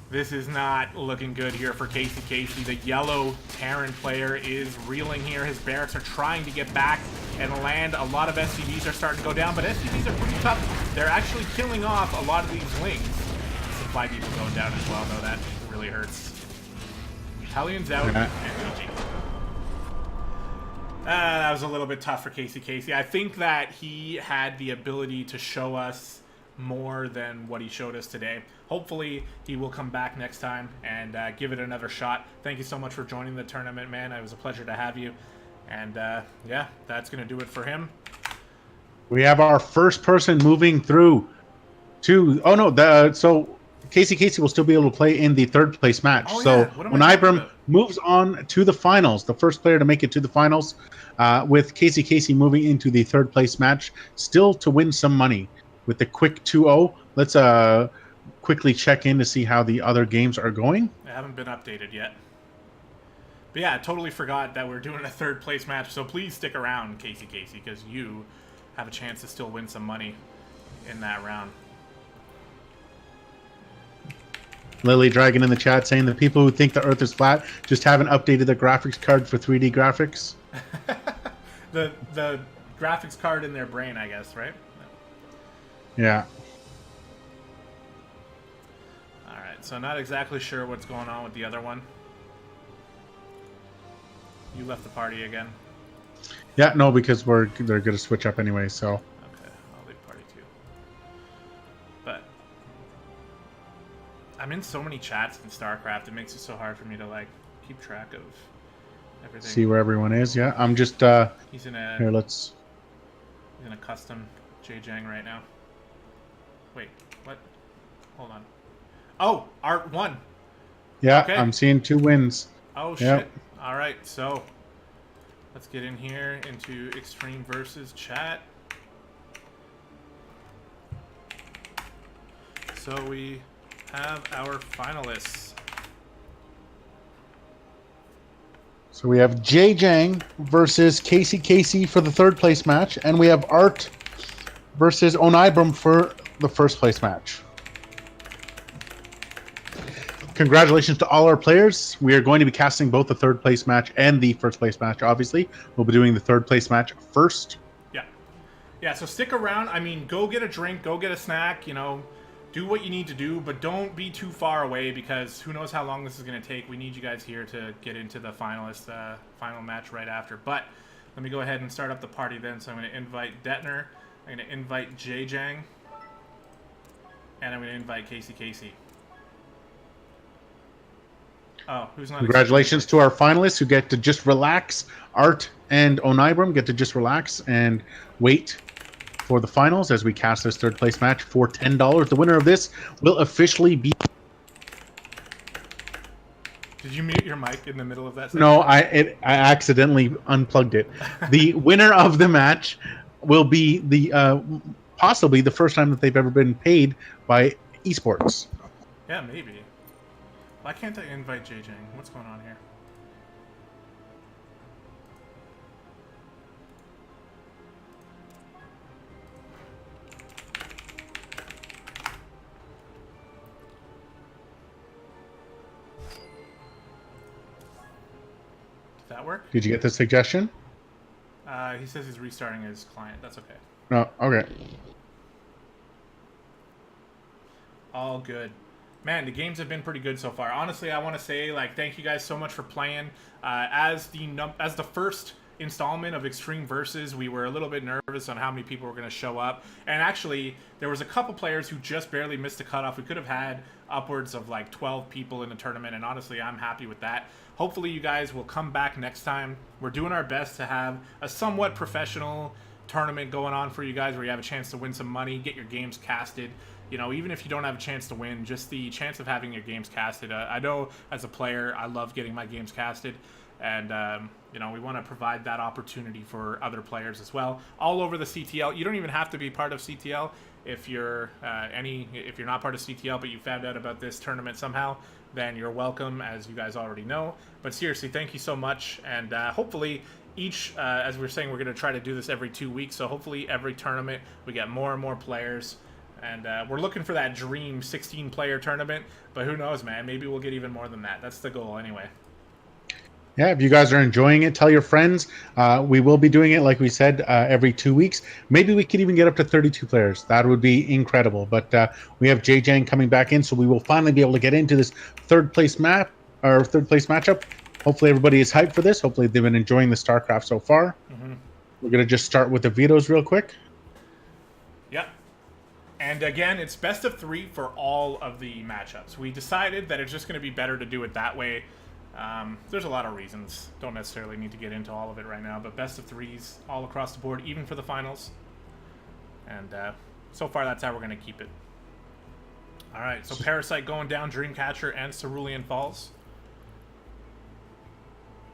This is not looking good here for gdoggcasey. The yellow Terran player is reeling here. His barracks are trying to get back and land. A lot of SCVs are starting to go down, but SCVs are pretty tough. They're actually killing off a lot of these Lings. Supply depot going down as well, though. That really hurts. Hellions out. And GG. That was a little bit tough for gdoggcasey. I think that he had the ability to show us more than what he showed us today. Hopefully, he will come back next time and give it another shot. Thank you so much for joining the tournament, man. It was a pleasure to have you. And, yeah, that's going to do it for him.
We have our first person moving through to... Oh, no. So, gdoggcasey will still be able to play in the 3rd place match.
Oh,
so,
yeah.
when Ibram moves on to the finals, the first player to make it to the finals, with gdoggcasey moving into the 3rd place match, still to win some money. With the quick 2-0, let's quickly check in to see how the other games are going.
They haven't been updated yet. But yeah, I totally forgot that we're doing a 3rd place match, so please stick around, gdoggcasey, because you have a chance to still win some money in that round.
Lily Dragon in the chat saying the people who think the Earth is flat just haven't updated their graphics card for 3D graphics.
the graphics card in their brain, I guess, right?
Yeah.
Alright, so not exactly sure what's going on with the other one. You left the party again.
Yeah, no, because they're going to switch up anyway, so.
Okay, I'll leave party too. But I'm in so many chats in StarCraft, it makes it so hard for me to, like, keep track of everything.
See where everyone is, yeah. I'm just,
he's in a...
Here, let's...
He's in a custom JJang right now. Wait, what? Hold on. Oh, Art won.
Yeah,
okay.
I'm seeing 2 wins.
Oh, shit. Yep. All right, so let's get in here into Extreme Versus chat. So we have our finalists.
So we have JJang versus gdoggcasey for the 3rd place match, and we have Art versus Onibrum for the 1st place match. Congratulations to all our players. We are going to be casting both the 3rd place match and the 1st place match, obviously. We'll be doing the 3rd place match first.
Yeah. Yeah, so stick around. I mean, go get a drink, go get a snack, you know, do what you need to do, but don't be too far away because who knows how long this is going to take. We need you guys here to get into the finalist final match right after. But let me go ahead and start up the party then. So I'm going to invite Detiner. I'm going to invite JJang. And I'm going to invite gdoggcasey. Oh, who's not?
Congratulations to our finalists who get to just relax. Art and Onibrum get to just relax and wait for the finals as we cast this 3rd place match for $10. The winner of this will officially be...
Did you mute your mic in the middle of that section?
No, I accidentally unplugged it. The winner of the match will be the possibly the first time that they've ever been paid by esports.
Yeah, maybe. Why can't I invite JJang? What's going on here? That work?
Did you get the suggestion?
He says he's restarting his client. That's okay.
No. Okay.
All good. Man, the games have been pretty good so far. Honestly, I want to say, like, thank you guys so much for playing. As the first installment of Extreme Versus, we were a little bit nervous on how many people were going to show up. And actually, there was a couple players who just barely missed the cutoff. We could have had upwards of, like, 12 people in the tournament, and honestly, I'm happy with that. Hopefully, you guys will come back next time. We're doing our best to have a somewhat professional tournament going on for you guys where you have a chance to win some money, get your games casted. You know, even if you don't have a chance to win, just the chance of having your games casted. I know as a player, I love getting my games casted. And, you know, we want to provide that opportunity for other players as well. All over the CTL. You don't even have to be part of CTL if you're if you're not part of CTL, but you found out about this tournament somehow, then you're welcome, as you guys already know. But seriously, thank you so much. And hopefully as we were saying, we're going to try to do this every 2 weeks. So hopefully every tournament we get more and more players. And we're looking for that dream 16-player tournament. But who knows, man? Maybe we'll get even more than that. That's the goal anyway.
Yeah, if you guys are enjoying it, tell your friends. We will be doing it, like we said, every 2 weeks. Maybe we could even get up to 32 players. That would be incredible. But we have JJang coming back in, so we will finally be able to get into this third place matchup. Hopefully everybody is hyped for this. Hopefully they've been enjoying the StarCraft so far. Mm-hmm. We're going to just start with the vetoes real quick.
Yep. And again, it's best of 3 for all of the matchups. We decided that it's just going to be better to do it that way. There's a lot of reasons. Don't necessarily need to get into all of it right now, but best of 3s all across the board, even for the finals. And so far, that's how we're going to keep it. All right, so Parasite going down, Dreamcatcher, and Cerulean Falls.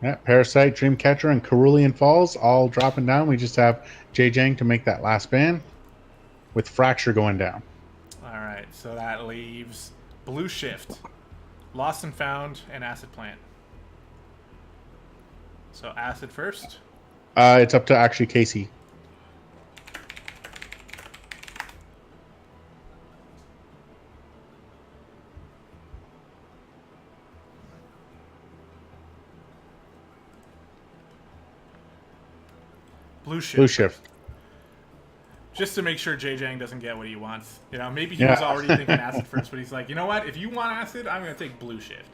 Yeah, Parasite, Dreamcatcher, and Cerulean Falls all dropping down. We just have JJang to make that last ban, with Fracture going down.
All right, so that leaves Blue Shift, Lost and Found, and Acid Plant. So Acid first.
It's up to actually Casey.
Blue Shift.
Blue Shift.
Just to make sure JJang doesn't get what he wants. You know, maybe he was already thinking Acid first, but he's like, you know what? If you want Acid, I'm going to take Blue Shift.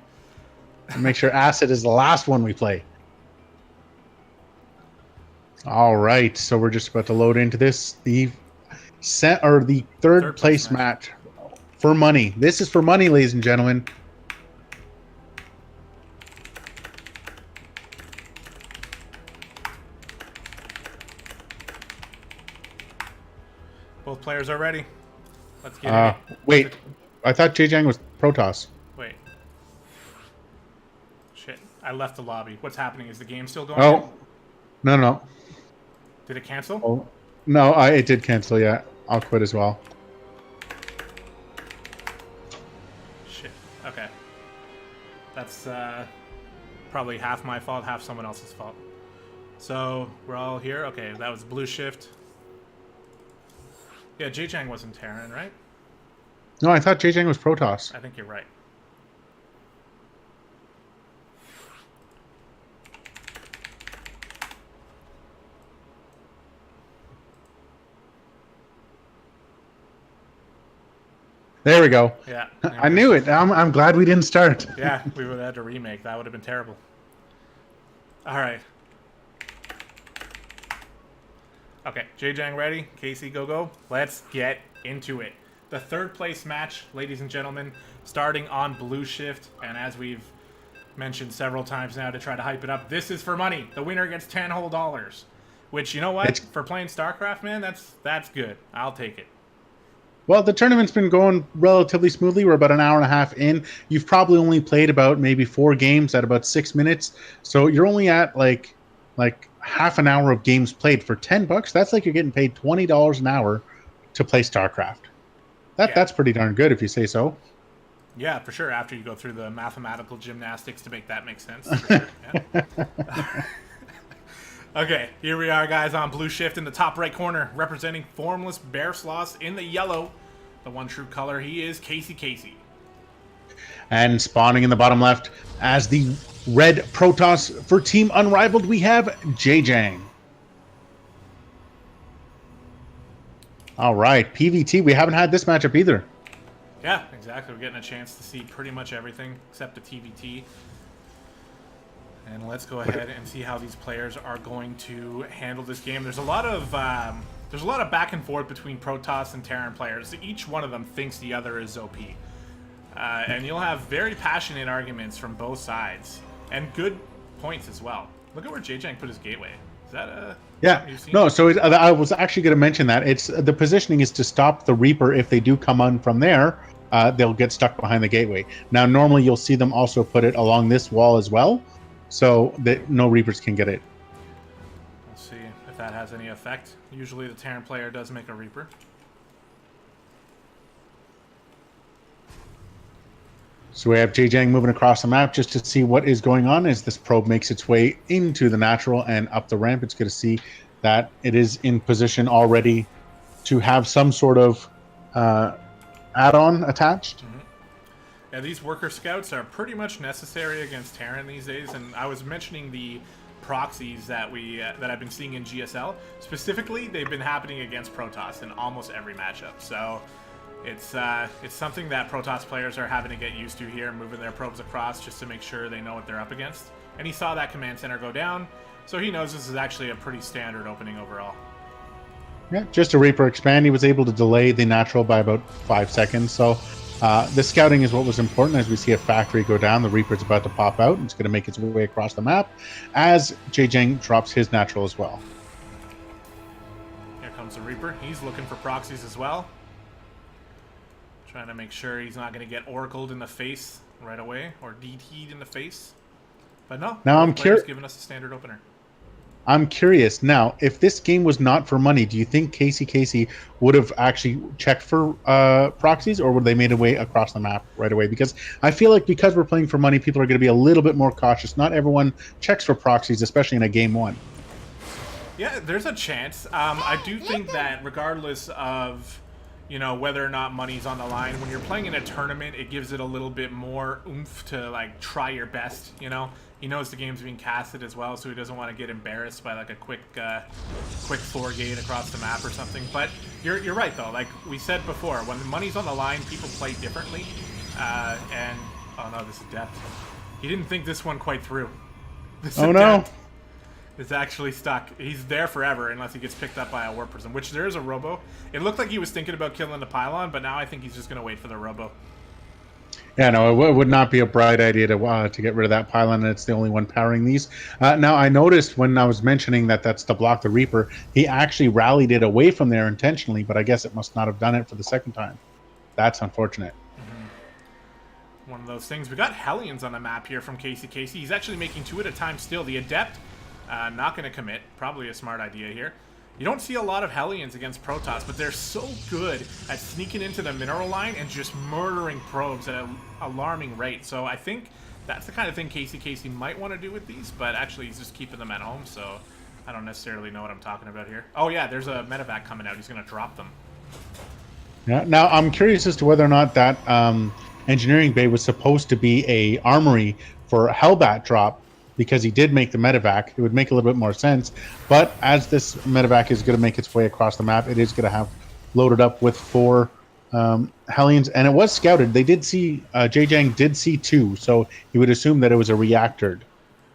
Make sure Acid is the last one we play. All right, so we're just about to load into this. The third place match for money. This is for money, ladies and gentlemen.
Both players are ready. Let's get it.
Wait, I thought JJang was Protoss.
Wait. Shit, I left the lobby. What's happening? Is the game still going?
Oh, no.
Did it cancel?
Oh, no, it did cancel. Yeah, I'll quit as well.
Shit. Okay. That's probably half my fault, half someone else's fault. So we're all here. Okay, that was Blue Shift. Yeah, JJang wasn't Terran, right?
No, I thought JJang was Protoss.
I think you're right.
There we go.
Yeah.
I knew it. I'm glad we didn't start.
Yeah, we would have had to remake. That would have been terrible. All right. Okay, JJang ready? Casey, go. Let's get into it. The third place match, ladies and gentlemen, starting on Blue Shift. And as we've mentioned several times now to try to hype it up, this is for money. The winner gets $10 whole. Which, you know what? For playing StarCraft, man, that's good. I'll take it.
Well, the tournament's been going relatively smoothly. We're about an hour and a half in. You've probably only played about maybe 4 games at about 6 minutes. So you're only at like half an hour of games played for $10. That's like you're getting paid $20 an hour to play StarCraft. That's pretty darn good if you say so.
Yeah, for sure. After you go through the mathematical gymnastics to make that make sense. For sure. Yeah. Okay, here we are, guys, on Blue Shift in the top right corner, representing Formless Bear Sloths in the yellow. The one true color, he is Casey.
And spawning in the bottom left as the red Protoss for Team Unrivaled, we have Jjang. All right, PVT. We haven't had this matchup either.
Yeah, exactly. We're getting a chance to see pretty much everything except the TVT. And let's go ahead and see how these players are going to handle this game. There's a lot of back and forth between Protoss and Terran players. Each one of them thinks the other is OP. And you'll have very passionate arguments from both sides. And good points as well. Look at where Jjang put his gateway. Is that a...
Yeah, no, so I was actually going to mention that. It's the positioning is to stop the Reaper. If they do come on from there, they'll get stuck behind the gateway. Now, normally you'll see them also put it along this wall as well, so that no Reapers can get it.
We'll see if that has any effect. Usually the Terran player does make a Reaper.
So we have Jjang moving across the map just to see what is going on as this probe makes its way into the natural and up the ramp. It's good to see that it is in position already to have some sort of add-on attached.
Mm-hmm. Yeah, these worker scouts are pretty much necessary against Terran these days, and I was mentioning the proxies that I've been seeing in GSL. Specifically, they've been happening against Protoss in almost every matchup. So it's something that Protoss players are having to get used to here, moving their probes across just to make sure they know what they're up against. And he saw that command center go down, so he knows this is actually a pretty standard opening overall.
Yeah, just a Reaper expand. He was able to delay the natural by about 5 seconds. So the scouting is what was important. As we see a factory go down, the Reaper's about to pop out. It's going to make its way across the map as Jjang drops his natural as well.
Here comes the Reaper. He's looking for proxies as well. Trying to make sure he's not going to get oracled in the face right away or DT'd in the face. But no,
now I'm curious.
Giving us a standard opener.
I'm curious now, if this game was not for money, do you think gdoggcasey would have actually checked for proxies, or would they made a way across the map right away? Because I feel like because we're playing for money, people are going to be a little bit more cautious. Not everyone checks for proxies, especially in a game one.
Yeah, there's a chance. I do think that regardless of, you know, whether or not money's on the line, when you're playing in a tournament, it gives it a little bit more oomph to, like, try your best, you know? He knows the game's being casted as well, so he doesn't want to get embarrassed by, like, a quick 4-gate across the map or something. But you're right, though. Like we said before, when the money's on the line, people play differently. And, oh no, this is depth. He didn't think this one quite through. This is actually stuck. He's there forever unless he gets picked up by a warp prism, which there is a robo. It looked like he was thinking about killing the pylon, but now I think he's just going to wait for the robo.
Yeah, no, it would not be a bright idea to get rid of that pylon, and it's the only one powering these. Now, I noticed when I was mentioning that that's to block the Reaper, he actually rallied it away from there intentionally, but I guess it must not have done it for the second time. That's unfortunate.
Mm-hmm. One of those things. We got Hellions on the map here from gdoggcasey. He's actually making 2 at a time still. The Adept, not going to commit. Probably a smart idea here. You don't see a lot of Hellions against Protoss, but they're so good at sneaking into the mineral line and just murdering probes at an alarming rate. So I think that's the kind of thing gdoggcasey might want to do with these, but actually he's just keeping them at home, so I don't necessarily know what I'm talking about here. Oh yeah, there's a medevac coming out. He's going to drop them.
Yeah. Now, I'm curious as to whether or not that engineering bay was supposed to be a armory for a Hellbat drop, because he did make the medevac. It would make a little bit more sense. But as this medevac is going to make its way across the map, it is going to have loaded up with 4 Hellions. And it was scouted. They did see, Jjang did see 2, so he would assume that it was a reactored.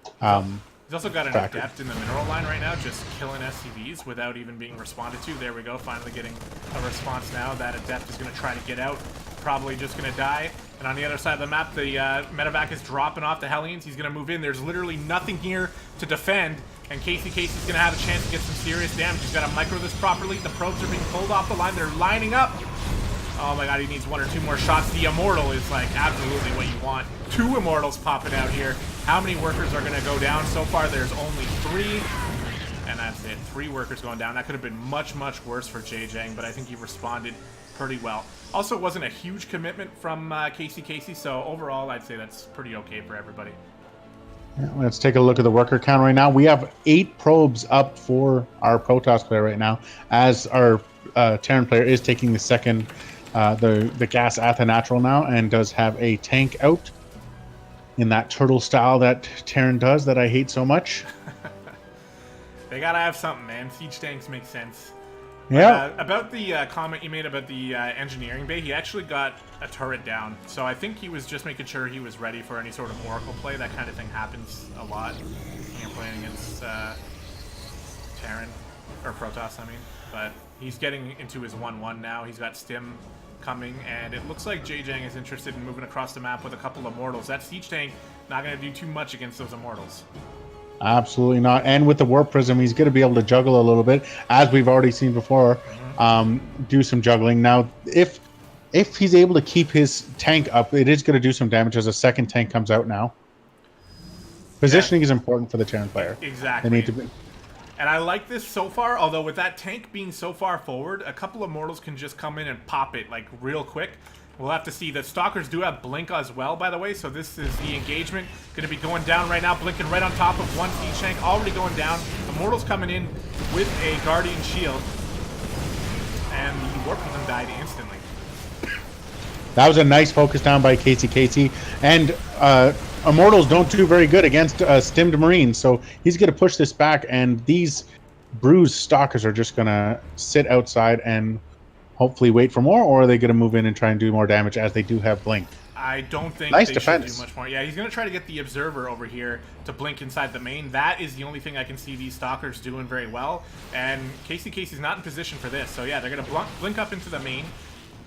He's also got an Adept in the mineral line right now, just killing SCVs without even being responded to. There we go, finally getting a response now. That Adept is going to try to get out, probably just going to die. And on the other side of the map, the medevac is dropping off the Hellions. He's going to move in. There's literally nothing here to defend, and gdoggcasey's going to have a chance to get some serious damage. He's got to micro this properly. The probes are being pulled off the line. They're lining up. Oh my god, he needs 1 or 2 more shots. The Immortal is, like, absolutely what you want. 2 Immortals popping out here. How many workers are going to go down? So far, there's only 3. And that's it. 3 workers going down. That could have been much, much worse for Jjang, but I think he responded pretty well. Also, it wasn't a huge commitment from gdoggcasey, so overall, I'd say that's pretty okay for everybody.
Yeah, let's take a look at the worker count right now. We have 8 probes up for our Protoss player right now, as our Terran player is taking the second the gas at the natural now, and does have a tank out in that turtle style that Terran does that I hate so much.
They gotta have something, man. Siege tanks make sense. But,
Yeah.
about the comment you made about the engineering bay, he actually got a turret down. So I think he was just making sure he was ready for any sort of Oracle play. That kind of thing happens a lot when you're playing against Terran, or Protoss, I mean. But he's getting into his 1-1 now. He's got Stim coming, and it looks like Jang is interested in moving across the map with a couple of Immortals. That Siege tank not going to do too much against those Immortals.
Absolutely not. And with the Warp Prism, he's going to be able to juggle a little bit, as we've already seen before. Do some juggling. Now, if he's able to keep his tank up, it is going to do some damage as a second tank comes out now. Positioning is important for the Terran player.
Exactly.
They need to be.
And I like this so far, although with that tank being so far forward, a couple of Mortals can just come in and pop it, like, real quick. We'll have to see. The Stalkers do have Blink as well, by the way, so this is the engagement. Going to be going down right now, blinking right on top of one Siege tank, already going down. The Mortals coming in with a Guardian Shield. And the Warp Prism died instantly.
That was a nice focus down by Casey. And Immortals don't do very good against stimmed Marines, so he's going to push this back, and these bruised Stalkers are just going to sit outside and hopefully wait for more, or are they going to move in and try and do more damage as they do have Blink?
I don't think
nice
they
defense.
should do much more. Yeah, he's going to try to get the Observer over here to blink inside the main. That is the only thing I can see these Stalkers doing very well. And Casey's not in position for this. So yeah, they're going to blink up into the main.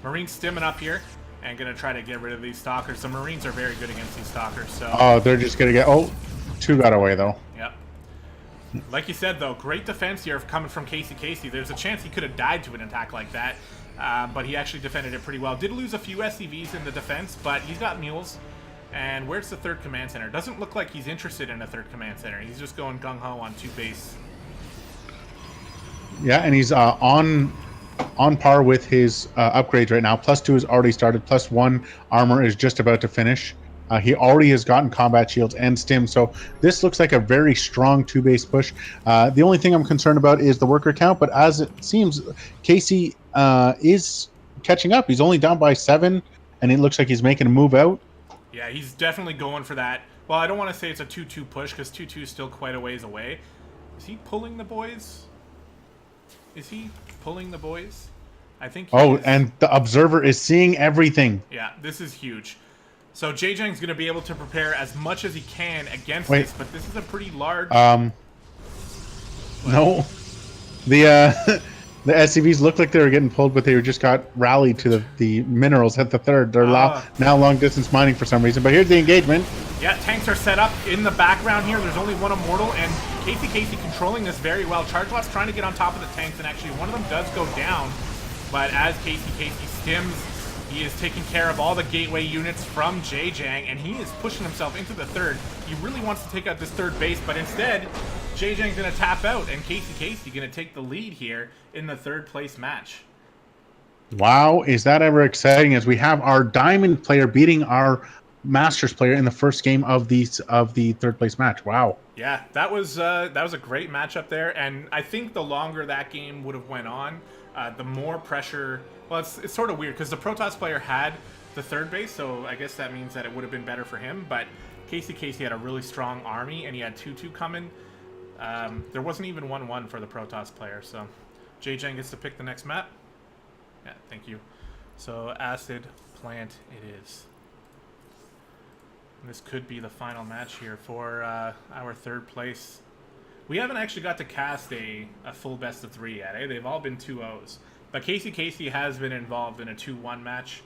Marines stimming up here and going to try to get rid of these Stalkers. The Marines are very good against these Stalkers. So
oh, they're just going to get... Oh, two got away, though.
Yep. Like you said, though, great defense here coming from Casey. There's a chance he could have died to an attack like that. But he actually defended it pretty well. Did lose a few SCVs in the defense, but he's got mules. And where's the third command center? Doesn't look like he's interested in a third command center. He's just going gung-ho on 2 base.
Yeah, and he's on par with his upgrades right now. +2 has already started. +1 armor is just about to finish. He already has gotten combat shields and stim, so this looks like a very strong 2-base push. The only thing I'm concerned about is the worker count, but as it seems, Casey is catching up. He's only down by 7, and it looks like he's making a move out.
Yeah, he's definitely going for that. Well, I don't want to say it's a 2-2 push, because 2-2 is still quite a ways away. Is he pulling the boys? Is he pulling the boys? I think he is.
And the Observer is seeing everything.
Yeah, this is huge. So Jang's going to be able to prepare as much as he can against this, but this is a pretty large...
No. The the SCVs looked like they were getting pulled, but they just got rallied to the minerals at the third. They're now long-distance mining for some reason. But here's the engagement.
Yeah, tanks are set up in the background here. There's only one Immortal, and Casey controlling this very well. Chargelot's trying to get on top of the tanks, and actually one of them does go down. But as Casey stims, he is taking care of all the gateway units from Jang, and he is pushing himself into the third. He really wants to take out this third base, but instead, Jang's going to tap out, and Casey going to take the lead here in the third place match.
Wow, is that ever exciting? As we have our Diamond player beating our Masters player in the first game of the third place match. Wow.
Yeah, that was a great matchup there, and I think the longer that game would have went on, the more pressure. Well, it's sort of weird because the Protoss player had the third base, so I guess that means that it would have been better for him. But Casey had a really strong army, and he had 2-2 coming. There wasn't even 1-1 for the Protoss player, so Jang gets to pick the next map. Yeah, thank you. So Acid Plant it is. And this could be the final match here for our third place. We haven't actually got to cast a full best of 3 yet, eh? They've all been 2-0s. But Casey has been involved in a 2-1 match.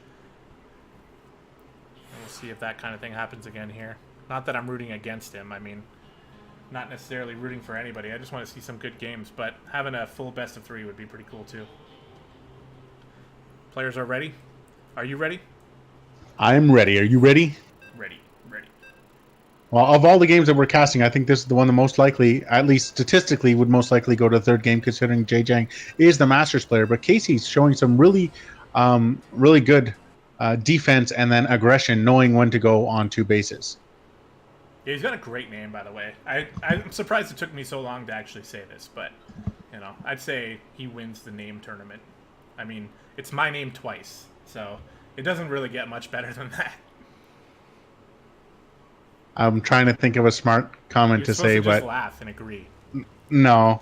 And we'll see if that kind of thing happens again here. Not that I'm rooting against him. I mean, not necessarily rooting for anybody. I just want to see some good games. But having a full best of 3 would be pretty cool too. Players are ready. Are you ready?
I'm ready. Are you ready?
Ready.
Well, of all the games that we're casting, I think this is the one that most likely, at least statistically, would most likely go to the third game, considering Jang is the Masters player. But Casey's showing some really good defense and then aggression, knowing when to go on 2 bases.
Yeah, he's got a great name, by the way. I'm surprised it took me so long to actually say this, but, you know, I'd say he wins the name tournament. I mean, it's my name twice, So it doesn't really get much better than that.
I'm trying to think of a smart comment
You're
to
supposed
say,
to just
but
laugh and agree.
no.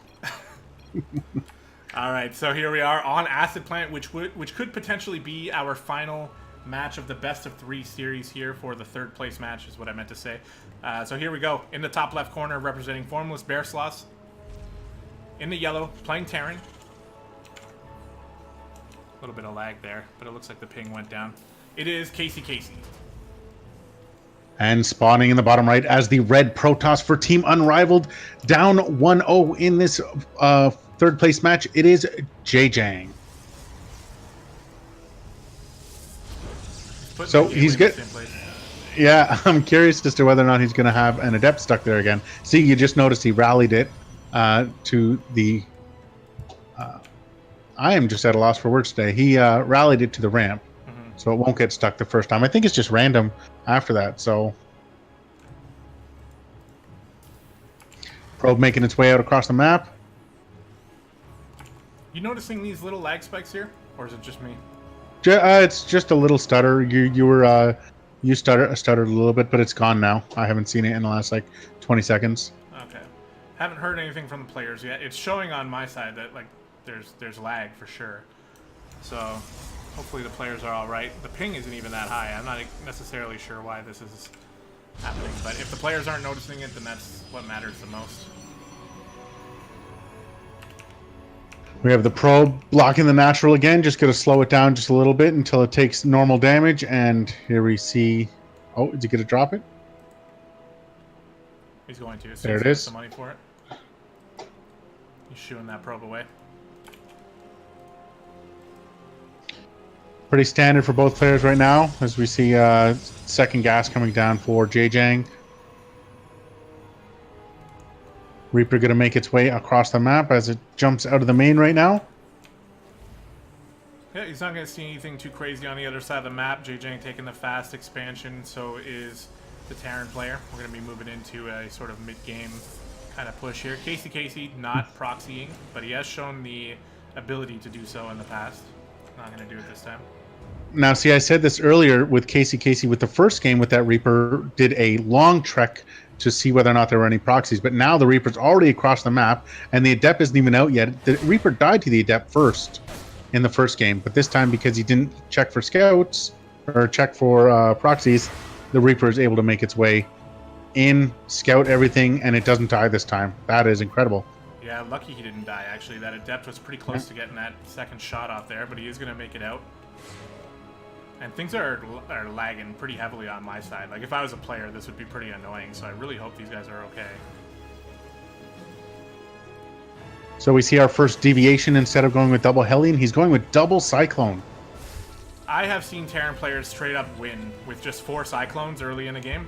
All right, so here we are on Acid Plant, which could potentially be our final match of the best of 3 series here for the 3rd place match, is what I meant to say. So here we go. In the top left corner, representing Formless Bear Sloths. In the yellow, playing Terran. A little bit of lag there, but it looks like the ping went down. It is gdoggcasey.
And spawning in the bottom right as the red Protoss for Team Unrivaled, down 1-0 in this 3rd place match. It is Jang. So he's good. Yeah, I'm curious as to whether or not he's going to have an Adept stuck there again. See, you just noticed he rallied it to the... I am just at a loss for words today. He rallied it to the ramp, so it won't get stuck the first time. I think it's just random after that, so... Probe making its way out across the map.
You noticing these little lag spikes here? Or is it just me?
It's just a little stutter. You stuttered a little bit, but it's gone now. I haven't seen it in the last like 20 seconds.
Okay. Haven't heard anything from the players yet. It's showing on my side that like there's lag for sure. So hopefully the players are all right. The ping isn't even that high. I'm not necessarily sure why this is happening, but if the players aren't noticing it, then that's what matters the most.
We have the probe blocking the natural again. Just going to slow it down just a little bit until it takes normal damage. And here we see... Oh, is he going to drop it?
He's going to.
There it is.
The money for it. He's shooing that probe away.
Pretty standard for both players right now, as we see second gas coming down for Jang. Reaper going to make its way across the map as it jumps out of the main right now.
Yeah, he's not going to see anything too crazy on the other side of the map. Jang taking the fast expansion, so is the Terran player. We're going to be moving into a sort of mid-game kind of push here. gdoggcasey not proxying, but he has shown the ability to do so in the past. Not going to do it this time.
Now, see, I said this earlier with gdoggcasey with the first game with that Reaper, did a long trek to see whether or not there were any proxies. But now the Reaper's already across the map, and the Adept isn't even out yet. The Reaper died to the Adept first in the first game, but this time because he didn't check for scouts or check for proxies, the Reaper is able to make its way in, scout everything, and it doesn't die this time. That is incredible.
Yeah, lucky he didn't die, actually. That Adept was pretty close to getting that second shot off there, but he is going to make it out. And things are lagging pretty heavily on my side. Like, if I was a player, this would be pretty annoying, so I really hope these guys are okay.
So we see our first deviation. Instead of going with double Hellion, he's going with double Cyclone.
I have seen Terran players straight up win with just 4 Cyclones early in a game.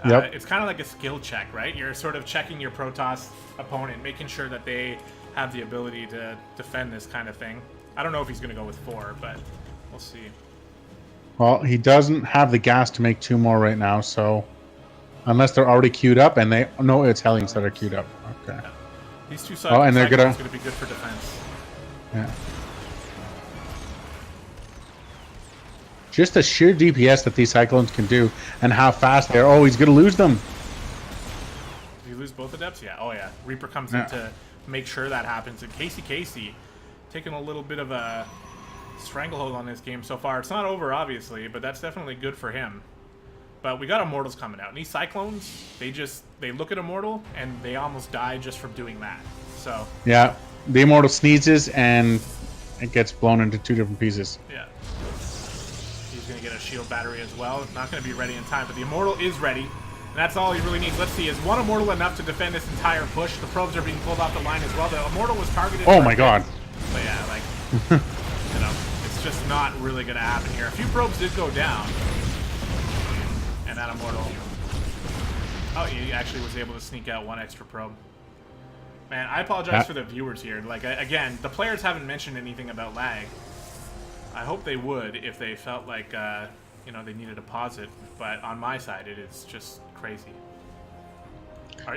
Yep.
It's kind of like a skill check, right? You're sort of checking your Protoss opponent, making sure that they have the ability to defend this kind of thing. I don't know if he's going to go with 4, but we'll see.
Well, he doesn't have the gas to make 2 more right now, so unless they're already queued up, and they no, it's Hellions that are queued up. Okay.
Yeah. These 2 Cyclones
and they're
going to be good for defense.
Yeah. Just the sheer DPS that these Cyclones can do, and how fast they are. Oh, he's going to lose them.
Did he lose both Adepts? Yeah. Oh, yeah. Reaper comes in to make sure that happens. And gdoggcasey taking a little bit of a stranglehold on this game so far. It's not over, obviously, but that's definitely good for him. But we got Immortals coming out. And these Cyclones, they look at Immortal, and they almost die just from doing that. So
yeah, the Immortal sneezes, and it gets blown into 2 different pieces.
Yeah. He's going to get a shield battery as well. Not going to be ready in time, but the Immortal is ready. And that's all he really needs. Let's see, is 1 Immortal enough to defend this entire push? The probes are being pulled off the line as well. The Immortal was targeted.
Oh my god.
But yeah, like, you know, it's just not really going to happen here. A few probes did go down. And that Immortal... Oh, he actually was able to sneak out 1 extra probe. Man, I apologize for the viewers here. Like, again, the players haven't mentioned anything about lag. I hope they would if they felt like, you know, they needed to pause it. But on my side, it is just crazy.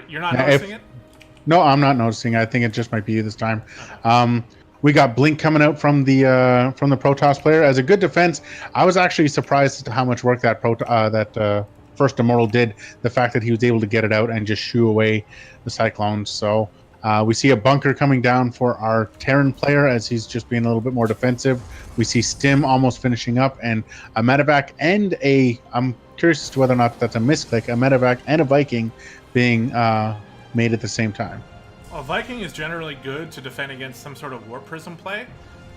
You're not noticing it?
No, I'm not noticing. I think it just might be you this time.
Okay.
We got Blink coming out from the Protoss player as a good defense. I was actually surprised as to how much work that first Immortal did. The fact that he was able to get it out and just shoo away the Cyclones. So we see a bunker coming down for our Terran player as he's just being a little bit more defensive. We see Stim almost finishing up, and a medevac and I'm curious as to whether or not that's a misclick, a medevac and a Viking being made at the same time.
Well, Viking is generally good to defend against some sort of Warp Prism play,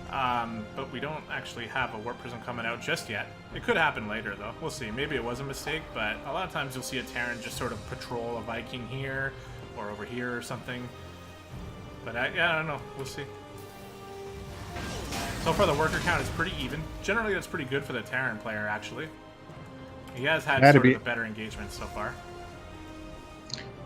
but we don't actually have a Warp Prism coming out just yet. It could happen later, though. We'll see. Maybe it was a mistake, but a lot of times you'll see a Terran just sort of patrol a Viking here or over here or something. But I don't know. We'll see. So far, the worker count is pretty even. Generally, that's pretty good for the Terran player, actually. He has had sort of a better engagement so far.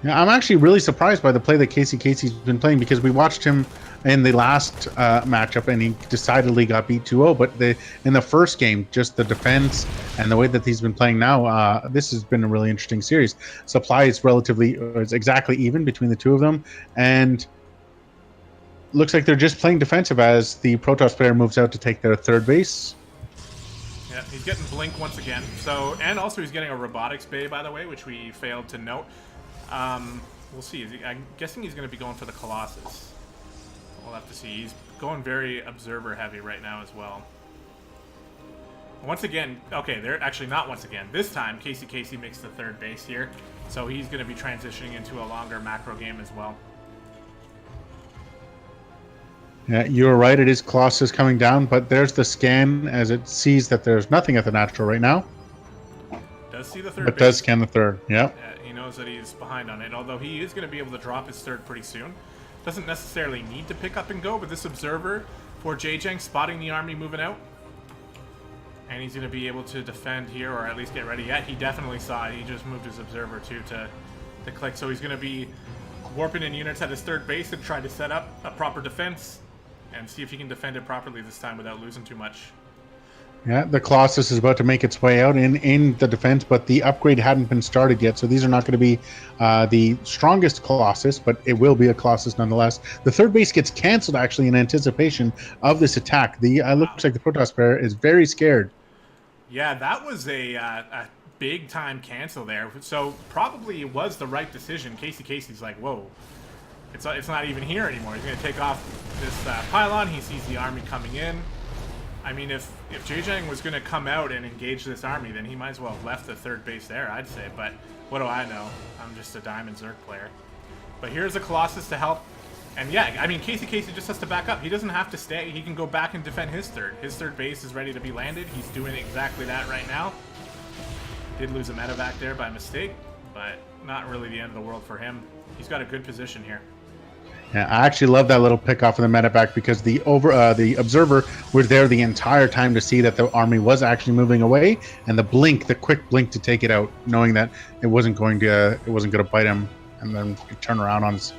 Yeah, I'm actually really surprised by the play that Casey's been playing, because we watched him in the last matchup and he decidedly got beat 2-0. But in the first game, just the defense and the way that he's been playing now, this has been a really interesting series. Supply is it's exactly even between the two of them, and looks like they're just playing defensive as the Protoss player moves out to take their third base.
Yeah, he's getting Blink once again. So, and also he's getting a Robotics Bay, by the way, which we failed to note. We'll see. I'm guessing he's going to be going for the Colossus. We'll have to see. He's going very observer heavy right now as well. Once again, okay, they're actually not once again. This time, Casey makes the third base here. So he's going to be transitioning into a longer macro game as well.
Yeah, you're right. It is Colossus coming down, but there's the scan as it sees that there's nothing at the natural right now.
Does see the third
but
base.
Does scan the third, yep.
Yeah. He knows that he's behind on it, although he is going to be able to drop his third pretty soon. Doesn't necessarily need to pick up and go, but this observer for Jajang spotting the army moving out. And he's going to be able to defend here, or at least get ready. Yeah, he definitely saw it. He just moved his observer too to click. So he's going to be warping in units at his third base and try to set up a proper defense and see if he can defend it properly this time without losing too much.
Yeah, the Colossus is about to make its way out in the defense, but the upgrade hadn't been started yet, so these are not going to be the strongest Colossus, but it will be a Colossus nonetheless. The third base gets canceled, actually, in anticipation of this attack. Looks like the Protoss player is very scared.
Yeah, that was a big-time cancel there, so probably it was the right decision. Casey's like, whoa, it's not even here anymore. He's going to take off this pylon. He sees the army coming in. I mean, if Jajang was going to come out and engage this army, then he might as well have left the third base there, I'd say. But what do I know? I'm just a Diamond Zerg player. But here's a Colossus to help. And yeah, I mean, Casey just has to back up. He doesn't have to stay. He can go back and defend his third. His third base is ready to be landed. He's doing exactly that right now. Did lose a medevac there by mistake, but not really the end of the world for him. He's got a good position here.
Yeah, I actually love that little pick off of the medevac, because the observer was there the entire time to see that the army was actually moving away, and the quick blink to take it out, knowing that it wasn't going to bite him, and then turn around on his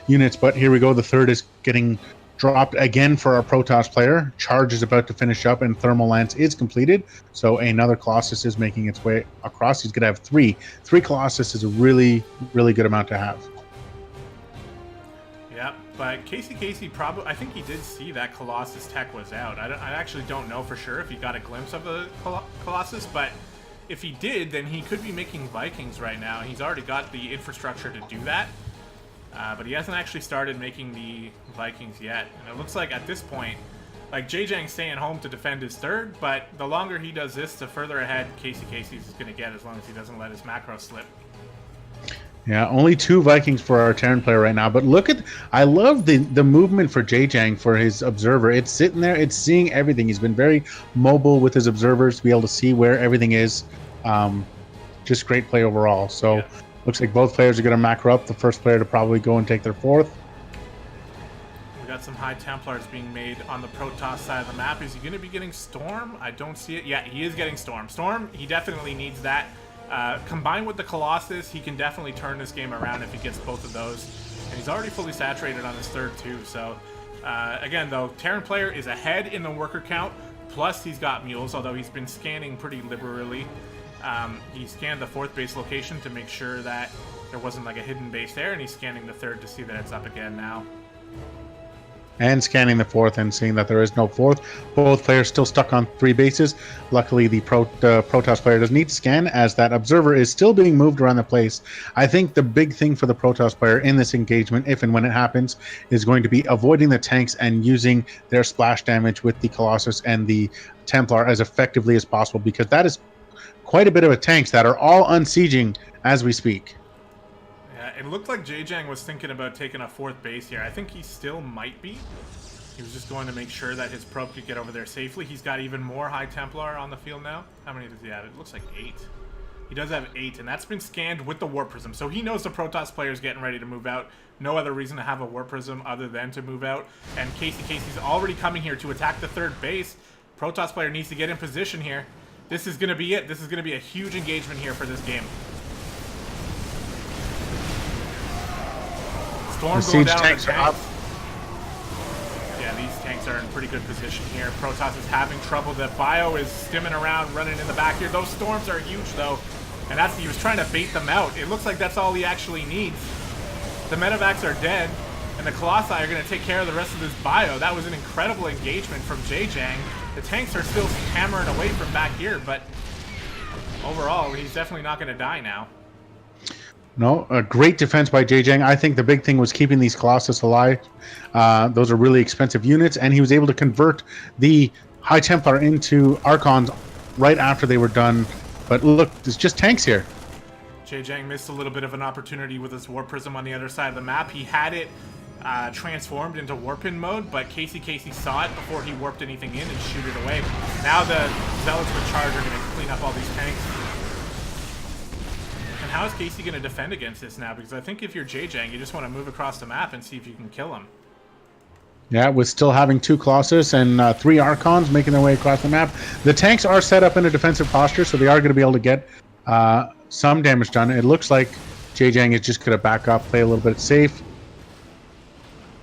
units. But here we go. The third is getting dropped again for our Protoss player. Charge is about to finish up, and Thermal Lance is completed. So another Colossus is making its way across. He's going to have three. Three Colossus is a really, really good amount to have.
Yeah, but Casey probably, I think he did see that Colossus tech was out. I actually don't know for sure if he got a glimpse of the Colossus, but if he did, then he could be making Vikings right now. He's already got the infrastructure to do that, but he hasn't actually started making the Vikings yet. And it looks like at this point, like Jajang's staying home to defend his third, but the longer he does this, the further ahead Casey's is going to get, as long as he doesn't let his macro slip.
Yeah, only 2 Vikings for our Terran player right now. But I love the movement for Jajang for his observer. It's sitting there, it's seeing everything. He's been very mobile with his observers to be able to see where everything is. Just great play overall. So yeah. Looks like both players are going to macro up. The first player to probably go and take their fourth.
We got some High Templars being made on the Protoss side of the map. Is he going to be getting Storm? I don't see it. Yeah, he is getting Storm. Storm, he definitely needs that. Combined with the Colossus, he can definitely turn this game around if he gets both of those. And he's already fully saturated on his third too. So again, though, Terran player is ahead in the worker count. Plus, he's got mules, although he's been scanning pretty liberally. He scanned the fourth base location to make sure that there wasn't like a hidden base there, and he's scanning the third to see that it's up again now.
and scanning the fourth and seeing that there is no fourth. Both players still stuck on 3 bases. Luckily, the Protoss player doesn't need to scan, as that observer is still being moved around the place. I think the big thing for the Protoss player in this engagement, if and when it happens, is going to be avoiding the tanks and using their splash damage with the Colossus and the Templar as effectively as possible, because that is quite a bit of a tanks that are all unsieging as we speak.
Yeah, it looked like Jang was thinking about taking a 4th base here. I think he still might be. He was just going to make sure that his probe could get over there safely. He's got even more High Templar on the field now. How many does he have? It looks like 8. He does have 8, and that's been scanned with the Warp Prism. So he knows the Protoss player is getting ready to move out. No other reason to have a Warp Prism other than to move out. And Casey's already coming here to attack the 3rd base. Protoss player needs to get in position here. This is going to be it. This is going to be a huge engagement here for this game. Storm going down on the tanks. Yeah, these tanks are in pretty good position here. Protoss is having trouble. The bio is stimming around, running in the back here. Those storms are huge, though. And he was trying to bait them out. It looks like that's all he actually needs. The medevacs are dead, and the Colossi are going to take care of the rest of this bio. That was an incredible engagement from Jang. The tanks are still hammering away from back here, but overall, he's definitely not going to die now.
No, a great defense by Jang. I think the big thing was keeping these Colossus alive. Those are really expensive units, and he was able to convert the High Templar into Archons right after they were done. But look, there's just tanks here.
Jang missed a little bit of an opportunity with his Warp Prism on the other side of the map. He had it transformed into Warpin mode, but Casey saw it before he warped anything in and shoot it away. Now the Zealots with Charge are going to clean up all these tanks. And how is Casey going to defend against this now? Because I think if you're Jang, you just want to move across the map and see if you can kill him.
Yeah, with still having 2 Colossus and 3 Archons making their way across the map. The tanks are set up in a defensive posture, so they are going to be able to get some damage done. It looks like Jang is just going to back up, play a little bit safe.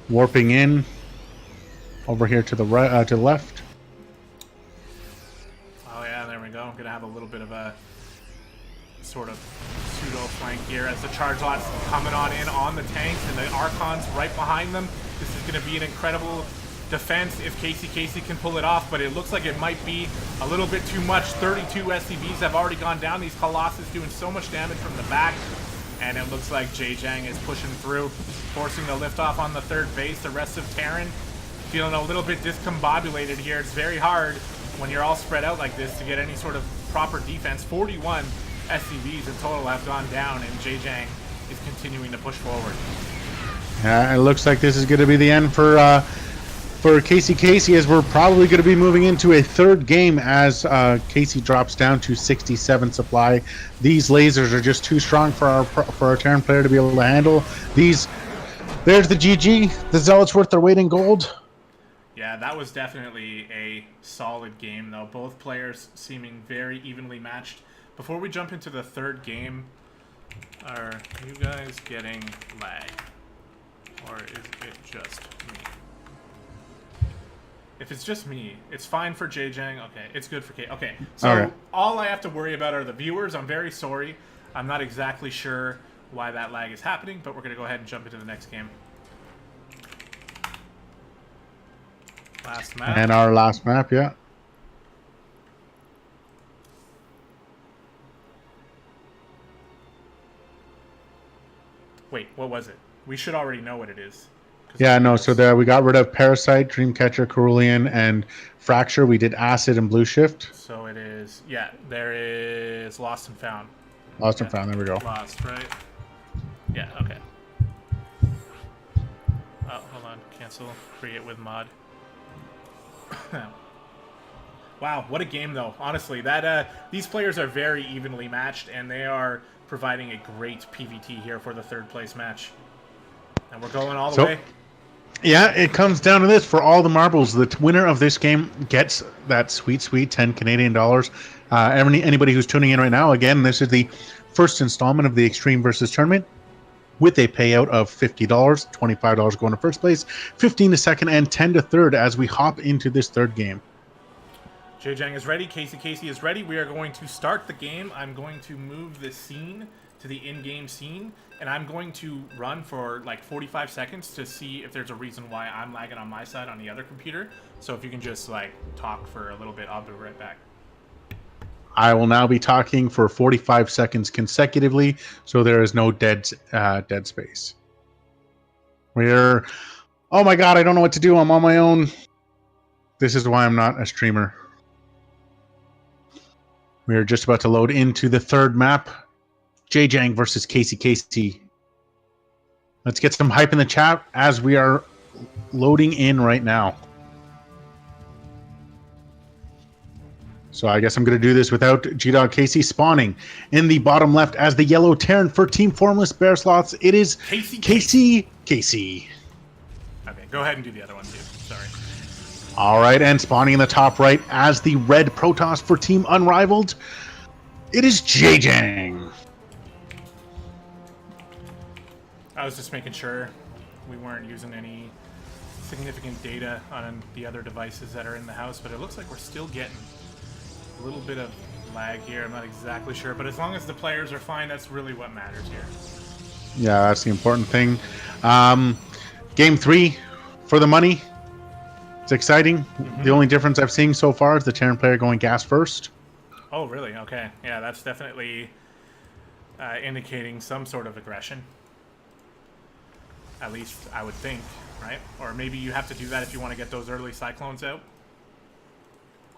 Warping in over here to the right, to the left.
Oh yeah, there we go. Gonna have a little bit of a sort of pseudo flank here as the charge lots coming on in on the tanks and the Archons right behind them. This is gonna be an incredible defense if Casey can pull it off, but it looks like it might be a little bit too much. 32 SCVs have already gone down. These Colossus doing so much damage from the back. And it looks like Jang is pushing through, forcing the liftoff on the 3rd base. The rest of Terran feeling a little bit discombobulated here. It's very hard when you're all spread out like this to get any sort of proper defense. 41 SCVs in total have gone down, and Jang is continuing to push forward.
Yeah, it looks like this is going to be the end for Casey, as we're probably going to be moving into a 3rd game as Casey drops down to 67 supply. These lasers are just too strong for our Terran player to be able to handle. There's the GG. The Zealots worth their weight in gold.
Yeah, that was definitely a solid game, though. Both players seeming very evenly matched. Before we jump into the 3rd game, are you guys getting lag? Or is it just me? If it's just me, it's fine for Jang. Okay, it's good for K. Okay, so all I have to worry about are the viewers. I'm very sorry. I'm not exactly sure why that lag is happening, but we're going to go ahead and jump into the next game. Last map.
And our last map, yeah.
Wait, what was it? We should already know what it is.
Yeah, no, so we got rid of Parasite, Dreamcatcher, Cerulean, and Fracture. We did Acid and Blue Shift.
So it is, yeah, there is Lost and Found.
Lost and Found, there we go.
Lost, right? Yeah, okay. Oh, hold on, cancel, create with mod. Wow, what a game though. Honestly, that these players are very evenly matched, and they are providing a great PvT here for the 3rd place match. And we're going all the way.
Yeah, it comes down to this. For all the marbles, the winner of this game gets that sweet 10 Canadian dollars. Anybody who's tuning in right now, again, this is the 1st installment of the Extreme Versus Tournament with a payout of $50, $25 going to 1st place, 15 to 2nd, and 10 to 3rd as we hop into this 3rd game.
Jang is ready. Casey is ready. We are going to start the game. I'm going to move the scene to the in-game scene, and I'm going to run for like 45 seconds to see if there's a reason why I'm lagging on my side on the other computer. So if you can just like talk for a little bit, I'll be right back.
I will now be talking for 45 seconds consecutively, so there is no dead space. Oh my god, I don't know what to do. I'm on my own. This is why I'm not a streamer. We are just about to load into the third map. Jang versus gdoggcasey. Let's get some hype in the chat as we are loading in right now. So I guess I'm going to do this without gdoggcasey spawning in the bottom left as the yellow Terran for Team Formless Bear Sloths. It is gdoggcasey.
Okay, go ahead and do the other one too. Sorry.
All right, and spawning in the top right as the red Protoss for Team Unrivaled. It is Jang.
I was just making sure we weren't using any significant data on the other devices that are in the house, but it looks like we're still getting a little bit of lag here. I'm not exactly sure, but as long as the players are fine, that's really what matters here.
Yeah, that's the important thing. Game 3 for the money. It's exciting. Mm-hmm. The only difference I've seen so far is the Terran player going gas first.
Oh, really? Okay. Yeah, that's definitely indicating some sort of aggression. At least I would think, right? Or maybe you have to do that if you want to get those early cyclones out.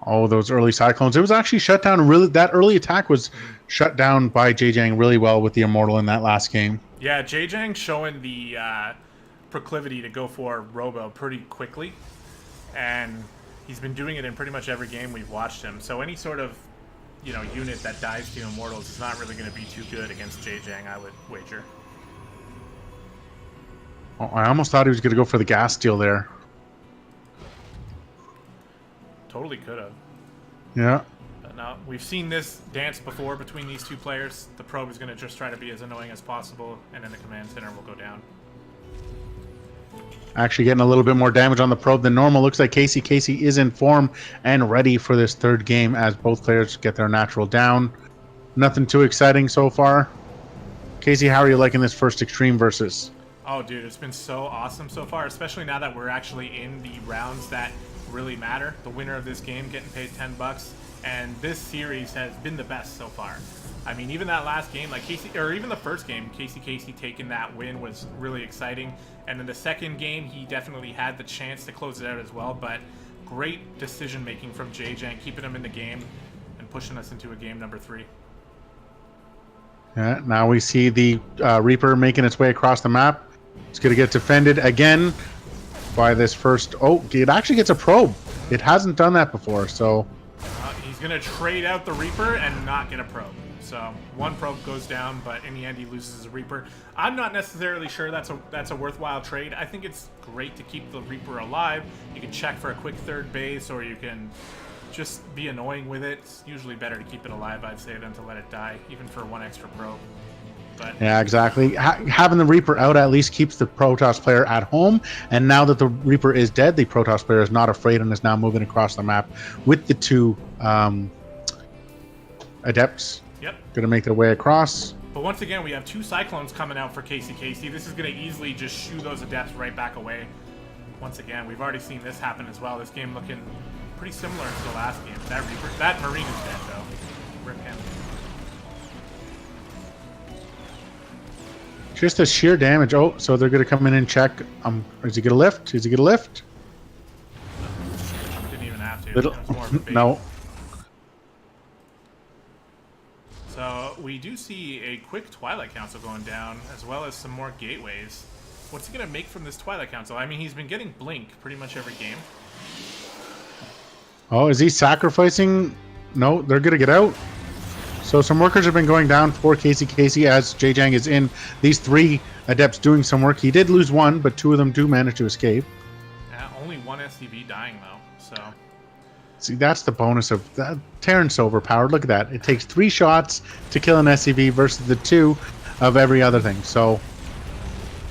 Oh, those early cyclones. It was actually shut down. Really, that early attack was shut down by Jang really well with the Immortal in that last game.
Yeah, Jang showing the proclivity to go for Robo pretty quickly. And he's been doing it in pretty much every game we've watched him. So any sort of, unit that dies to Immortals is not really going to be too good against Jang, I would wager.
Oh, I almost thought he was going to go for the gas steal there.
Totally could have.
Yeah.
But no, we've seen this dance before between these two players. The probe is going to just try to be as annoying as possible, and then the command center will go down.
Actually getting a little bit more damage on the probe than normal. Looks like gdoggcasey is in form and ready for this third game as both players get their natural down. Nothing too exciting so far. Casey, how are you liking this first Extreme versus?
Oh, dude, it's been so awesome so far, especially now that we're actually in the rounds that really matter. The winner of this game getting paid $10, and this series has been the best so far. I mean, even that last game, like even the first game, gdoggcasey taking that win was really exciting. And then the second game, he definitely had the chance to close it out as well. But great decision making from Jang, keeping him in the game and pushing us into a game number 3.
Yeah, now we see the Reaper making its way across the map. It's going to get defended again by this first... Oh, it actually gets a probe. It hasn't done that before, so...
He's going to trade out the Reaper and not get a probe. So one probe goes down, but in the end he loses his Reaper. I'm not necessarily sure that's a worthwhile trade. I think it's great to keep the Reaper alive. You can check for a quick third base, or you can just be annoying with it. It's usually better to keep it alive, I'd say, than to let it die, even for one extra probe. But
yeah, exactly. Having the Reaper out at least keeps the Protoss player at home. And now that the Reaper is dead, the Protoss player is not afraid and is now moving across the map with the two Adepts.
Yep.
Going to make their way across.
But once again, we have 2 Cyclones coming out for gdoggcasey. This is going to easily just shoo those Adepts right back away. Once again, we've already seen this happen as well. This game looking pretty similar to the last game. That Marine is dead, though. Rip him.
Just the sheer damage. Oh, so they're going to come in and check. Is he going to lift? Is he going to lift?
Didn't even have to. It was more of a bait.
No.
So we do see a quick Twilight Council going down, as well as some more gateways. What's he going to make from this Twilight Council? I mean, he's been getting Blink pretty much every game.
Oh, is he sacrificing? No, they're going to get out. So some workers have been going down for gdoggcasey as Jang is in. These 3 Adepts doing some work. He did lose 1, but 2 of them do manage to escape.
Only 1 SCV dying, though, so...
See, that's the bonus of that. Terran's overpowered. Look at that. It takes 3 shots to kill an SCV versus the 2 of every other thing. So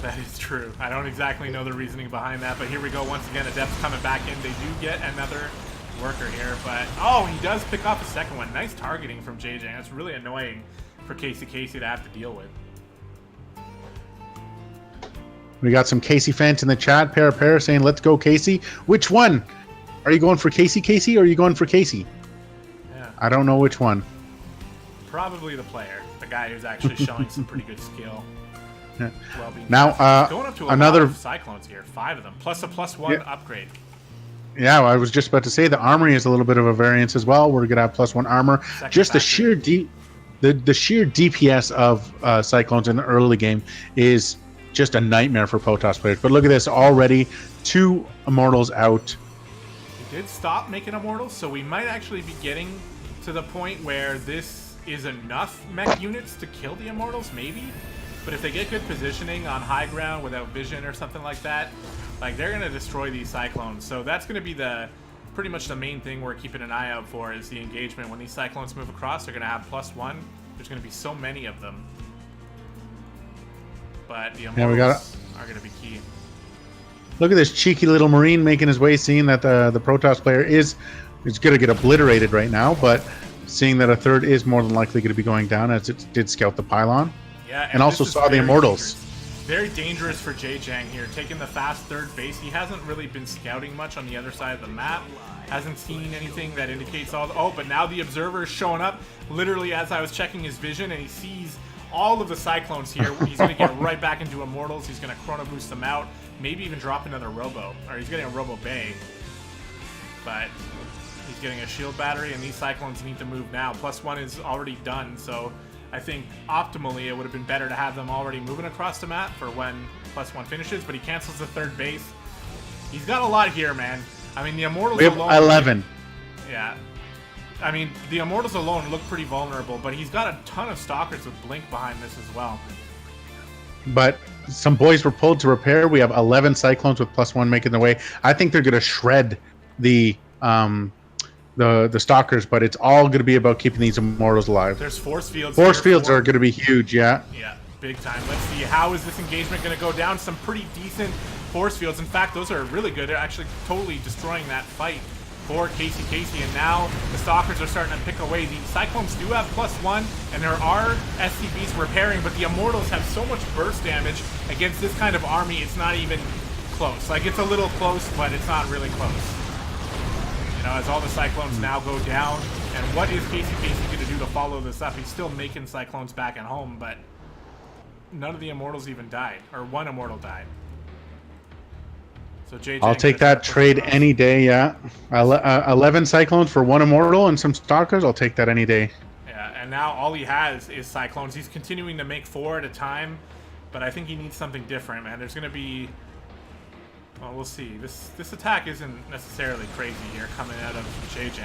that is true. I don't exactly know the reasoning behind that, but here we go once again. Adepts coming back in. They do get another worker here, but oh, he does pick off a second one. Nice targeting from Jang. That's really annoying for gdoggcasey to have to deal with.
We got some Casey fans in the chat. Para saying, "Let's go, Casey." Which one? Are you going for Casey, or are you going for Casey?
Yeah.
I don't know which one.
Probably the player, the guy who's actually showing some pretty good skill.
Yeah.
Well-being.
Now,
going up to
another
lot of cyclones here, 5 of them, plus a +1 upgrade.
Yeah, I was just about to say the armory is a little bit of a variance as well. We're gonna have +1 armor.
Second
just the
factory.
sheer DPS of Cyclones in the early game is just a nightmare for Protoss players. But look at this, already 2 Immortals out.
We did stop making Immortals, so we might actually be getting to the point where this is enough mech units to kill the Immortals, maybe. But if they get good positioning on high ground without vision or something like that, like, they're gonna destroy these Cyclones. So that's gonna be pretty much the main thing we're keeping an eye out for, is the engagement. When these Cyclones move across, they're gonna have +1. There's gonna be so many of them. But the Immortals are going to be key.
Look at this cheeky little Marine making his way, seeing that the Protoss player is going to get obliterated right now, but seeing that a third is more than likely going to be going down, as it did scout the pylon.
Yeah,
and also saw the Immortals.
Very dangerous for Jang here, taking the fast third base. He hasn't really been scouting much on the other side of the map. Hasn't seen anything that indicates but now the Observer is showing up literally as I was checking his vision, and he sees all of the Cyclones here. He's going to get right back into Immortals. He's going to Chrono Boost them out. Maybe even drop another Robo. Or he's getting a Robo Bay. But he's getting a shield battery, and these Cyclones need to move now. +1 is already done, so I think optimally it would have been better to have them already moving across the map for when +1 finishes, but he cancels the third base. He's got a lot here, man. I mean, the Immortals alone...
We have 11.
Yeah. I mean, the Immortals alone look pretty vulnerable, but he's got a ton of Stalkers with Blink behind this as well.
But some boys were pulled to repair. We have 11 Cyclones with +1 making their way. I think they're going to shred the Stalkers, but it's all going to be about keeping these Immortals alive.
There's Force Fields.
Force Fields are going to be huge, yeah.
Yeah, big time. Let's see, how is this engagement going to go down? Some pretty decent Force Fields. In fact, those are really good. They're actually totally destroying that fight for gdoggcasey, and now the Stalkers are starting to pick away. The Cyclones do have +1, and there are SCVs repairing, but the Immortals have so much burst damage against this kind of army, it's not even close. Like, it's a little close, but it's not really close. You know, as all the Cyclones now go down, and what is gdoggcasey going to do to follow this up? He's still making Cyclones back at home, but none of the Immortals even died, or 1 Immortal died. So
I'll take that trade any day, yeah. 11 Cyclones for 1 Immortal and some Stalkers, I'll take that any day.
Yeah, and now all he has is Cyclones. He's continuing to make 4 at a time, but I think he needs something different, man. There's going to be... Well, we'll see. This attack isn't necessarily crazy here coming out of Jang.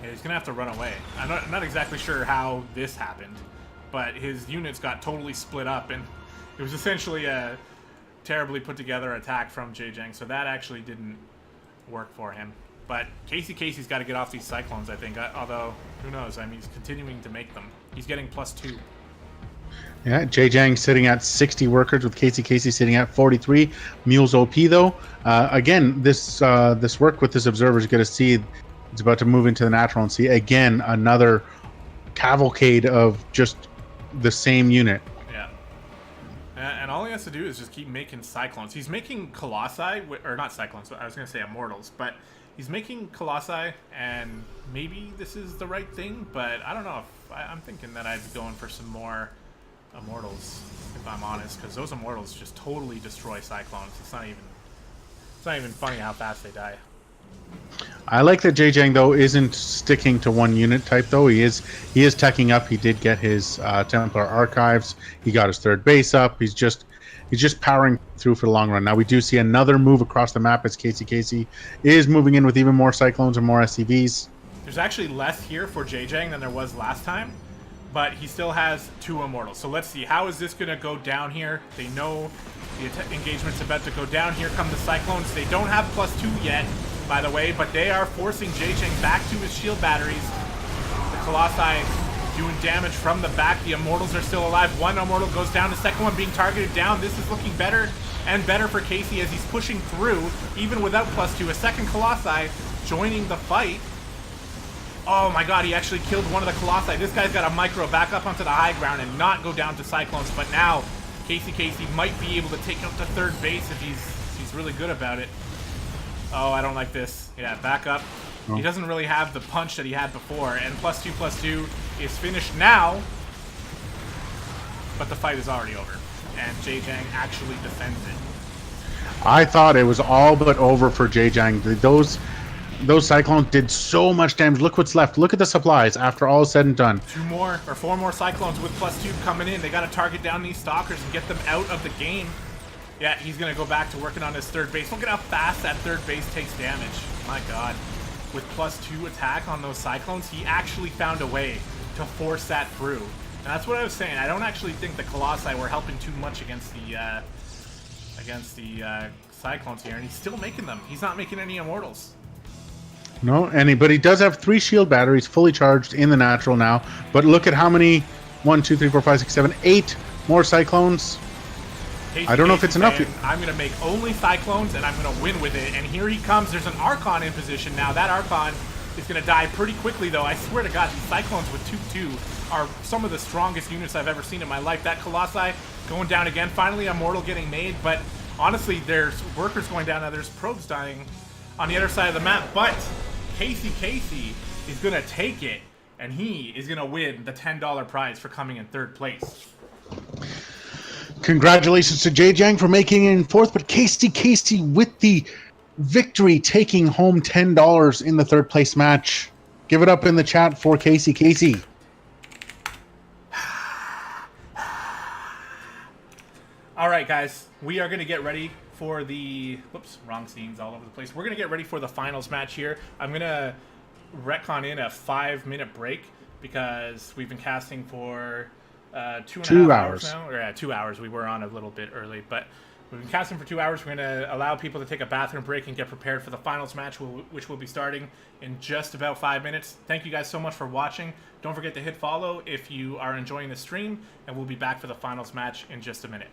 Yeah, he's going to have to run away. I'm not exactly sure how this happened, but his units got totally split up, and it was essentially a terribly put together attack from Jang, so that actually didn't work for him. But gdoggcasey's got to get off these Cyclones, I think, although, who knows? I mean, he's continuing to make them. He's getting +2.
Yeah, Jang sitting at 60 workers with gdoggcasey sitting at 43. Mules OP, though. Again, this work with this Observer is going to see it's about to move into the natural and see, again, another cavalcade of just the same unit.
And all he has to do is just keep making Cyclones. He's making Colossi, or not Cyclones, I was going to say Immortals, but he's making Colossi, and maybe this is the right thing, but I don't know. I'm thinking that I'd be going for some more Immortals, if I'm honest, because those Immortals just totally destroy Cyclones. It's not even funny how fast they die.
I like that Jang, though, isn't sticking to one unit type, though. He is teching up. He did get his Templar Archives. He got his third base up. He's just powering through for the long run. Now, we do see another move across the map as gdoggcasey is moving in with even more Cyclones and more SCVs.
There's actually less here for Jang than there was last time, but he still has 2 Immortals. So let's see, how is this going to go down here? They know the engagement's about to go down. Here come the Cyclones. They don't have +2 yet, by the way, but they are forcing Jang back to his shield batteries. The Colossi doing damage from the back. The Immortals are still alive. 1 Immortal goes down. The second one being targeted down. This is looking better and better for Casey as he's pushing through, even without +2. A second Colossi joining the fight. Oh my god, he actually killed one of the Colossi. This guy's got a micro back up onto the high ground and not go down to Cyclones, but now Casey might be able to take out the third base if he's really good about it. Oh, I don't like this. Yeah, back up. Oh. He doesn't really have the punch that he had before, and +2/+2 is finished now, but the fight is already over, and Jang actually defends it.
I thought it was all but over for Jang. Those Cyclones did so much damage. Look what's left. Look at the supplies after all is said and done.
4 more Cyclones with +2 coming in. They got to target down these Stalkers and get them out of the game. Yeah, he's going to go back to working on his third base. Look at how fast that third base takes damage. My god. With +2 attack on those Cyclones, he actually found a way to force that through. And that's what I was saying. I don't actually think the Colossi were helping too much against the Cyclones here, and he's still making them. He's not making any Immortals.
No, but he does have 3 shield batteries fully charged in the natural now. But look at how many 1, 2, 3, 4, 5, 6, 7, 8 more Cyclones. I don't know if it's enough.
I'm going to make only Cyclones, and I'm going to win with it. And here he comes. There's an Archon in position now. That Archon is going to die pretty quickly, though. I swear to God, these Cyclones with 2/2 are some of the strongest units I've ever seen in my life. That Colossi going down again. Finally, a Mortal getting made. But honestly, there's workers going down. Now there's probes dying on the other side of the map. But Casey is going to take it, and he is going to win the $10 prize for coming in 3rd place.
Congratulations to Jang for making it in 4th, but Casey with the victory, taking home $10 in the 3rd place match. Give it up in the chat for Casey.
All right, guys, we are going to get ready for the... Whoops, wrong scenes all over the place. We're going to get ready for the finals match here. I'm going to retcon in a 5-minute break because we've been casting for 2.5 hours now. Or 2 hours. We were on a little bit early, but we've been casting for 2 hours. We're going to allow people to take a bathroom break and get prepared for the finals match, which will be starting in just about 5 minutes. Thank you guys so much for watching. Don't forget to hit follow if you are enjoying the stream, and we'll be back for the finals match in just a minute.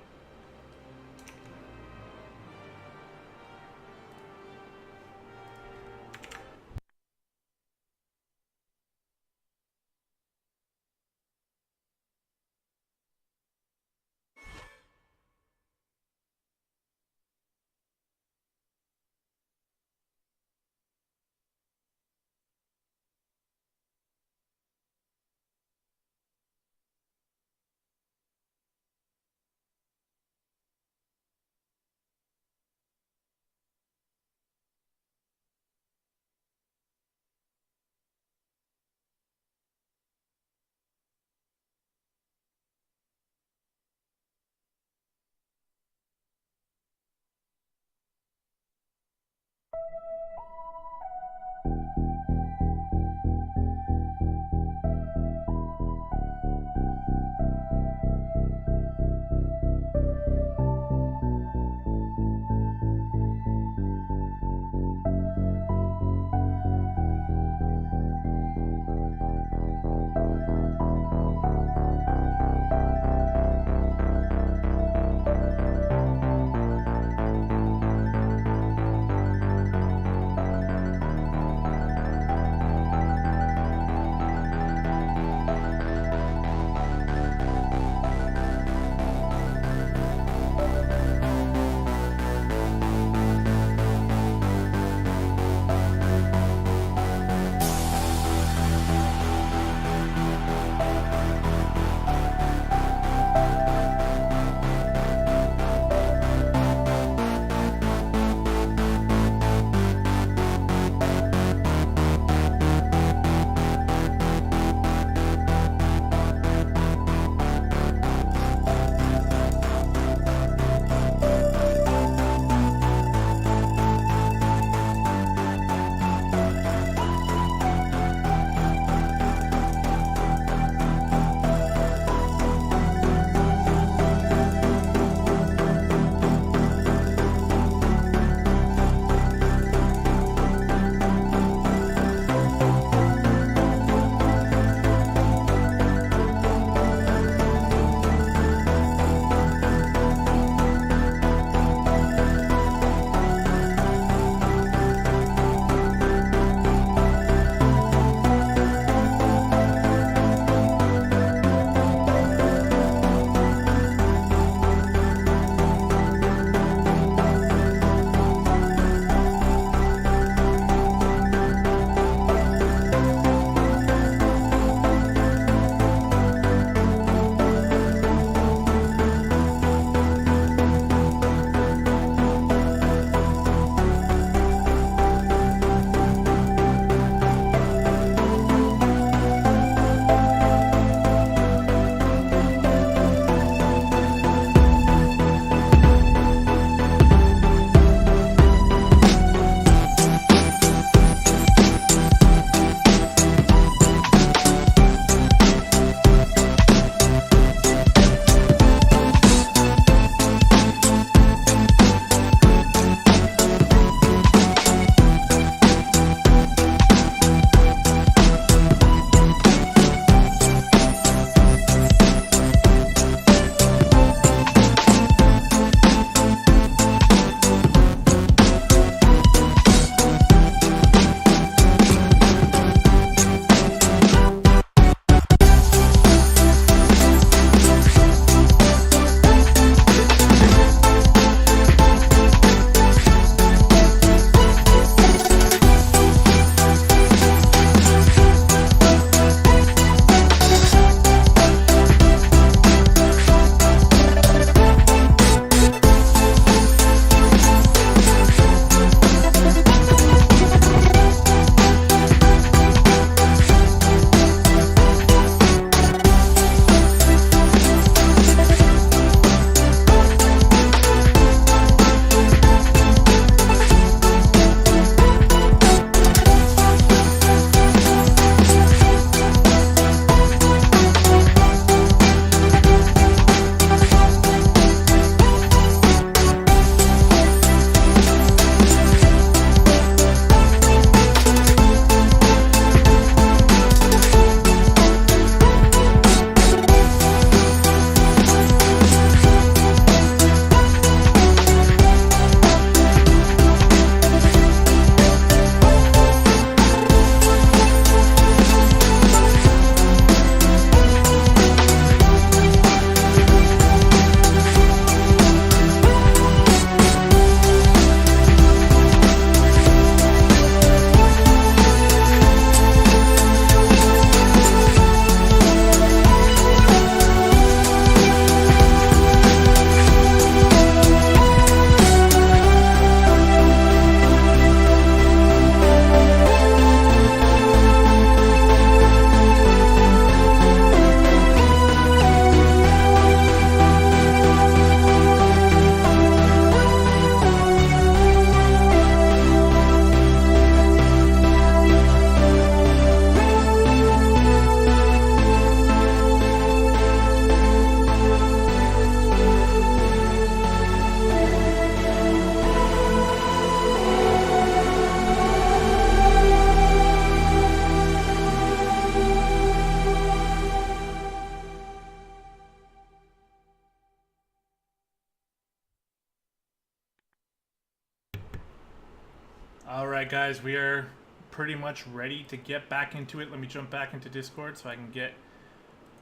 All right, guys, we are pretty much ready to get back into it. Let me jump back into Discord so I can get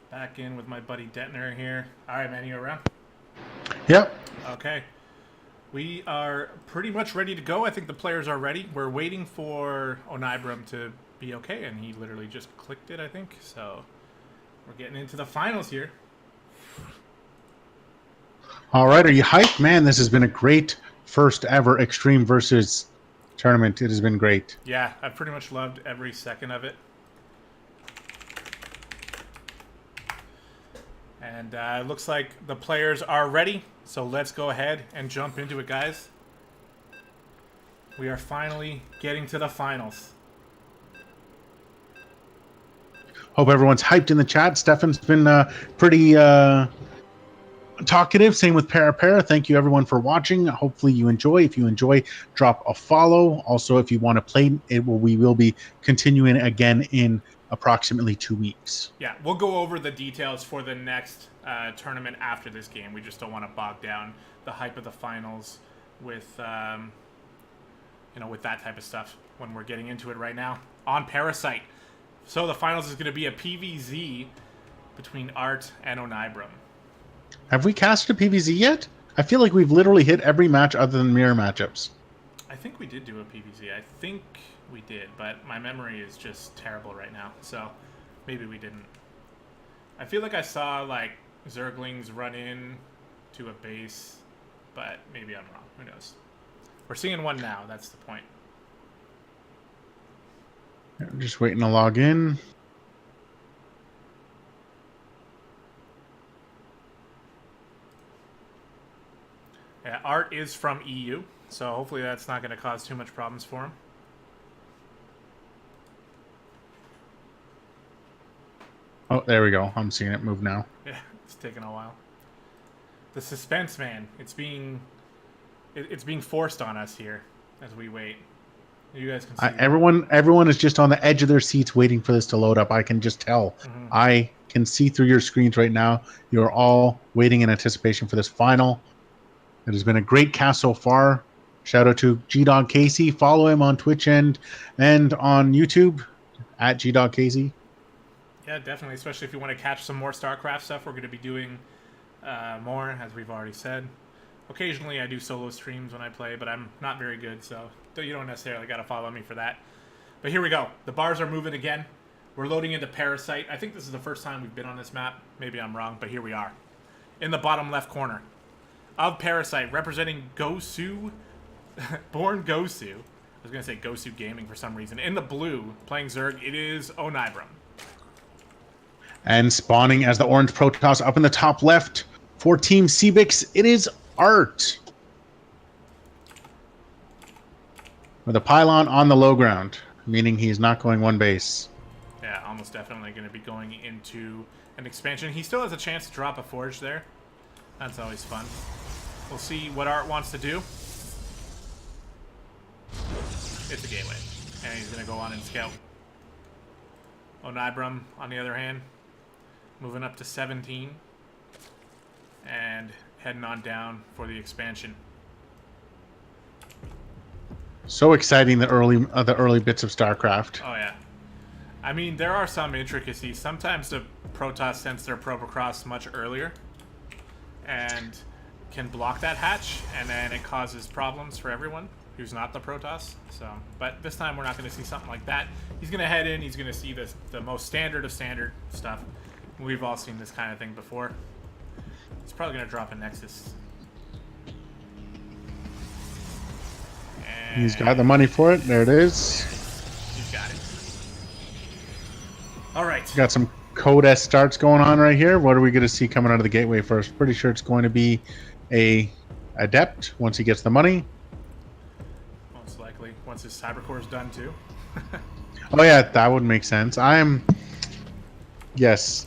back in with my buddy Detiner here. All right, man, you around?
Yep.
Okay. We are pretty much ready to go. I think the players are ready. We're waiting for Onibram to be okay, and he literally just clicked it, I think. So we're getting into the finals here.
All right, are you hyped? Man, this has been a great first ever Extreme versus tournament. It has been great.
Yeah, I've pretty much loved every second of it. And it looks like the players are ready. So let's go ahead and jump into it, guys. We are finally getting to the finals.
Hope everyone's hyped in the chat. Stefan's been pretty talkative. Same with Para. Thank you everyone for watching. Hopefully you enjoy. If you enjoy, drop a follow. Also, if you want to play, we will be continuing again in approximately 2 weeks.
Yeah, we'll go over the details for the next tournament after this game. We just don't want to bog down the hype of the finals with, with that type of stuff when we're getting into it right now on Parasite. So the finals is going to be a PVZ between Art and Onibram.
Have we casted a PVZ yet? I feel like we've literally hit every match other than mirror matchups.
I think we did do a PVZ. I think we did, but my memory is just terrible right now. So maybe we didn't. I feel like I saw like Zerglings run in to a base, but maybe I'm wrong. Who knows? We're seeing one now. That's the point.
I'm just waiting to log in.
Yeah, Art is from EU, so hopefully that's not going to cause too much problems for him.
Oh, there we go. I'm seeing it move now.
Yeah, it's taking a while. The suspense, man. It's being forced on us here as we wait. You guys can see
everyone is just on the edge of their seats waiting for this to load up. I can just tell.
Mm-hmm.
I can see through your screens right now. You're all waiting in anticipation for this final. It has been a great cast so far. Shout out to gdoggcasey. Follow him on Twitch and on YouTube at gdoggcasey.
Yeah, definitely. Especially if you want to catch some more StarCraft stuff. We're going to be doing more, as we've already said. Occasionally I do solo streams when I play, but I'm not very good, so you don't necessarily got to follow me for that. But here we go. The bars are moving again. We're loading into Parasite. I think this is the first time we've been on this map. Maybe I'm wrong, but here we are. In the bottom left corner of Parasite, representing Gosu, born Gosu. I was going to say Gosu Gaming for some reason. In the blue, playing Zerg, it is Onibram.
And spawning as the orange Protoss up in the top left for Team Cbix, it is Art. With a pylon on the low ground, meaning he's not going one base.
Yeah, almost definitely going to be going into an expansion. He still has a chance to drop a forge there. That's always fun. We'll see what Art wants to do. It's a gateway. And he's going to go on and scout. Onibram, on the other hand, moving up to 17. And heading on down for the expansion.
So exciting, the early bits of StarCraft.
Oh, yeah. I mean, there are some intricacies. Sometimes the Protoss sends their probe across much earlier and can block that hatch, and then it causes problems for everyone who's not the Protoss. So, but this time we're not going to see something like that. He's going to head in. He's going to see the most standard of standard stuff. We've all seen this kind of thing before. He's probably going to drop a Nexus.
He's got the money for it. There it is.
He's got it. All right.
Got some Code S starts going on right here. What are we going to see coming out of the gateway first? Pretty sure it's going to be a Adept once he gets the money.
Most likely. Once his Cybercore is done, too.
Oh, yeah. That would make sense. Yes.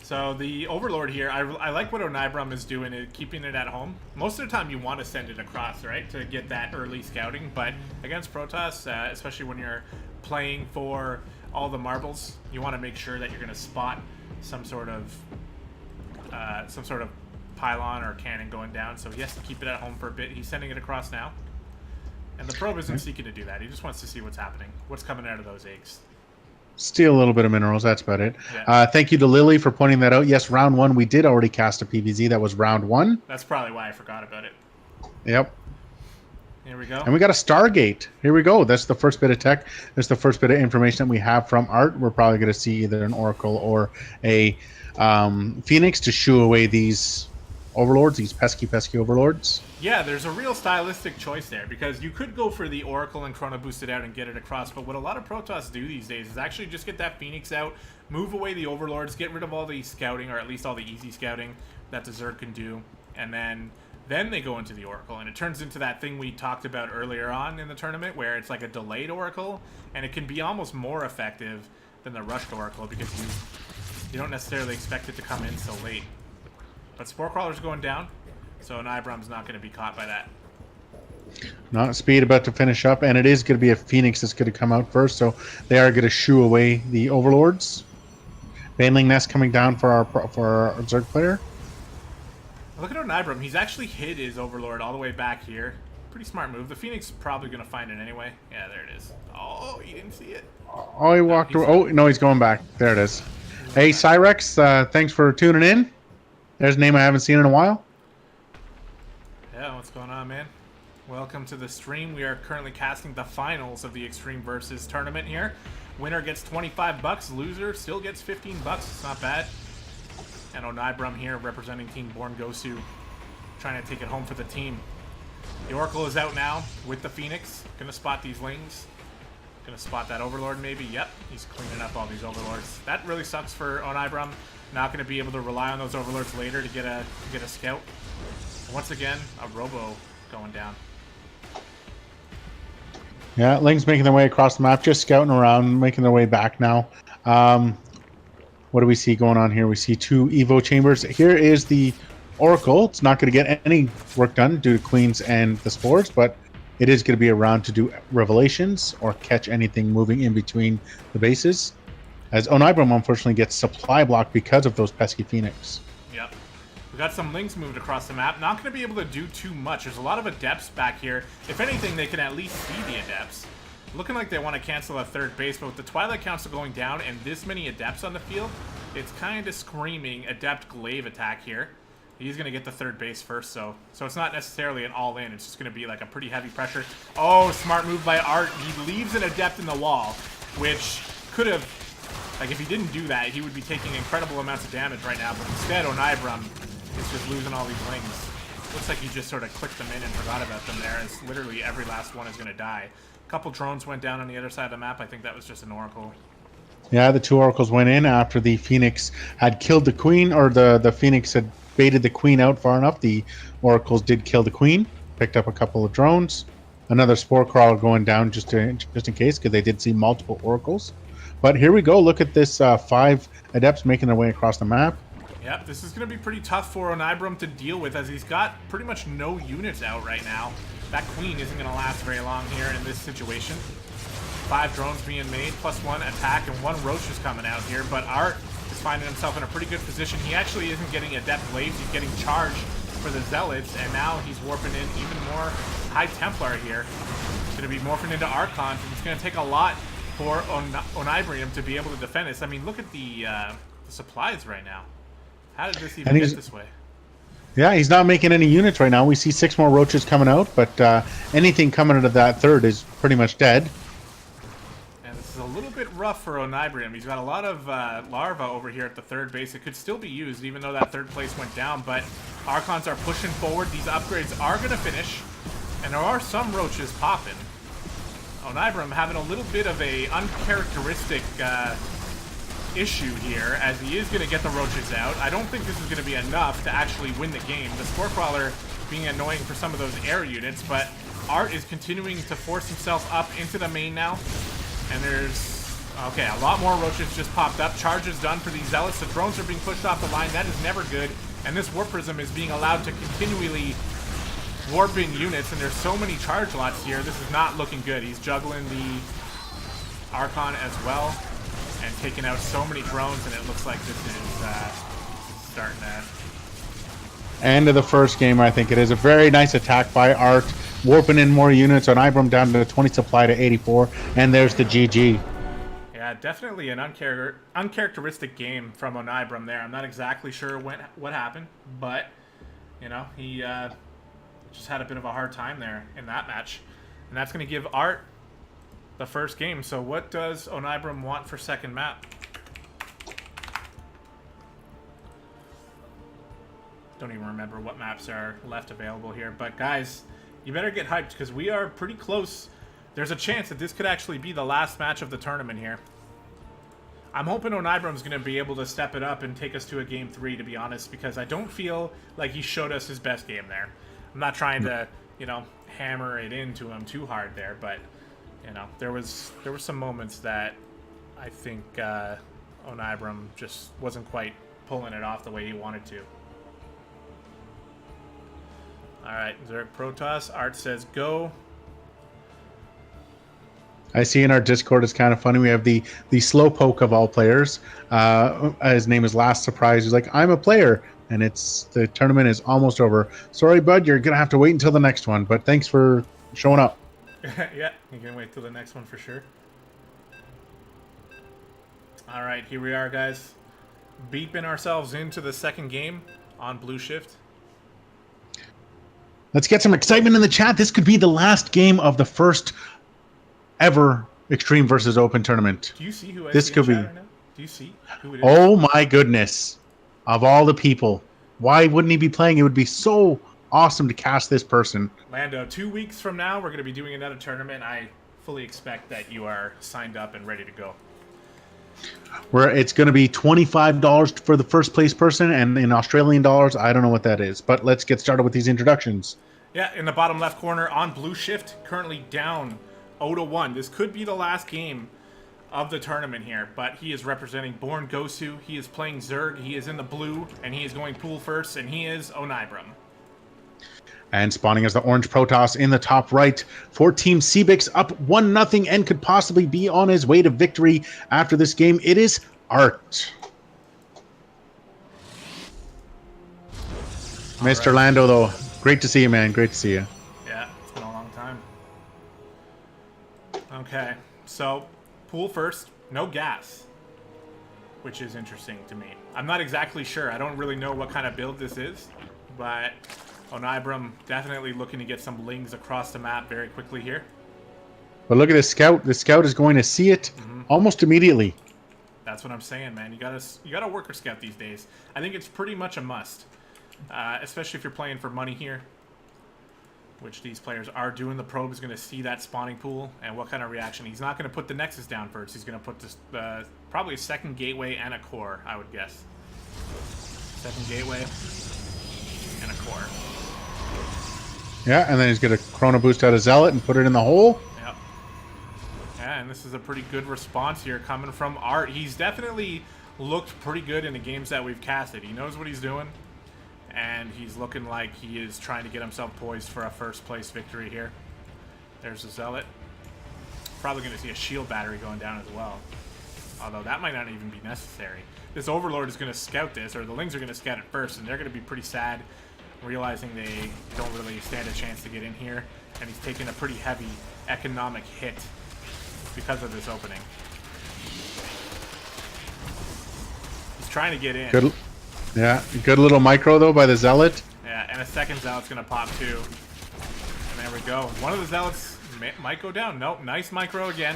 So the Overlord here, I like what Onibram is doing, keeping it at home. Most of the time you want to send it across, right, to get that early scouting. But against Protoss, especially when you're playing for all the marbles, you want to make sure that you're going to spot some sort of pylon or cannon going down. So he has to keep it at home for a bit. He's sending it across now. And the probe isn't seeking to do that. He just wants to see what's happening, what's coming out of those eggs.
Steal a little bit of minerals. That's about it.
Yeah.
Thank you to Lily for pointing that out. Yes, round 1 we did already cast a PVZ. That was round 1.
That's probably why I forgot about it.
Yep.
Here we go.
And we got a Stargate. Here we go. That's the first bit of tech. That's the first bit of information that we have from Art. We're probably going to see either an Oracle or a Phoenix to shoo away these overlords, these pesky overlords.
Yeah, there's a real stylistic choice there, because you could go for the Oracle and Chrono Boost it out and get it across, but what a lot of Protoss do these days is actually just get that Phoenix out, move away the overlords, get rid of all the scouting, or at least all the easy scouting that the Zerg can do, and then they go into the Oracle, and it turns into that thing we talked about earlier on in the tournament, where it's like a delayed Oracle, and it can be almost more effective than the rushed Oracle, because you don't necessarily expect it to come in so late. But Spore Crawler's going down, so an Ibrom's not going to be caught by that.
Not Speed about to finish up, and it is going to be a Phoenix that's going to come out first, so they are going to shoo away the overlords. Baneling Nest coming down for our Zerg player.
Look at Onibram. He's actually hid his Overlord all the way back here. Pretty smart move. The Phoenix is probably going to find it anyway. Yeah, there it is. Oh, you didn't see it.
Oh, he walked away. Oh, no, he's going back. There it is. Hey, Cyrex, thanks for tuning in. There's a name I haven't seen in a while.
Yeah, what's going on, man? Welcome to the stream. We are currently casting the finals of the Extreme Versus tournament here. Winner gets 25 bucks. Loser still gets 15 bucks. It's not bad. And Onibram here representing Team Born Gosu, trying to take it home for the team. The Oracle is out now with the Phoenix. Gonna spot these Lings. Gonna spot that Overlord maybe. Yep, he's cleaning up all these Overlords. That really sucks for Onibram. Not gonna be able to rely on those Overlords later to get a scout. Once again, a Robo going down.
Yeah, Ling's making their way across the map, just scouting around, making their way back now. What do we see going on here? We see 2 Evo chambers. Here is the Oracle. It's not going to get any work done due to Queens and the Spores, but it is going to be around to do revelations or catch anything moving in between the bases. As Onibram unfortunately gets supply blocked because of those pesky Phoenix.
Yep. We got some Lings moved across the map. Not going to be able to do too much. There's a lot of Adepts back here. If anything, they can at least see the Adepts. Looking like they want to cancel a third base, but with the Twilight Council going down and this many Adepts on the field, it's kind of screaming Adept Glaive attack here. He's going to get the third base first, so it's not necessarily an all-in. It's just going to be like a pretty heavy pressure. Oh, smart move by Art. He leaves an Adept in the wall, which could have, like if he didn't do that, he would be taking incredible amounts of damage right now, but instead Onibram is just losing all these Lings. Looks like he just sort of clicked them in and forgot about them there, as literally every last one is going to die. A couple drones went down on the other side of the map. I think that was just an Oracle.
Yeah, the 2 Oracles went in after the Phoenix had killed the Queen, or the Phoenix had baited the Queen out far enough. The Oracles did kill the Queen, picked up a couple of drones. Another Spore Crawler going down just in case, because they did see multiple Oracles. But here we go. Look at this 5 Adepts making their way across the map.
Yep, this is going to be pretty tough for Onibram to deal with, as he's got pretty much no units out right now. That Queen isn't going to last very long here in this situation. 5 drones being made, +1 attack, and 1 Roach is coming out here, but Art is finding himself in a pretty good position. He actually isn't getting Adept Glaives, he's getting charged for the Zealots, and now he's warping in even more High Templar here. He's going to be morphing into Archons, and it's going to take a lot for Onibram to be able to defend this. I mean, look at the supplies right now. How did this even get this way?
Yeah, he's not making any units right now. We see 6 more Roaches coming out, but anything coming out of that third is pretty much dead.
And this is a little bit rough for Onibram. He's got a lot of larva over here at the third base. It could still be used, even though that third place went down, but Archons are pushing forward. These upgrades are going to finish, and there are some Roaches popping. Onibram having a little bit of a uncharacteristic issue here, as he is going to get the Roaches out. I don't think this is going to be enough to actually win the game. The Spore Crawler being annoying for some of those air units, but Art is continuing to force himself up into the main now. And there's, okay, a lot more Roaches just popped up. Charge is done for these Zealots. The drones are being pushed off the line. That is never good. And this Warp Prism is being allowed to continually warp in units, and there's so many charge lots here. This is not looking good. He's juggling the Archon as well, and taking out so many drones, and it looks like this is starting to...
End of the first game, I think it is. A very nice attack by Art. warping in more units on Ibram down to 20 supply to 84, and there's the GG.
Yeah, definitely an uncharacteristic game from Onibram there. I'm not exactly sure what happened, but, you know, he just had a bit of a hard time there in that match. And that's going to give Art the first game. So what does Onibram want for second map? Don't even remember what maps are left available here. But guys, you better get hyped because we are pretty close. There's a chance that this could actually be the last match of the tournament here. I'm hoping Onibram's going to be able to step it up and take us to a game 3, to be honest, because I don't feel like he showed us his best game there. I'm not trying to, you know, hammer it into him too hard there, but, you know, there were some moments that I think Onibram just wasn't quite pulling it off the way he wanted to. All right, Zerg Protoss. Art says go.
I see in our Discord, it's kind of funny. We have the slowpoke of all players. His name is Last Surprise. He's like, I'm a player, and the tournament is almost over. Sorry, bud, you're gonna have to wait until the next one. But thanks for showing up.
Yeah, you can wait till the next one for sure. All right, here we are, guys, beeping ourselves into the second game on Blue Shift.
Let's get some excitement in the chat. This could be the last game of the first ever Extreme versus Open tournament.
Do you see who I
this
see
could
in
be?
chat right now? Do you see who it is?
Oh my goodness! Of all the people, why wouldn't he be playing? It would be so awesome to cast this person.
Lando, 2 weeks from now, we're going to be doing another tournament. I fully expect that you are signed up and ready to go.
Where it's going to be $25 for the first place person, and in Australian dollars, I don't know what that is. But let's get started with these introductions.
Yeah, in the bottom left corner on Blue Shift, currently down 0-1. This could be the last game of the tournament here, but he is representing Born Gosu. He is playing Zerg. He is in the blue, and he is going pool first, and he is Onibram.
And spawning as the orange Protoss in the top right for Team Cbix, up 1-0 and could possibly be on his way to victory after this game. It is Art. Mr.
Right.
Lando, though, great to see you, man. Great to see you.
Yeah, it's been a long time. Okay, so pool first, no gas, which is interesting to me. I'm not exactly sure. I don't really know what kind of build this is, but Onibram definitely looking to get some lings across the map very quickly here.
But look at this scout. The scout is going to see it almost immediately.
That's what I'm saying, man. You gotta worker scout these days. I think it's pretty much a must, especially if you're playing for money here, which these players are doing. The probe is going to see that spawning pool and what kind of reaction. He's not going to put the Nexus down first. He's going to put this probably a second gateway and a core, I would guess. Second gateway and a core.
Yeah, and then he's going to Chrono Boost out a Zealot and put it in the hole.
Yep. Yeah, and this is a pretty good response here coming from Art. He's definitely looked pretty good in the games that we've casted. He knows what he's doing, and he's looking like he is trying to get himself poised for a first place victory here. There's a Zealot. Probably going to see a shield battery going down as well, although that might not even be necessary. This Overlord is going to scout this, or the Lings are going to scout it first, and they're going to be pretty sad realizing they don't really stand a chance to get in here, and he's taking a pretty heavy economic hit because of this opening. He's trying to get in.
Good, yeah, good little micro though by the Zealot.
Yeah, and a second Zealot's gonna pop too. And there we go. One of the Zealots might go down. Nope, nice micro again.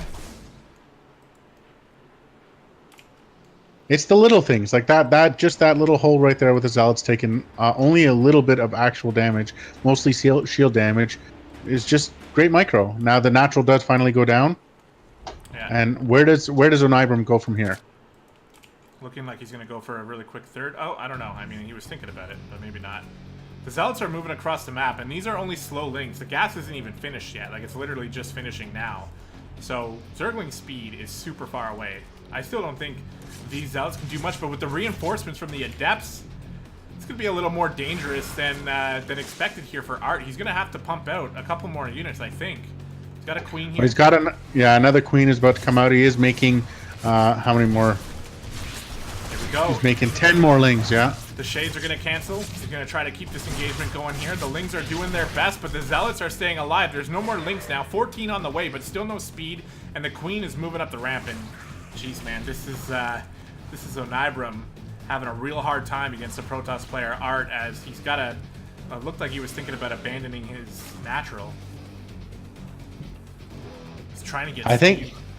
It's the little things like that. Just that little hole right there with the Zealots taking only a little bit of actual damage, mostly shield damage, is just great micro. Now the natural does finally go down.
Yeah.
And where does Onibram go from here?
Looking like he's gonna go for a really quick third. Oh, I don't know. I mean, he was thinking about it, but maybe not. The Zealots are moving across the map, and these are only slow lings. The gas isn't even finished yet. Like, it's literally just finishing now. So Zergling speed is super far away. I still don't think these Zealots can do much, but with the reinforcements from the Adepts, it's going to be a little more dangerous than expected here for Art. He's going to have to pump out a couple more units, I think. He's got a Queen here.
Well, he's got another Queen is about to come out. He is making how many more?
Here we go.
He's making 10 more lings, yeah.
The Shades are going to cancel. He's going to try to keep this engagement going here. The Lings are doing their best, but the Zealots are staying alive. There's no more Lings now. 14 on the way, but still no speed. And the Queen is moving up the ramp. And, jeez, man, this is Onibram having a real hard time against the Protoss player Art, as he's got a... It looked like he was thinking about abandoning his natural. He's trying to get...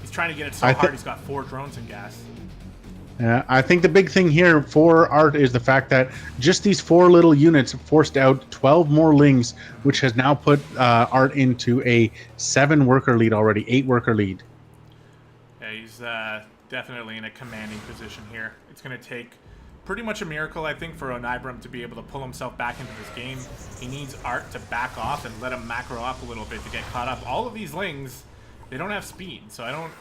He's trying to get it so hard he's got 4 drones in gas.
Yeah, I think the big thing here for Art is the fact that just these 4 little units forced out 12 more Lings, which has now put Art into a 7-worker lead already, 8-worker lead.
Yeah, he's definitely in a commanding position here. It's going to take pretty much a miracle, I think, for Onibram to be able to pull himself back into this game. He needs Art to back off and let him macro up a little bit to get caught up. All of these Lings, they don't have speed, so I don't...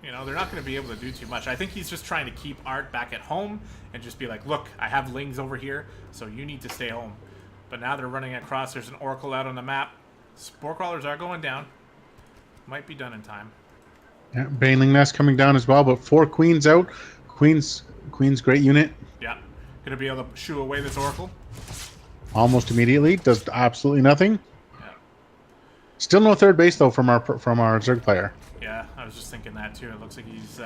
You know, they're not going to be able to do too much. I think he's just trying to keep Art back at home and just be like, look, I have Lings over here, so you need to stay home. But now they're running across. There's an Oracle out on the map. Spore Crawlers are going down. Might be done in time.
Yeah, Baneling Nest coming down as well, but 4 Queens out. Queen's great unit.
Yeah. Going to be able to shoo away this Oracle.
Almost immediately. Does absolutely nothing.
Yeah.
Still no third base, though, from our Zerg player.
Yeah, I was just thinking that too. It looks like he's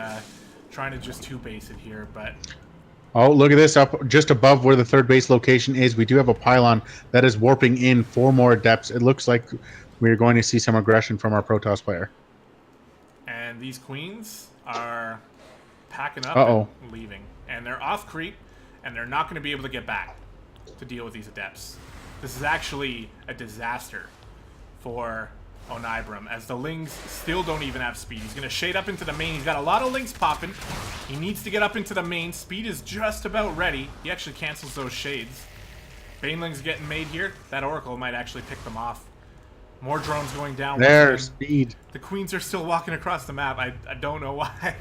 trying to just 2-base it here, but...
Oh, look at this, up just above where the third base location is. We do have a pylon that is warping in 4 more Adepts. It looks like we're going to see some aggression from our Protoss player.
And these Queens are packing up and leaving. And they're off creep, and they're not going to be able to get back to deal with these Adepts. This is actually a disaster for Onibram, as the Lings still don't even have speed. He's going to shade up into the main. He's got a lot of Lings popping. He needs to get up into the main. Speed is just about ready. He actually cancels those Shades. Banelings getting made here. That Oracle might actually pick them off. More drones going down.
Their speed.
The Queens are still walking across the map. I don't know why.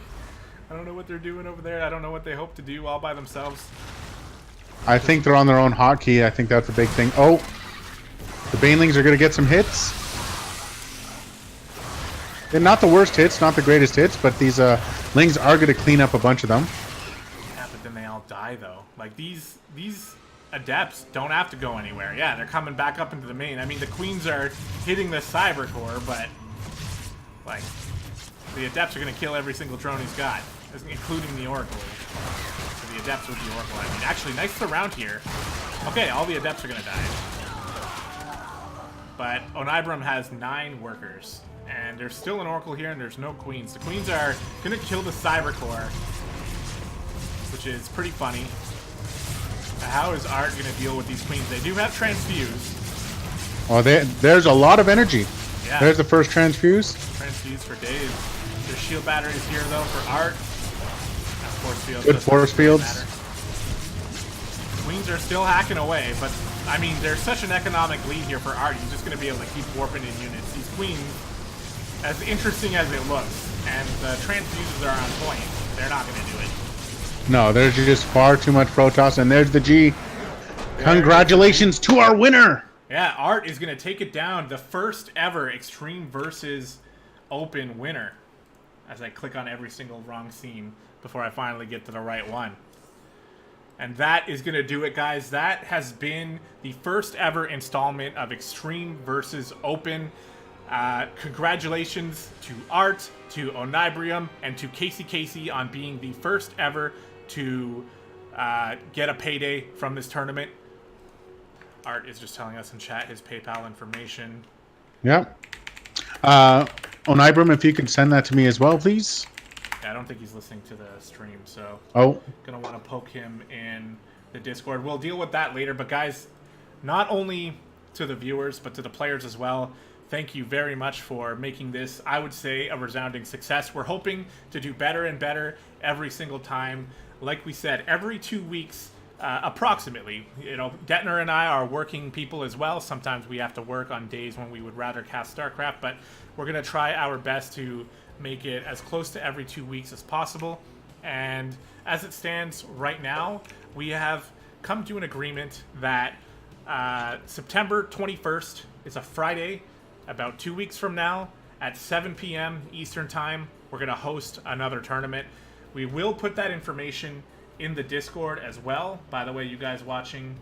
I don't know what they're doing over there. I don't know what they hope to do all by themselves.
I think they're on their own hotkey. I think that's a big thing. Oh, the Banelings are going to get some hits. They're not the worst hits, not the greatest hits, but these Lings are going to clean up a bunch of them.
Yeah, but then they all die, though. Like, these Adepts don't have to go anywhere. Yeah, they're coming back up into the main. I mean, the Queens are hitting the Cyber Core, but, like, the Adepts are going to kill every single drone he's got, including the Oracle. So the Adepts with the Oracle, I mean. Actually, nice surround here. Okay, all the Adepts are going to die. But Onibram has 9 workers. And there's still an Oracle here, and there's no Queens. The Queens are going to kill the Cyber Core, which is pretty funny. How is Art going to deal with these Queens? They do have Transfuse.
Oh, there's a lot of energy.
Yeah.
There's the first Transfuse.
Transfuse for days. There's shield batteries here, though, for Art. Force fields.
Good force fields.
Queens are still hacking away, but, I mean, there's such an economic lead here for Art. He's just going to be able to keep warping in units. These Queens, as interesting as it looks, and the Transfuses are on point, they're not going to do it.
No, there's just far too much Protoss, and there's the G. Congratulations to our winner!
Yeah, Art is going to take it down. The first ever Extreme versus Open winner. As I click on every single wrong scene before I finally get to the right one. And that is going to do it, guys. That has been the first ever installment of Extreme versus Open. Congratulations to Art, to Onibram, and to gdoggcasey on being the first ever to get a payday from this tournament. Art is just telling us in chat his PayPal information.
Yep. Onibram, if you could send that to me as well, please.
Yeah, I don't think he's listening to the stream, so gonna want to poke him in the Discord. We'll deal with that later, but guys, not only to the viewers, but to the players as well, thank you very much for making this, I would say, a resounding success. We're hoping to do better and better every single time. Like we said, every 2 weeks, approximately. You know, Detiner and I are working people as well. Sometimes we have to work on days when we would rather cast StarCraft, but we're going to try our best to make it as close to every 2 weeks as possible. And as it stands right now, we have come to an agreement that September 21st is a Friday, about 2 weeks from now, at 7 p.m. Eastern Time, we're going to host another tournament. We will put that information in the Discord as well. By the way, you guys watching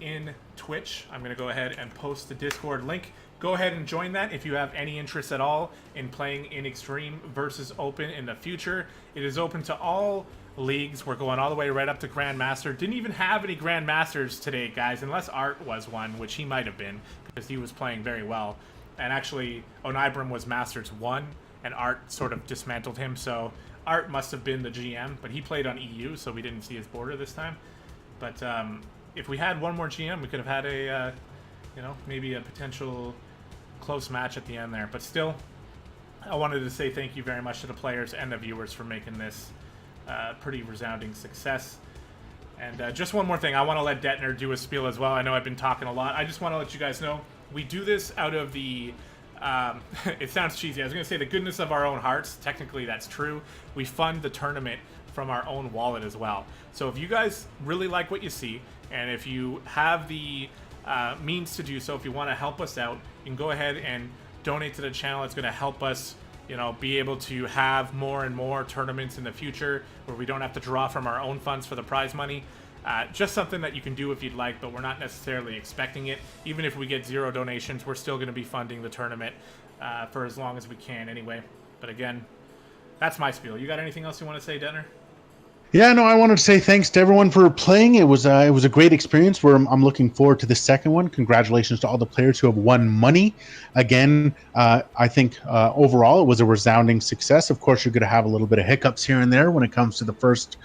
in Twitch, I'm going to go ahead and post the Discord link. Go ahead and join that if you have any interest at all in playing in Extreme versus Open in the future. It is open to all leagues. We're going all the way right up to Grandmaster. Didn't even have any Grandmasters today, guys, unless Art was one, which he might have been because he was playing very well. And actually, Onibram was Masters 1, and Art sort of dismantled him, so Art must have been the GM, but he played on EU, so we didn't see his border this time. But if we had one more GM, we could have had a, maybe a potential close match at the end there. But still, I wanted to say thank you very much to the players and the viewers for making this pretty resounding success. And just one more thing, I want to let Detiner do a spiel as well. I know I've been talking a lot. I just want to let you guys know, we do this out of the, it sounds cheesy, I was going to say the goodness of our own hearts. Technically, that's true. We fund the tournament from our own wallet as well. So if you guys really like what you see, and if you have the means to do so, if you want to help us out, you can go ahead and donate to the channel. It's going to help us, be able to have more and more tournaments in the future where we don't have to draw from our own funds for the prize money. Just something that you can do if you'd like, but we're not necessarily expecting it. Even if we get 0 donations, we're still going to be funding the tournament for as long as we can anyway. But again, that's my spiel. You got anything else you want to say, Detiner?
Yeah, no, I wanted to say thanks to everyone for playing. It was a great experience. I'm looking forward to the second one. Congratulations to all the players who have won money. Again, I think overall it was a resounding success. Of course, you're going to have a little bit of hiccups here and there when it comes to the first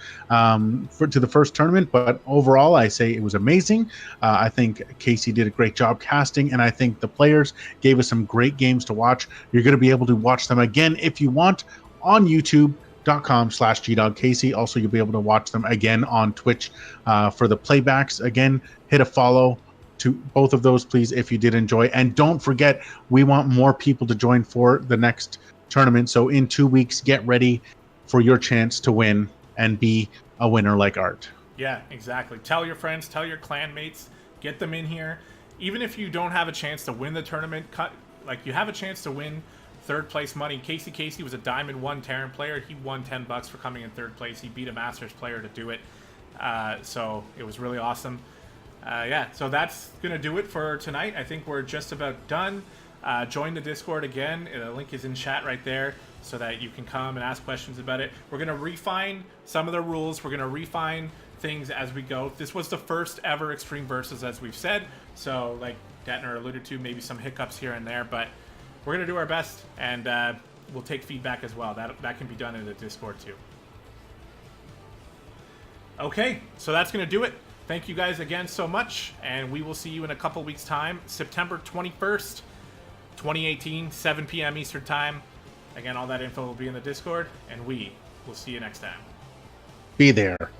tournament, but overall, I say it was amazing. I think Casey did a great job casting, and I think the players gave us some great games to watch. You're going to be able to watch them again if you want on YouTube.com/gdoggcasey. Also, you'll be able to watch them again on Twitch for the playbacks. Again, hit a follow to both of those, please, if you did enjoy. And don't forget, we want more people to join for the next tournament. So in 2 weeks, get ready for your chance to win and be a winner like Art.
Yeah, exactly. Tell your friends, tell your clan mates, get them in here. Even if you don't have a chance to win the tournament, you have a chance to win third place money. Casey was a Diamond 1 Terran player. He won $10 for coming in third place. He beat a Masters player to do it. So it was really awesome. Yeah, so that's going to do it for tonight. I think we're just about done. Join the Discord again. The link is in chat right there so that you can come and ask questions about it. We're going to refine some of the rules. We're going to refine things as we go. This was the first ever Extreme Versus, as we've said. So like Detiner alluded to, maybe some hiccups here and there, but we're going to do our best, and we'll take feedback as well. That can be done in the Discord too. Okay, so that's going to do it. Thank you guys again so much, and we will see you in a couple weeks' time. September 21st, 2018, 7 p.m. Eastern Time. Again, all that info will be in the Discord, and we will see you next time.
Be there.